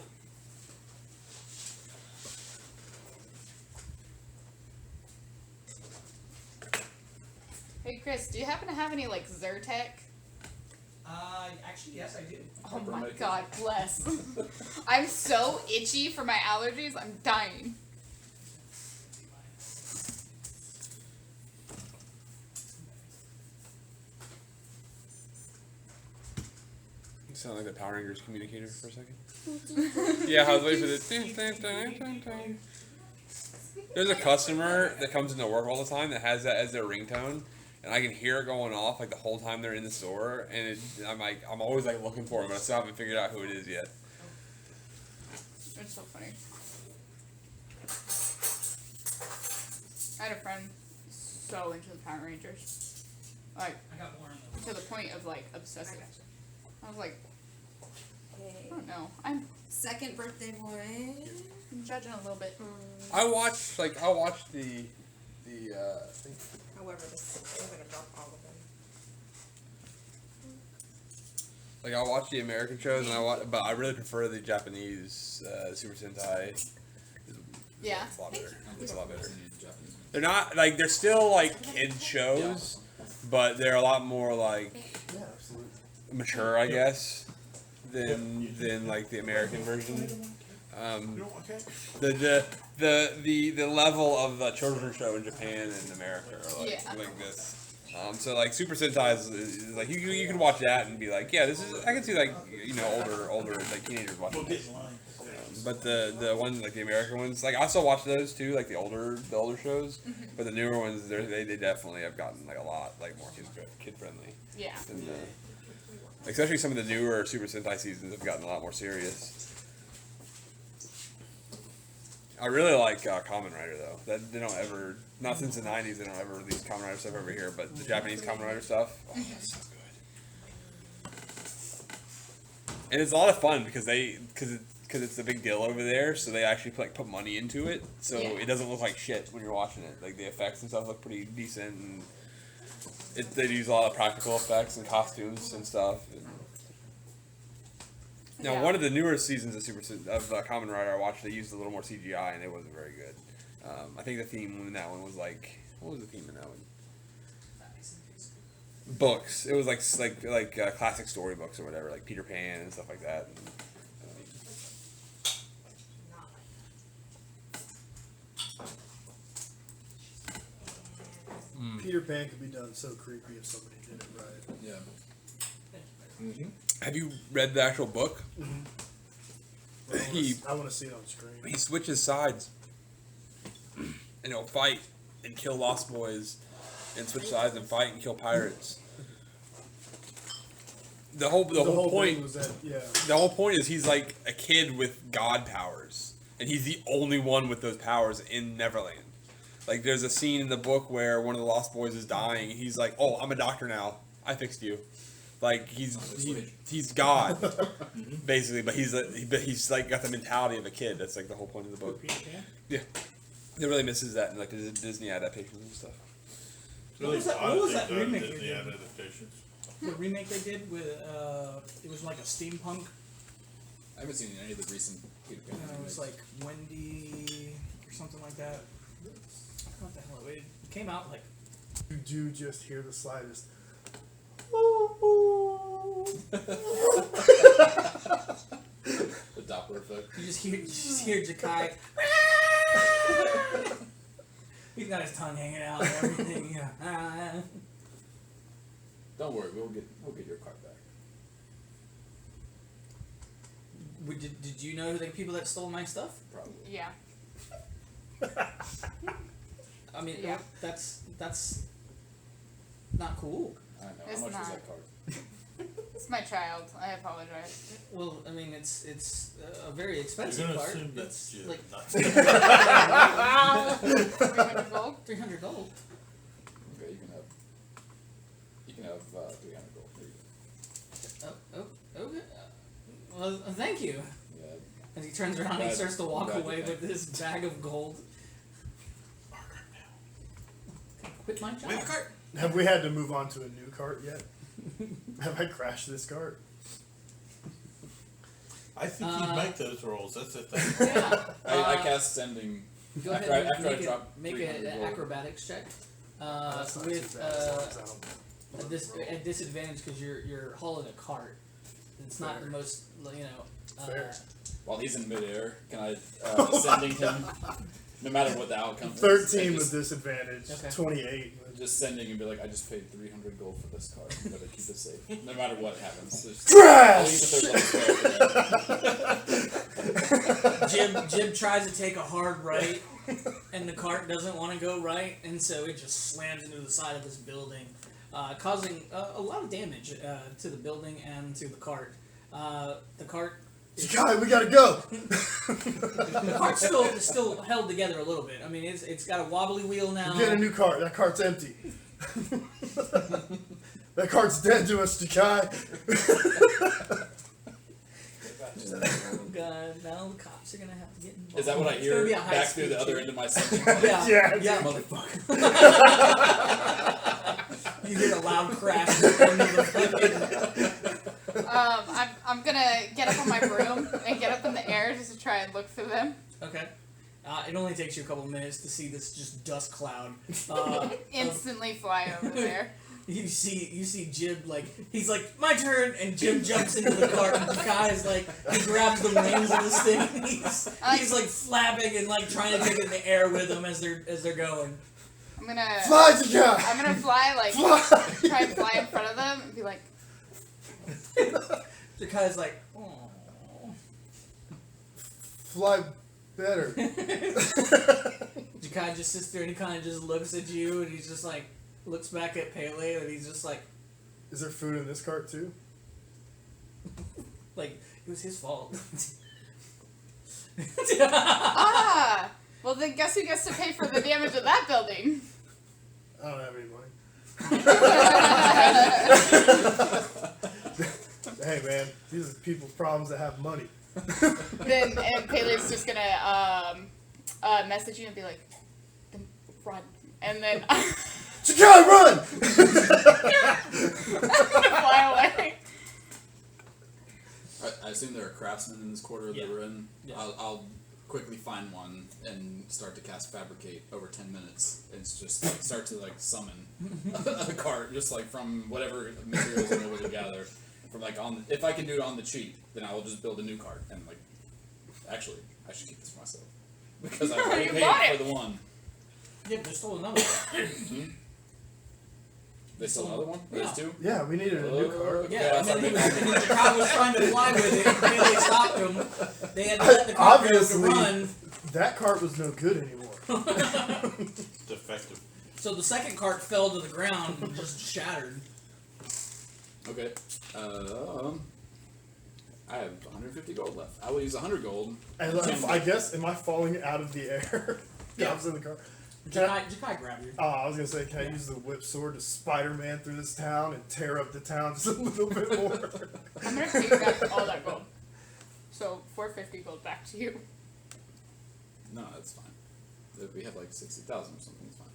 Hey Chris, do you happen to have any like Zyrtec? Actually, yes, I do. Oh my Peppermint. god, bless. I'm so itchy for my allergies, I'm dying. You sound like the Power Rangers communicator for a second. Yeah, I was waiting for this. There's a customer that comes into work all the time that has that as their ringtone, and I can hear it going off like the whole time they're in the store, and I'm always like looking for him, but I still haven't figured out who it is yet. It's so funny. I had a friend so into the Power Rangers. Like, I got more in to the point of like obsessive. I was like, Okay. I don't know. I'm Second birthday boy. judging a little bit. I'll watch the However, this I'm gonna drop all of them. like I'll watch the American shows, and but I really prefer the Japanese Super Sentai. Yeah. It's a lot better. It's a lot better. Japanese. They're not like they're still like kid shows, but they're a lot more like Yeah, absolutely. mature, I guess, than like the American version. The level of the children's show in Japan and America are like Yeah. like this. So like Super Sentai is like you can watch that and be like, yeah, this is I can see like older like teenagers watching We'll get this. in line. But the ones like the American ones, like I still watch those too, like the older shows. But the newer ones, they definitely have gotten like a lot like more kid friendly. Yeah. And especially some of the newer Super Sentai seasons have gotten a lot more serious. I really like Kamen Rider though. That they don't ever, not since the '90s, they don't ever release Kamen Rider stuff over here. But the Japanese Kamen Rider stuff, oh, that's so good. And it's a lot of fun because it's a big deal over there, so they actually put money into it, so Yeah. it doesn't look like shit when you're watching it. Like the effects and stuff look pretty decent, and they use a lot of practical effects and costumes and stuff. Now, Yeah. one of the newer seasons of Kamen Rider I watched, they used a little more CGI, and it wasn't very good. I think the theme in that one was like, what was the theme in that one? books. It was like classic storybooks or whatever, like Peter Pan and stuff like that. Peter Pan could be done so creepy if somebody did it right. Yeah. Have you read the actual book? I want to see it on screen. He switches sides, and he'll fight and kill Lost Boys, and switch sides and fight and kill pirates. The whole point thing was that, yeah. The whole point is he's like a kid with god powers, and he's the only one with those powers in Neverland. Like, there's a scene in the book where one of the Lost Boys is dying, and he's like, "Oh, I'm a doctor now. I fixed you." Like, he's God, basically, but he's like got the mentality of a kid. That's like the whole point of the book. Yeah, it really misses that in like the Disney adaptations and stuff. What was that remake they Disney did? adaptations. The remake they did with it was like a steampunk. I haven't seen any of the recent Peter Pan. It was like Wendy or something like that. What the hell? It came out like. You do just hear the slightest. The Doppler effect. You just hear Jakai. He's got his tongue hanging out and everything. Yeah. Don't worry, we'll get your card back. Did you know the people that stole my stuff? Probably. Yeah. I mean, Yeah. that's not cool. I know. It's How much was not. that card? It's my child. I apologize. Well, I mean, it's a very expensive You're gonna card. assume It's that's like not 300 gold. 300 gold. Okay, you can have 300 gold. There you go. Okay. Well, thank you. Yeah. As he turns around, he Glad- starts to walk glad you away think. with his bag of gold. Quit my job. Wait, cart. Have we had to move on to a new cart yet? Have I crashed this cart? I think you'd make those rolls. That's the thing. Yeah. I cast sending. Go after ahead I and drop make 300 an gold. acrobatics check. That's not With too bad, as long as I don't- a disadvantage because you're hauling a cart. It's not the most, Fair. While he's in midair, can I sending him? No matter what the outcome is. 13 I with just, disadvantage. Okay. 28. just sending and be like, I just paid 300 gold for this card. You better keep it safe. No matter what happens. I'll leave it there. Jib tries to take a hard right, and the cart doesn't want to go right, and so it just slams into the side of this building, causing a lot of damage to the building and to the cart. The cart. Guy, we gotta go! The cart's still held together a little bit. I mean, it's got a wobbly wheel now. Get a new cart. That cart's empty. That cart's dead to us, Jakai. Oh God! Now the cops are gonna have to get involved. Is that what I It's hear gonna be a back high-speed through the other chase. end of my sentence? Yeah, Yeah. Motherfucker. You hear a loud crash. Into the I'm gonna get up on my broom and get up in the air just to try and look for them. Okay. It only takes you a couple of minutes to see this just dust cloud. Instantly fly over there. You see Jib, like, he's like, my turn, and Jib jumps into the cart, and the guy is like, he grabs the reins of this thing, and he's like flapping and like trying to take it in the air with them as they're going. I'm gonna Fly, Jakai! I'm gonna fly like Fly! try and fly in front of them and be like, The guy's like, oh. Fly better. Jakai just sits there and he kind of just looks at you, and he's just like, looks back at Pele, and he's just like, Is there food in this cart too? like, it was his fault. ah. Well, then guess who gets to pay for the damage of that building? I don't have any money. Hey man, these are people's problems that have money. Then and Pele's just gonna message you and be like, then run, and then Jakai, run! fly away. I assume there are craftsmen in this quarter Yeah. that we're in. Yeah. I'll quickly find one and start to cast Fabricate over 10 minutes. It's just like, start to like summon a cart, just like from whatever materials I'm able to gather. From like if I can do it on the cheap, then I will just build a new cart. And like, actually, I should keep this for myself because I already paid for the one. Yeah, there's still another one. There's still another one? Yeah. There's two? Yeah, we needed a new cart. Yeah, and then Chicago was trying to fly with it, and then they stopped him. They had to let the cart go to Obviously, run. that cart was no good anymore. Defective. So the second cart fell to the ground and just shattered. Okay. I have 150 gold left. I will use 100 gold. And I guess, am I falling out of the air? Yeah. I was in the car. Jakai grabbed you. I was gonna say, can I use the whip sword to Spider-Man through this town and tear up the town just a little bit more? I'm gonna take back all that gold. So 450 gold back to you. No, that's fine. If we have like 60,000 or something, it's fine.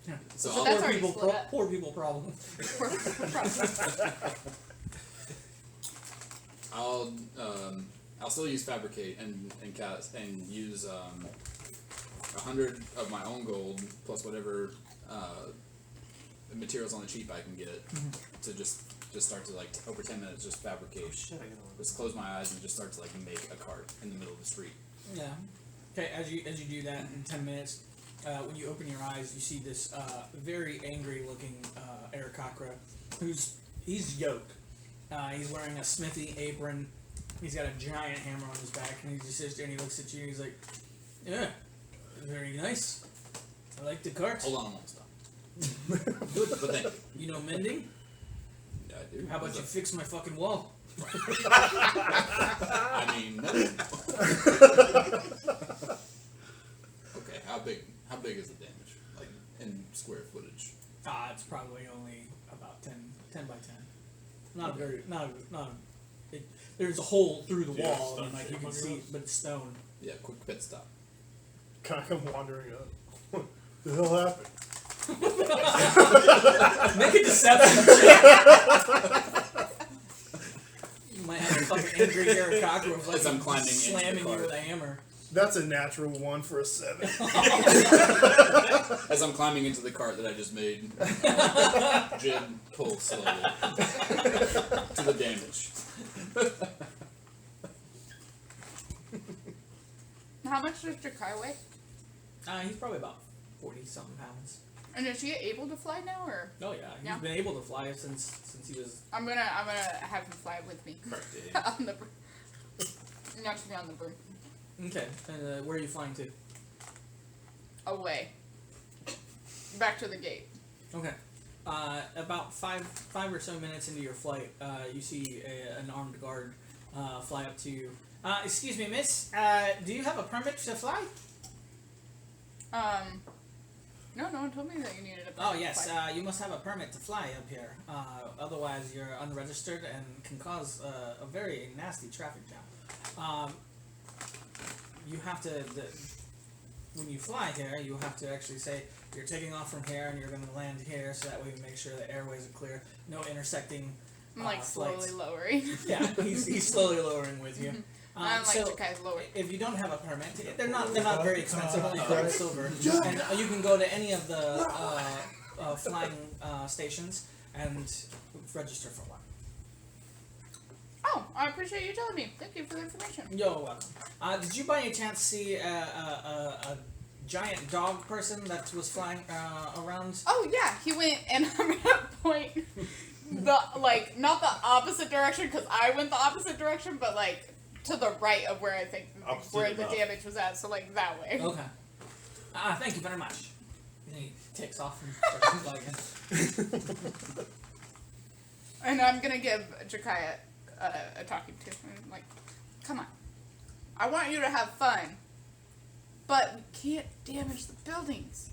Yeah. So So I'll, that's already split up. Poor people problem. I'll still use Fabricate and cast and use 100 of my own gold plus whatever materials on the cheap I can get to just start to like over 10 minutes just fabricate. Just close my eyes and just start to like make a cart in the middle of the street. Yeah. Okay. As you do that in 10 minutes, when you open your eyes, you see this very angry-looking Arakakra, he's yoked. He's wearing a smithy apron. He's got a giant hammer on his back, and he just sits there and he looks at you and he's like, "Yeah, very nice. I like the cart. Hold on, I'm almost done. Good. But thank you. You know mending? Yeah, I do. How about you fix my fucking wall?" I mean, no. Okay, how big is the damage? Like in square footage? It's probably only about 10 by 10. Not very, there's a hole through the Yeah, wall, and stone like you shape can on see, yours? but it's stone. Yeah, quick pit stop. Can I come wandering up? What the hell happened? Make a deception check. You might have a fucking angry Arakakra of like As I'm climbing into the slamming you cart. with a hammer. That's a natural 1 for a 7. As I'm climbing into the cart that I just made, Jid pulls slowly to the damage. How much does Jakai weigh? He's probably about 40-something pounds. And is he able to fly now, or Oh yeah, he's Yeah. been able to fly since he was. I'm gonna have him fly with me Correct. on the broom. Not to be on the broom. Okay, and where are you flying to? Away. Back to the gate. Okay. About five or so minutes into your flight, you see an armed guard fly up to you. Excuse me, miss. Do you have a permit to fly? No one told me that you needed a Oh permit to yes. fly. You must have a permit to fly up here. Otherwise, you're unregistered and can cause a very nasty traffic jam. You have to. When you fly here, you have to actually say you're taking off from here and you're going to land here, so that way we make sure the airways are clear. No intersecting. I'm like slowly flights. lowering. Yeah, he's slowly lowering with you. I'm like so Jakai's lower. if you don't have a permit, they're not very expensive, only gold and silver, and you can go to any of the flying stations and register for one. Oh, I appreciate you telling me. Thank you for the information. You're welcome. Did you by any chance see a giant dog person that was flying around? Oh yeah, he went, and I'm gonna point the not the opposite direction because I went the opposite direction, but like to the right of where I think Opposite where the enough. damage was at. So like that way. Okay. Thank you very much. And he takes off and starts flying again. And I'm gonna give Jakaya a talking to. I'm like, come on, I want you to have fun, but we can't damage the buildings.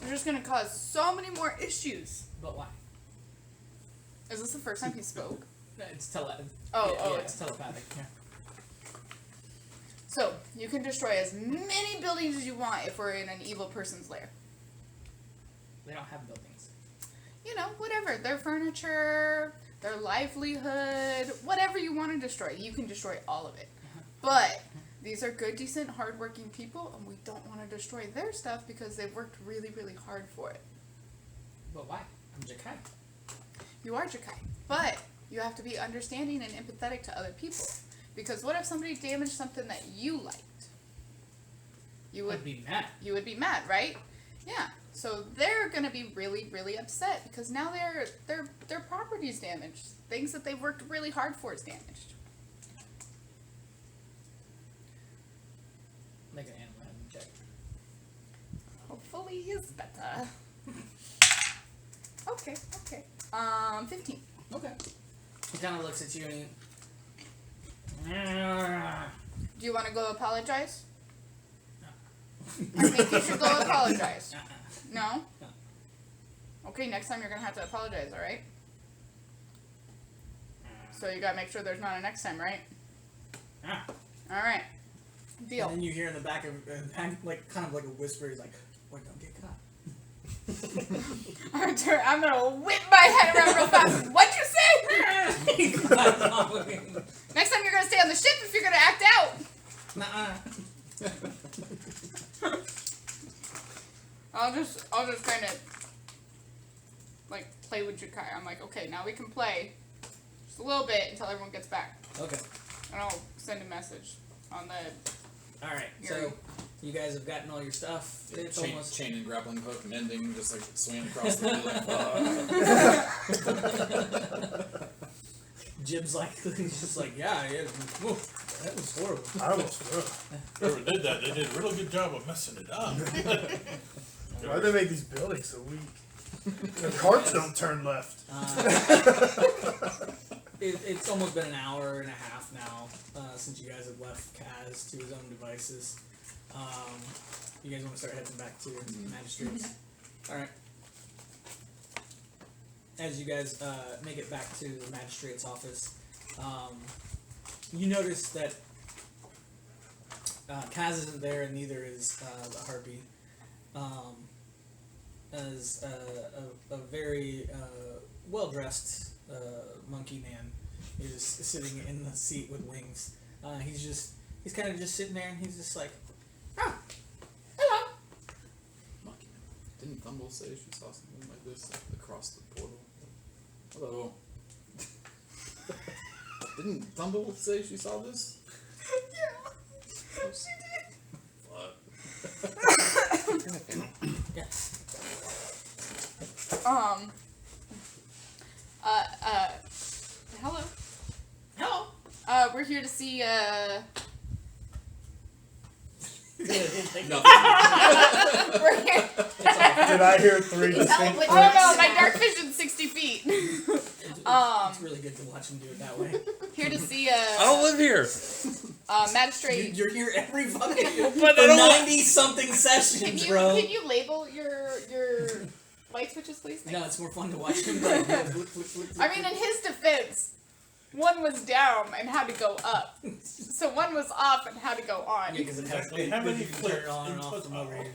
We're just gonna cause so many more issues. But why? Is this the first time he spoke? It's It's telepathic. Yeah. So, you can destroy as many buildings as you want if we're in an evil person's lair. They don't have buildings. You know, whatever. Their furniture, their livelihood, whatever you want to destroy. You can destroy all of it. But these are good, decent, hardworking people, and we don't want to destroy their stuff because they've worked really, really hard for it. But why? I'm Jakai. You are Jakai, but you have to be understanding and empathetic to other people. Because what if somebody damaged something that you liked? You would I'd be mad. You would be mad, right? Yeah. So they're gonna be really, really upset because now their property's damaged. Things that they've worked really hard for is damaged. Make an animal handling check. Hopefully he's better. Okay. 15. Okay. He kind of looks at you and he... Do you want to go apologize? I think you should go apologize. No? No. Okay, next time you're gonna have to apologize, alright? So you gotta make sure there's not a next time, right? Alright. Deal. And then you hear in the back of, like, kind of like a whisper, he's like, "Wait, don't get caught." I'm gonna whip my head around real fast. What'd you say? Next time you're gonna stay on the ship if you're gonna act out. I'll just kind of like play with Jakai. I'm like, okay, now we can play just a little bit until everyone gets back. Okay. And I'll send a message on the. All right. So you guys have gotten all your stuff. It's almost chain and grappling hook, mending, just like swinging across the building. Jib's like, he's just like, yeah, whew, that was horrible. I almost Whoever did that, they did a really good job of messing it up. Why do they make these buildings so weak? The carts don't turn left. It's almost been an hour and a half now since you guys have left Kaz to his own devices. You guys want to start heading back to magistrates? All right. As you guys make it back to the magistrate's office, you notice that Kaz isn't there, and neither is the Harpy. As a very well-dressed monkey man is sitting in the seat with wings. He's kind of just sitting there, and he's just like, "Oh, hello." Monkey. Didn't Thumble say she saw something like this across the portal? Hello. Didn't Thumble say she saw this? Yeah, she did. What? Yeah. Hello. Hello. We're here to see, Nothing. we're here. Did I hear 3 distinct I don't know, my dark vision's 60 feet. It's really good to watch him do it that way. Here to see, I don't live here. magistrate. You're here every fucking But for I don't- 90-something sessions, bro. Can you label your light switches, please? No, it's more fun to watch him like flick, flick, flick, I mean, in his defense, one was down and had to go up. So one was off and had to go on. Yeah, because it has Exactly. How many you can turn flips it on and and off put from over on? here.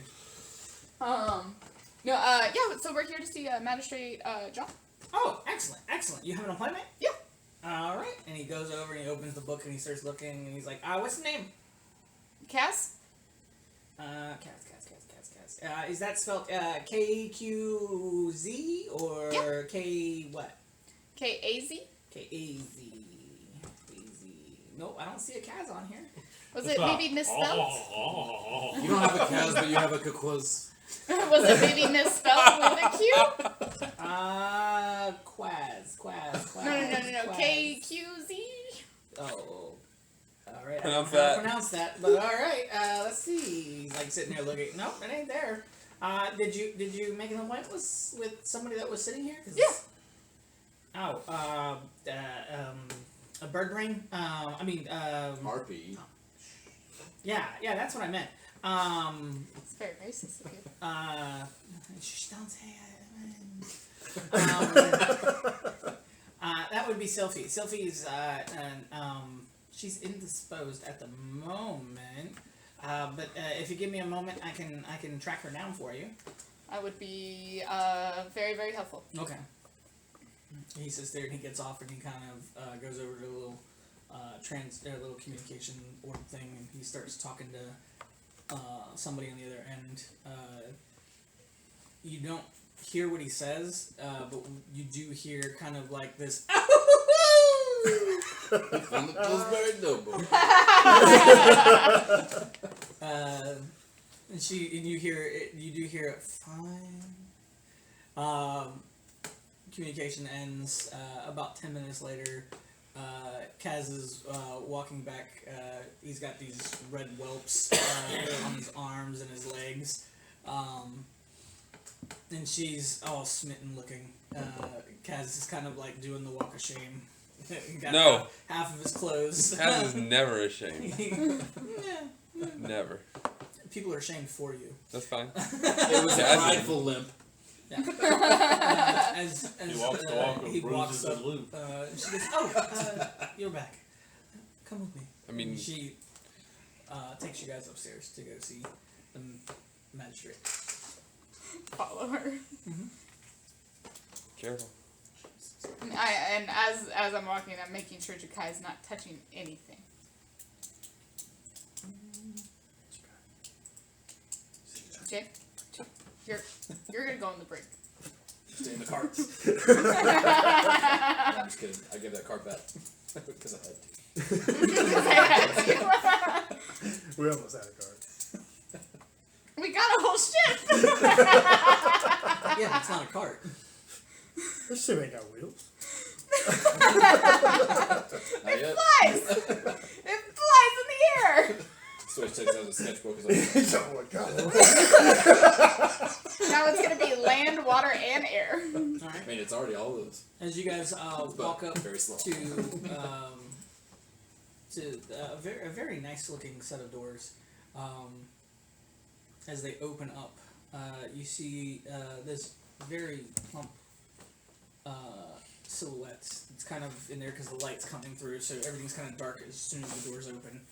Yeah, so we're here to see Magistrate John. Oh, excellent, excellent. You have an appointment? Yeah. All right. And he goes over and he opens the book and he starts looking and he's like, what's the name? Cass? Cass. Is that spelled K-Q-Z or Yeah. K what? K-A-Z? K-A-Z. Nope, I don't see a Kaz on here. Was it maybe misspelled? You don't have a Kaz, but you have a Kakwaz. Was it maybe misspelled with a Q? Quaz. No. Quaz. K-Q-Z? Oh. Alright, I Pronounce don't know how to that. pronounce that, but alright, let's see. He's like sitting there looking. Nope, it ain't there. Did you make an appointment with somebody that was sitting here? Yeah. A bird brain? Harpy. Yeah, that's what I meant. It's very racist of you. Shh, don't say it. That would be Sylphie. Sylphie's, she's indisposed at the moment. But if you give me a moment, I can track her down for you. I would be very, very helpful. Okay. He sits there and he gets off and he kind of goes over to a little little communication orb thing, and he starts talking to somebody on the other end. You don't hear what he says, but you do hear kind of like this. From the Pillsbury Doughboy. And you do hear it fine. Communication ends. About 10 minutes later, Kaz is walking back. He's got these red whelps on his arms and his legs. And she's all smitten looking. Kaz is kind of like doing the walk of shame. Got No. half of his clothes. Kaz is never ashamed. Yeah. Never. People are ashamed for you. That's fine. It was a Kaz is- prideful limp. Yeah. As He walks the walk and he bruises walks the up, loop. she goes, you're back. Come with me. I mean- And she takes you guys upstairs to go see the magistrate. Follow her. Careful. And as I'm walking, I'm making sure Jakai's not touching anything. Jake, you're gonna go in the brink. Stay in the cart. I'm just kidding. I gave that cart back. Because I had to. We almost had a card. We got a whole ship. Yeah, it's not a cart. This shit ain't got wheels. Not yet. Flies. It flies in the air. Switch takes out a sketchbook. Is like, Oh my god. Now it's gonna be land, water, and air. All I right. mean, it's already all of those. As you guys walk up very slow. to a very nice looking set of doors. As they open up, you see this very plump silhouette. It's kind of in there because the light's coming through, so everything's kind of dark as soon as the doors open.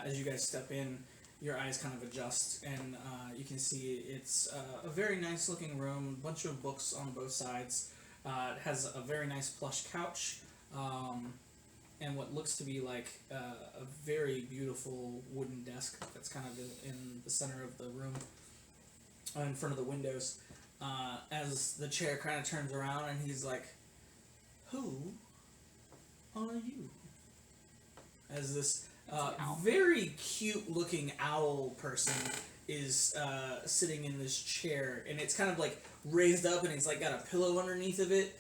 As you guys step in, your eyes kind of adjust, and you can see it's a very nice looking room, a bunch of books on both sides. It has a very nice plush couch, and what looks to be like a very beautiful wooden desk that's kind of in the center of the room, in front of the windows. As the chair kind of turns around, and he's like, "Who are you?" As this very cute looking owl person is sitting in this chair, and it's kind of like raised up, and he's like got a pillow underneath of it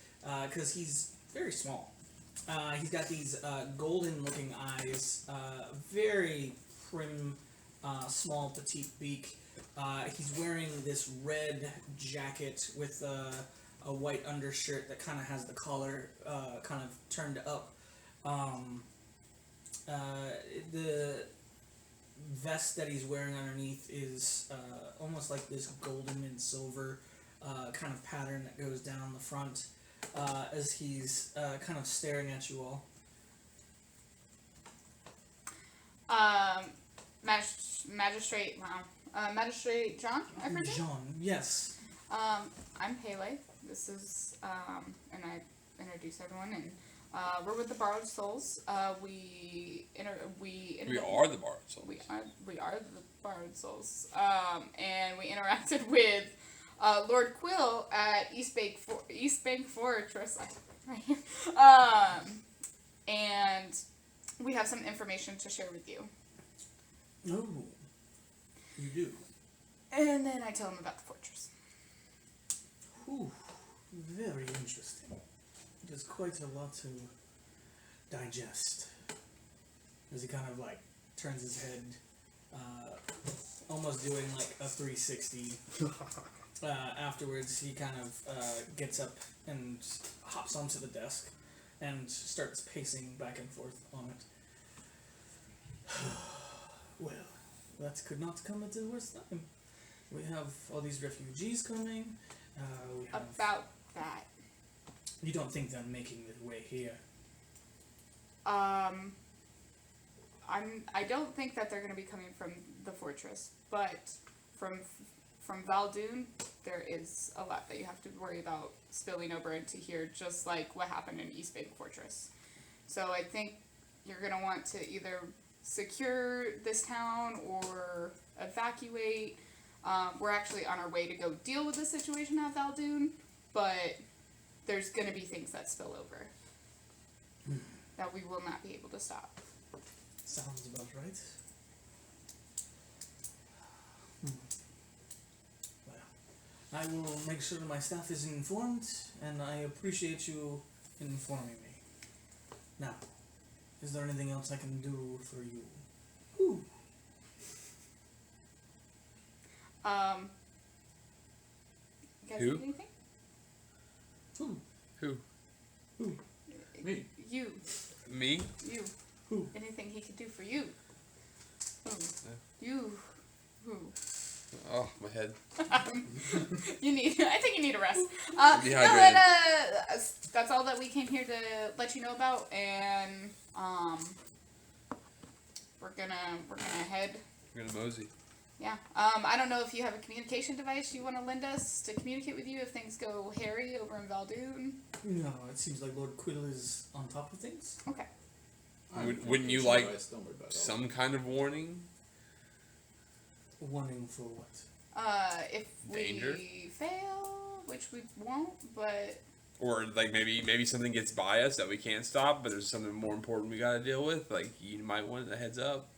because he's very small. He's got these golden looking eyes, very prim, small petite beak. He's wearing this red jacket with a white undershirt that kind of has the collar kind of turned up. The vest that he's wearing underneath is almost like this golden and silver kind of pattern that goes down the front as he's kind of staring at you all. Magistrate John, I presume? Jean, yes. I'm Pele. This is, and I introduce everyone, and we're with the Borrowed Souls. We are the Borrowed Souls. We are the Borrowed Souls. And we interacted with Lord Quill at East Bank Fortress. And we have some information to share with you. Oh, you do? And then I tell him about the fortress. Ooh, very interesting. There's quite a lot to digest. As he kind of like turns his head, almost doing like a 360. Afterwards, he kind of gets up and hops onto the desk and starts pacing back and forth on it. Well, that could not come at the worst time. We have all these refugees coming. We have. About that. You don't think they're making their way here? I don't think that they're going to be coming from the fortress, but from Valdoon, there is a lot that you have to worry about spilling over into here, just like what happened in East Bank Fortress. So I think you're gonna want to either secure this town or evacuate. We're actually on our way to go deal with the situation at Valdoon, but there's gonna be things that spill over that we will not be able to stop. Sounds about right. Well, I will make sure my staff is informed, and I appreciate you informing me. Now, is there anything else I can do for you? Ooh. You guys Who? need anything? Who? Me. You. Me? You. Who? Anything he could do for you. Who? Yeah. You. Who? Oh, my head. I think you need a rest. Dehydrated. That's all that we came here to let you know about, and we're gonna head. We're gonna mosey. Yeah. I don't know if you have a communication device you want to lend us to communicate with you if things go hairy over in Valdoon. No, it seems like Lord Quill is on top of things. Okay. Wouldn't you Communication like device, don't worry about it. some kind of warning? Warning for what? If Danger? we fail, which we won't, but Or like maybe something gets by us that we can't stop, but there's something more important we gotta deal with. Like you might want a heads up.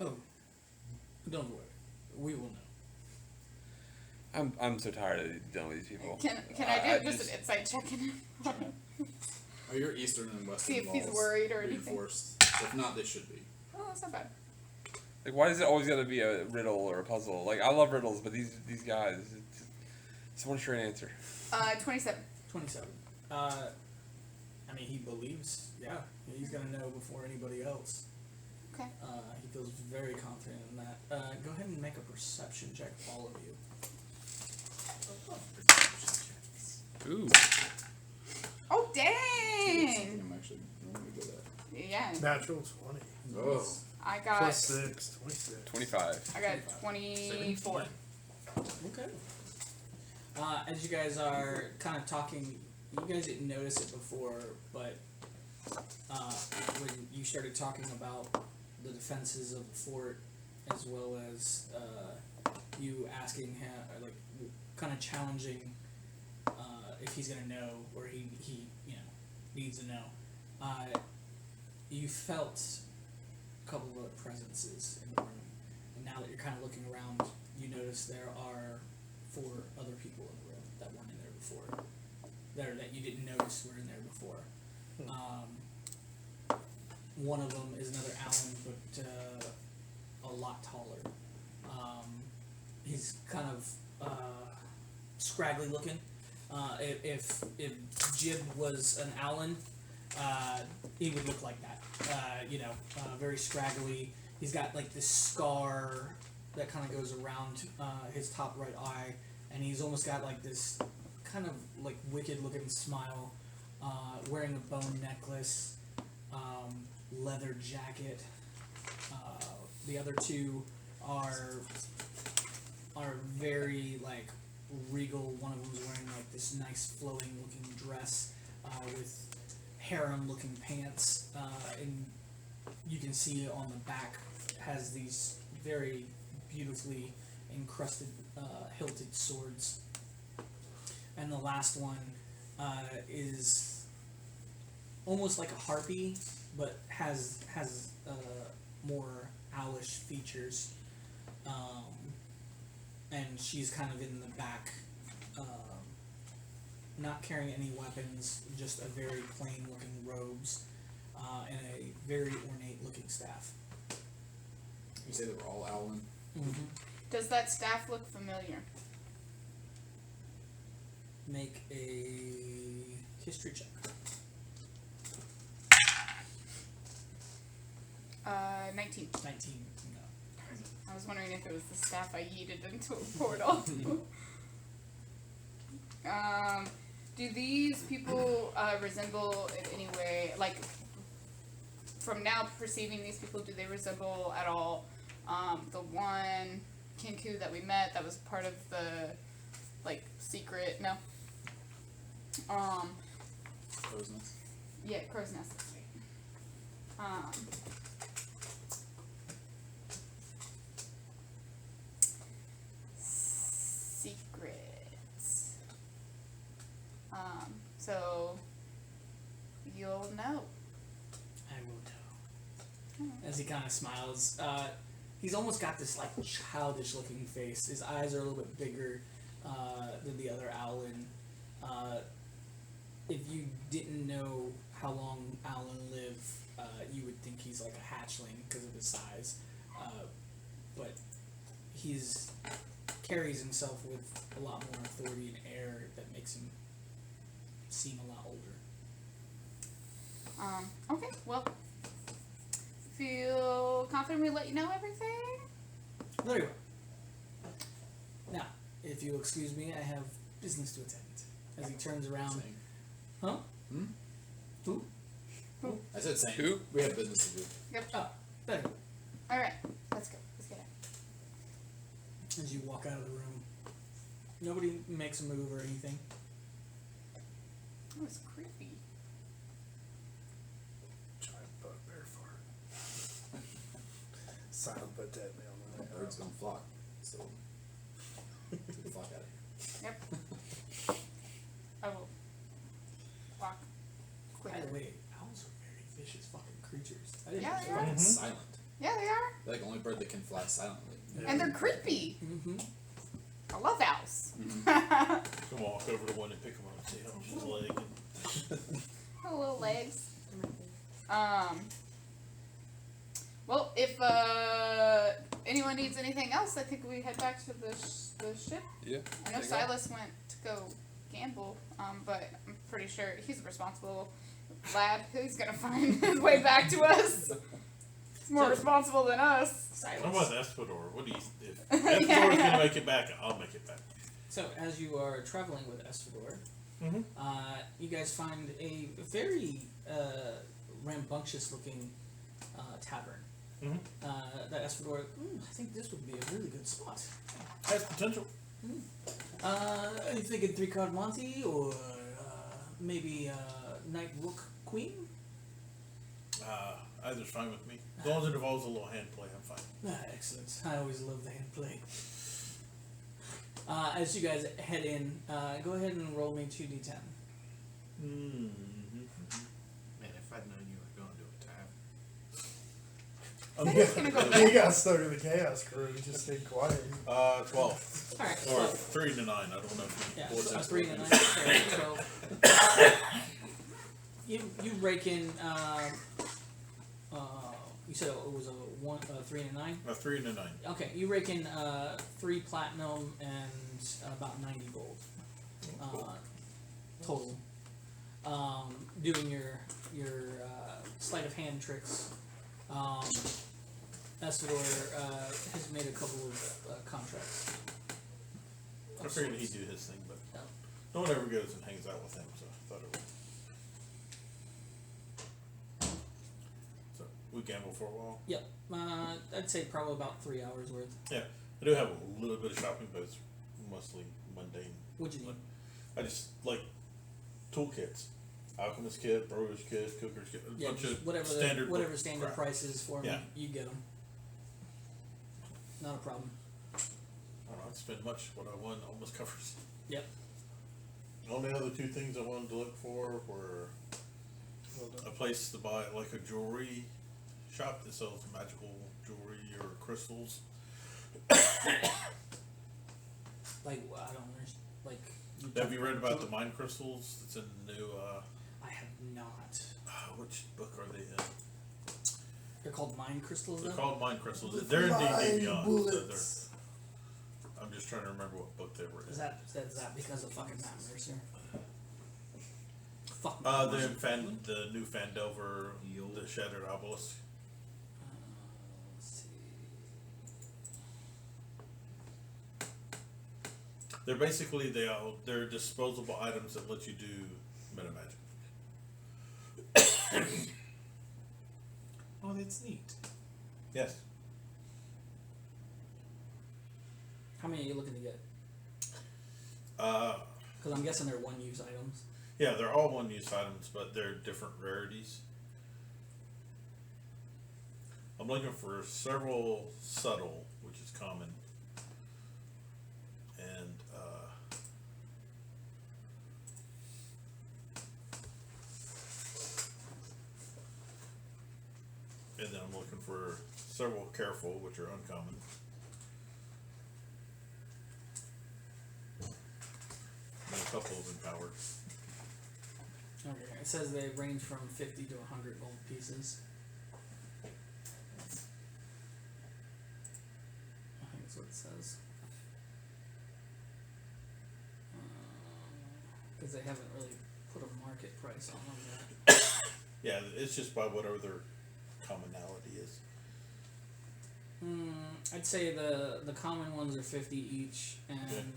Oh, don't worry. We will know. I'm so tired of dealing with these people. can I do just an insight check in? Are your eastern and western See if he's walls worried or anything. reinforced? If not, they should be. Oh, that's not bad. Like why is it always gotta be a riddle or a puzzle? Like I love riddles, but these guys, it's one straight answer. 27. 27. I mean, he believes, yeah, he's gonna know before anybody else. Okay. He feels very confident in that. Go ahead and make a perception check, all of you. Ooh. Oh, Something dang! I'm actually really good at. Yeah, Natural 20. Oh. I got Plus 6, 26. 25. I got 24. Okay. As you guys are kind of talking, you guys didn't notice it before, but when you started talking about the defenses of the fort, as well as you asking him, like, kind of challenging if he's gonna know, or he needs to know. You felt a couple of presences in the room, and now that you're kind of looking around, you notice there are 4 other people in the room that weren't in there before, that you didn't notice were in there before. One of them is another Alan, but a lot taller. He's kind of scraggly looking. If Jib was an Alan, he would look like that. Very scraggly. He's got like this scar that kind of goes around his top right eye, and he's almost got like this kind of like wicked looking smile, wearing a bone necklace, leather jacket. The other 2 are very like regal. One of them's wearing like this nice flowing looking dress with harem looking pants, and you can see on the back has these very beautifully encrusted hilted swords. And the last one is almost like a harpy, but has more owlish features. And she's kind of in the back, not carrying any weapons, just a very plain looking robes, and a very ornate looking staff. You say they were all Owlin? Mm-hmm. Does that staff look familiar? Make a history check. 19. 19. No. I was wondering if it was the staff I yeeted into a portal. Do these people resemble in any way, like, from now perceiving these people, do they resemble at all the one Kinku that we met that was part of the, like, secret, no? Crow's Nest? Yeah, Crow's Nest. That's Secrets. So you'll know. I will tell. As he kind of smiles, he's almost got this like childish looking face. His eyes are a little bit bigger than the other Owlin. If you didn't know how long Owlin live, you would think he's like a hatchling because of his size. But he's carries himself with a lot more authority and air that makes him seem a lot older. Okay, well, feel confident we let you know everything? Very well. Now, if you'll excuse me, I have business to attend. As he turns around. Same. Huh? Who? I said same. Who? We have business to do. Yep. Oh, very good. Alright, let's go. Let's get out. As you walk out of the room, nobody makes a move or anything. Oh, it's creepy. Giant bugbear fart. Silent but deadly on the way. Birds don't flock, so get the flock out of here. Yep. I will walk By quickly. the way, owls are very vicious fucking creatures. I didn't Yeah, know they that. are. Fucking silent. Yeah, they are. They're like the only bird that can fly silently. And they're creepy. Mm-hmm. I love owls. Come walk over to one and pick him up and see how much his leg. Her little legs. Well, if anyone needs anything else, I think we head back to the ship. Yeah. I know Silas went to go gamble, but I'm pretty sure he's a responsible lad. He's gonna find his way back to us. He's more responsible than us. What about Espador? What do you? If Espador's gonna make it back, I'll make it back. So, as you are traveling with Espador, Mhm. you guys find a very rambunctious-looking tavern. Mhm. That Espador, I think this would be a really good spot. Has potential. Are you thinking 3-card Monty or maybe Night Rook Queen? Either's fine with me. As long as it involves a little hand play, I'm fine. Excellent. I always love the hand play. As you guys head in, go ahead and roll me 2d10. Man, if I'd known you were going to a tavern. He's gonna go He got stuck in the chaos crew. He just stayed quiet. 12. Alright, Or so, 3 to 9. I don't know if yeah, you so 3 and a 9. So, you rake in, you said it was a 3 and a 9? 3 and a 9. Okay, you rake in 3 platinum and about 90 gold total. Doing your sleight of hand tricks. Espador has made a couple of contracts. I figured he'd do his thing, but Yeah. no one ever goes and hangs out with him, so I thought it would. So, we gamble for a while. Yep, I'd say probably about 3 hours worth. Yeah, I do have a little bit of shopping, but it's mostly mundane. What'd you need? I just like toolkits. Alchemist kit, brewer's kit, cooker's kit, a Yeah, bunch just of whatever standard whatever standard crap. price is for Yeah. me, you get them. Not a problem. I don't know, I'd spend much. What I won almost covers. Yep. The only other 2 things I wanted to look for were a place to buy like a jewelry shop that sells magical jewelry or crystals. Like I don't understand. Like Have you read about the mind crystals that's in the new I have not. which book are they in? They're called mind crystals. They're Though? called mind crystals. They're in D&D Flying Beyond. bullets. I'm just trying to remember what book they were in. Is that because of fucking Matt Mercer? Fuck. The new Fandelver, the Shattered Obelisk. Let's see. They're basically they're disposable items that let you do meta magic. Oh, that's neat. Yes. How many are you looking to get? Because I'm guessing they're one-use items. Yeah, they're all one-use items, but they're different rarities. I'm looking for several subtle, which is common, and then I'm looking for several careful, which are uncommon. And a couple of empowered. Okay, it says they range from 50 to 100 gold pieces. I think that's what it says. Because they haven't really put a market price on them yet. Yeah, it's just by whatever their commonality is. I'd say the common ones are 50 each, and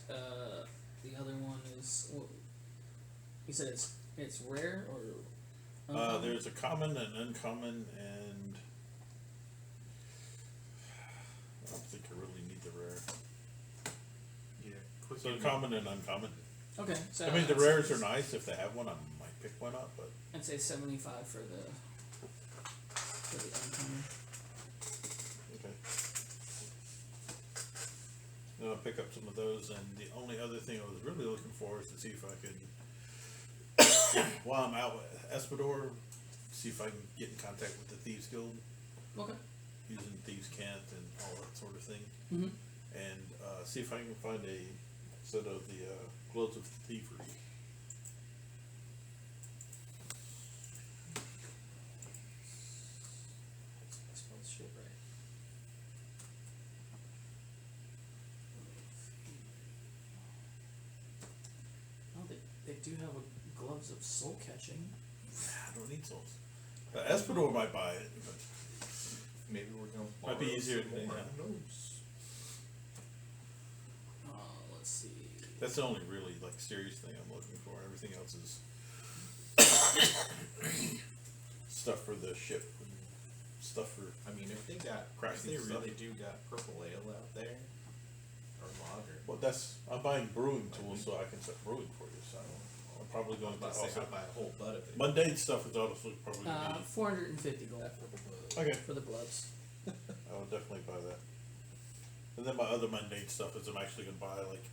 the other one is. Well, you said it's rare or. There's a common and uncommon, and I don't think I really need the rare. Yeah. Quick So and- common and uncommon. Okay, so I mean, the rares are nice if they have one. I might pick one up, but I'd say 75 for the uncommon. okay. Then I'll pick up some of those, and the only other thing I was really looking for is to see if I could, while I'm out with Espador, see if I can get in contact with the Thieves Guild Okay. using Thieves' Cant and all that sort of thing, Mhm. and see if I can find a set of the Gloves of Thievery. I spelled shit right. Oh, they do have a gloves of soul catching. I don't need souls. Espador might buy it, but Maybe we're gonna might be borrow easier some than more. who knows. Let's see. That's the only really like serious thing I'm looking for. Everything else is stuff for the ship and stuff for. I mean, if they Crafting stuff. really do got purple ale out there, or lager. Well, I'm buying brewing tools so I can start brewing for you. So I'm probably going to I'll say also I'll buy a whole butt of it. mundane stuff is also probably 450 gold okay. for the gloves. I will definitely buy that. And then my other mundane stuff is I'm actually going to buy like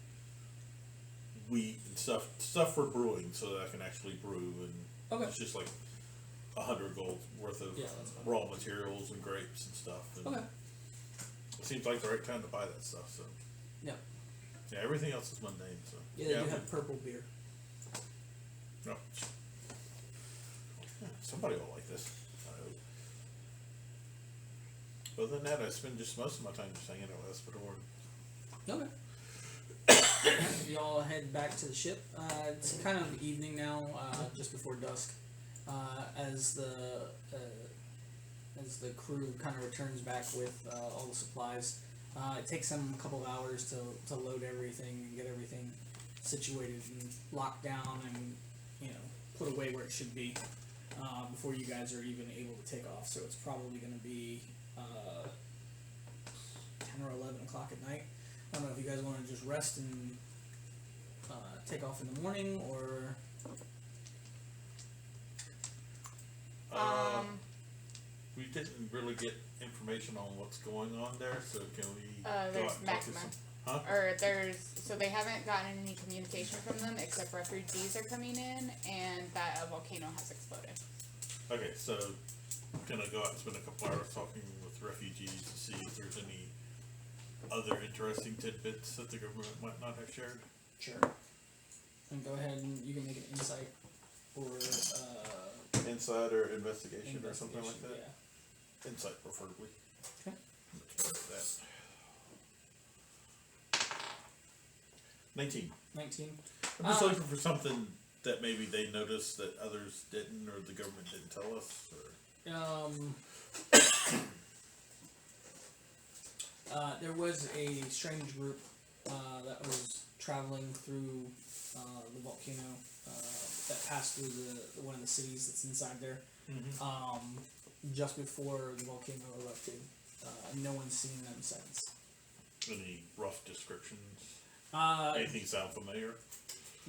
wheat and stuff for brewing so that I can actually brew, and Okay. it's just like 100 gold worth of Yeah, that's fine. raw materials and grapes and stuff. And Okay. it seems like the right time to buy that stuff. So Yeah. yeah, everything else is mundane. So Yeah, they do have purple beer. no. Yeah, somebody will like this. I hope. Other than that, I spend just most of my time just hanging out with Espador. Okay. Y'all head back to the ship. It's kind of evening now, just before dusk. As the crew kind of returns back with all the supplies, it takes them a couple of hours to load everything and get everything situated and locked down and put away where it should be before you guys are even able to take off. So it's probably going to be 10 or 11 o'clock at night. I don't know if you guys want to just rest and take off in the morning, or We didn't really get information on what's going on there, so can we go out There's and talk to Maxima. some? Huh? Or so they haven't gotten any communication from them except refugees are coming in and that a volcano has exploded. Okay, so gonna go out and spend a couple hours talking with refugees to see if there's any other interesting tidbits that the government might not have shared. sure. And go ahead and you can make an insight or Insight or investigation or something like that. Yeah. Insight preferably. Okay. Much better at that. 19. 19. I'm just looking for something that maybe they noticed that others didn't, or the government didn't tell us. Or There was a strange group that was traveling through the volcano that passed through one of the cities that's inside there. Just before the volcano erupted. No one's seen them since. any rough descriptions? Anything sound familiar?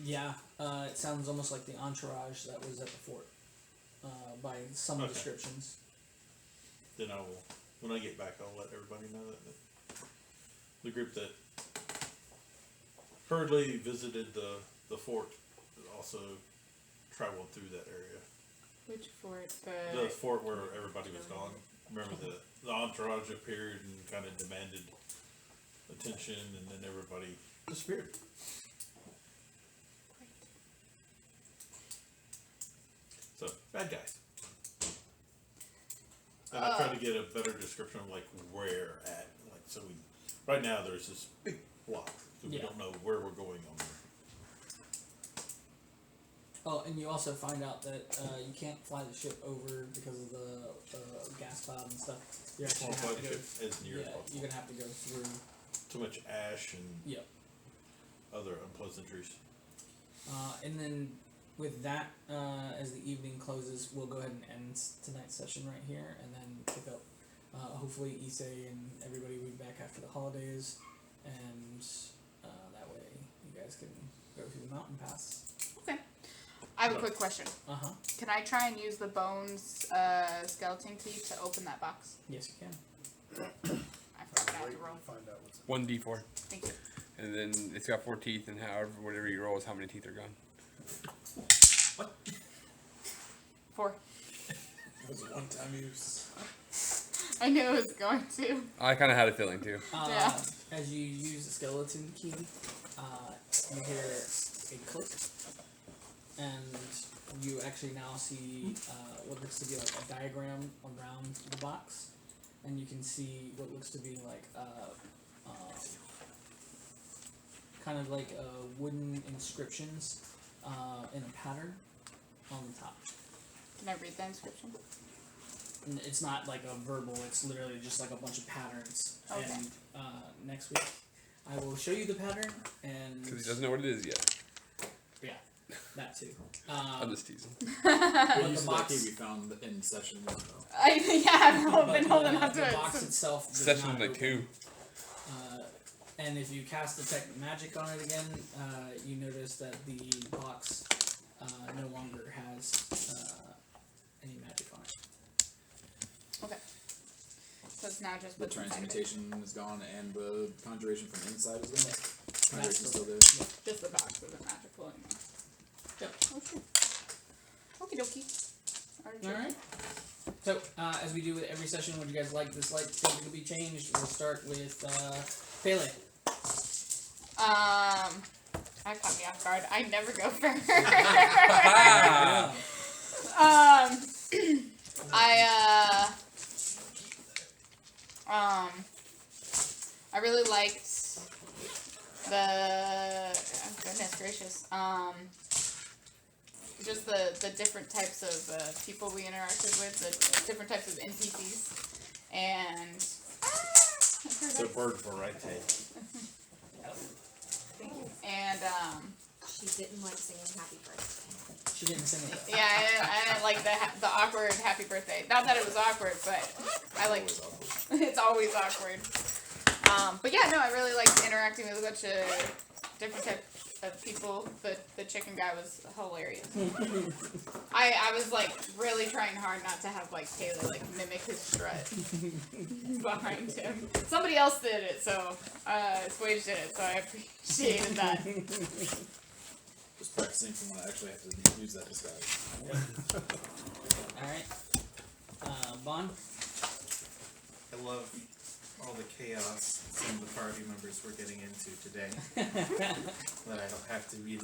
Yeah, it sounds almost like the entourage that was at the fort, by some Okay. descriptions. then I will, when I get back, I'll let everybody know that the group that hurriedly visited the fort also traveled through that area. Which fort? The fort where everybody was gone. Remember the entourage appeared and kind of demanded attention, and then everybody disappeared. So, bad guys. And I tried to get a better description of like where at, like, so we, right now there's this big block, so we Yeah. don't know where we're going on there. Oh, and you also find out that you can't fly the ship over because of the gas cloud and stuff. You're actually Well, gonna have to fly go. the ship as near as Yeah, possible. you're gonna have to go through. Too much ash and Yep. other unpleasantries. And then with that, as the evening closes, we'll go ahead and end tonight's session right here, and then pick up. Hopefully, Issei and everybody will be back after the holidays, and that way you guys can go through the mountain pass. Okay. I have a quick question. Uh huh. Can I try and use the bones skeleton key to open that box? Yes, you can. I forgot I have to roll. Find out what's 1d4. Thank you. And then it's got 4 teeth, and however, whatever you roll is how many teeth are gone. 4. That was a one-time use. I knew it was going to. I kind of had a feeling too. Yeah. As you use the skeleton key, you hear a click, and you actually now see what looks to be like a diagram around the box, and you can see what looks to be like kind of like wooden inscriptions in a pattern on the top. Can I read the inscription? And it's not like a verbal, it's literally just like a bunch of patterns. Okay. And next week I will show you the pattern, and Because he doesn't know what it is yet. yeah, that too. I'm just teasing. We But used the that box, key we found in session 1 though. I've been holding but on to the it. box since- itself does Session not like open. 2. And if you cast detect magic on it again, you notice that the box no longer has any magic on it. Okay. So it's now just The what's inside of it. transmutation is gone and the conjuration from inside is gone. That's Conjuration's still there. Just the box isn't magical anymore. Yep. Oh shit. Okie dokie. Alright. So, as we do with every session, would you guys like this light to be changed? We'll start with Pele. That caught me off guard. I never go first. I really liked the, oh, goodness gracious, just the different types of people we interacted with, the different types of NPCs, and It's a word for right take. and She didn't like singing Happy Birthday. She didn't sing it. yeah, I didn't like the awkward happy birthday. Not that it was awkward, but I like it's always awkward. But yeah, no, I really liked interacting with a bunch of different types of people. The chicken guy was hilarious. I was like really trying hard not to have like Taylor like mimic his strut behind him. Somebody else did it, so Swage did it, so I appreciated that. Just practicing for when I actually have to use that disguise. Alright. Bond? I love all the chaos some of the party members were getting into today. That I don't have to really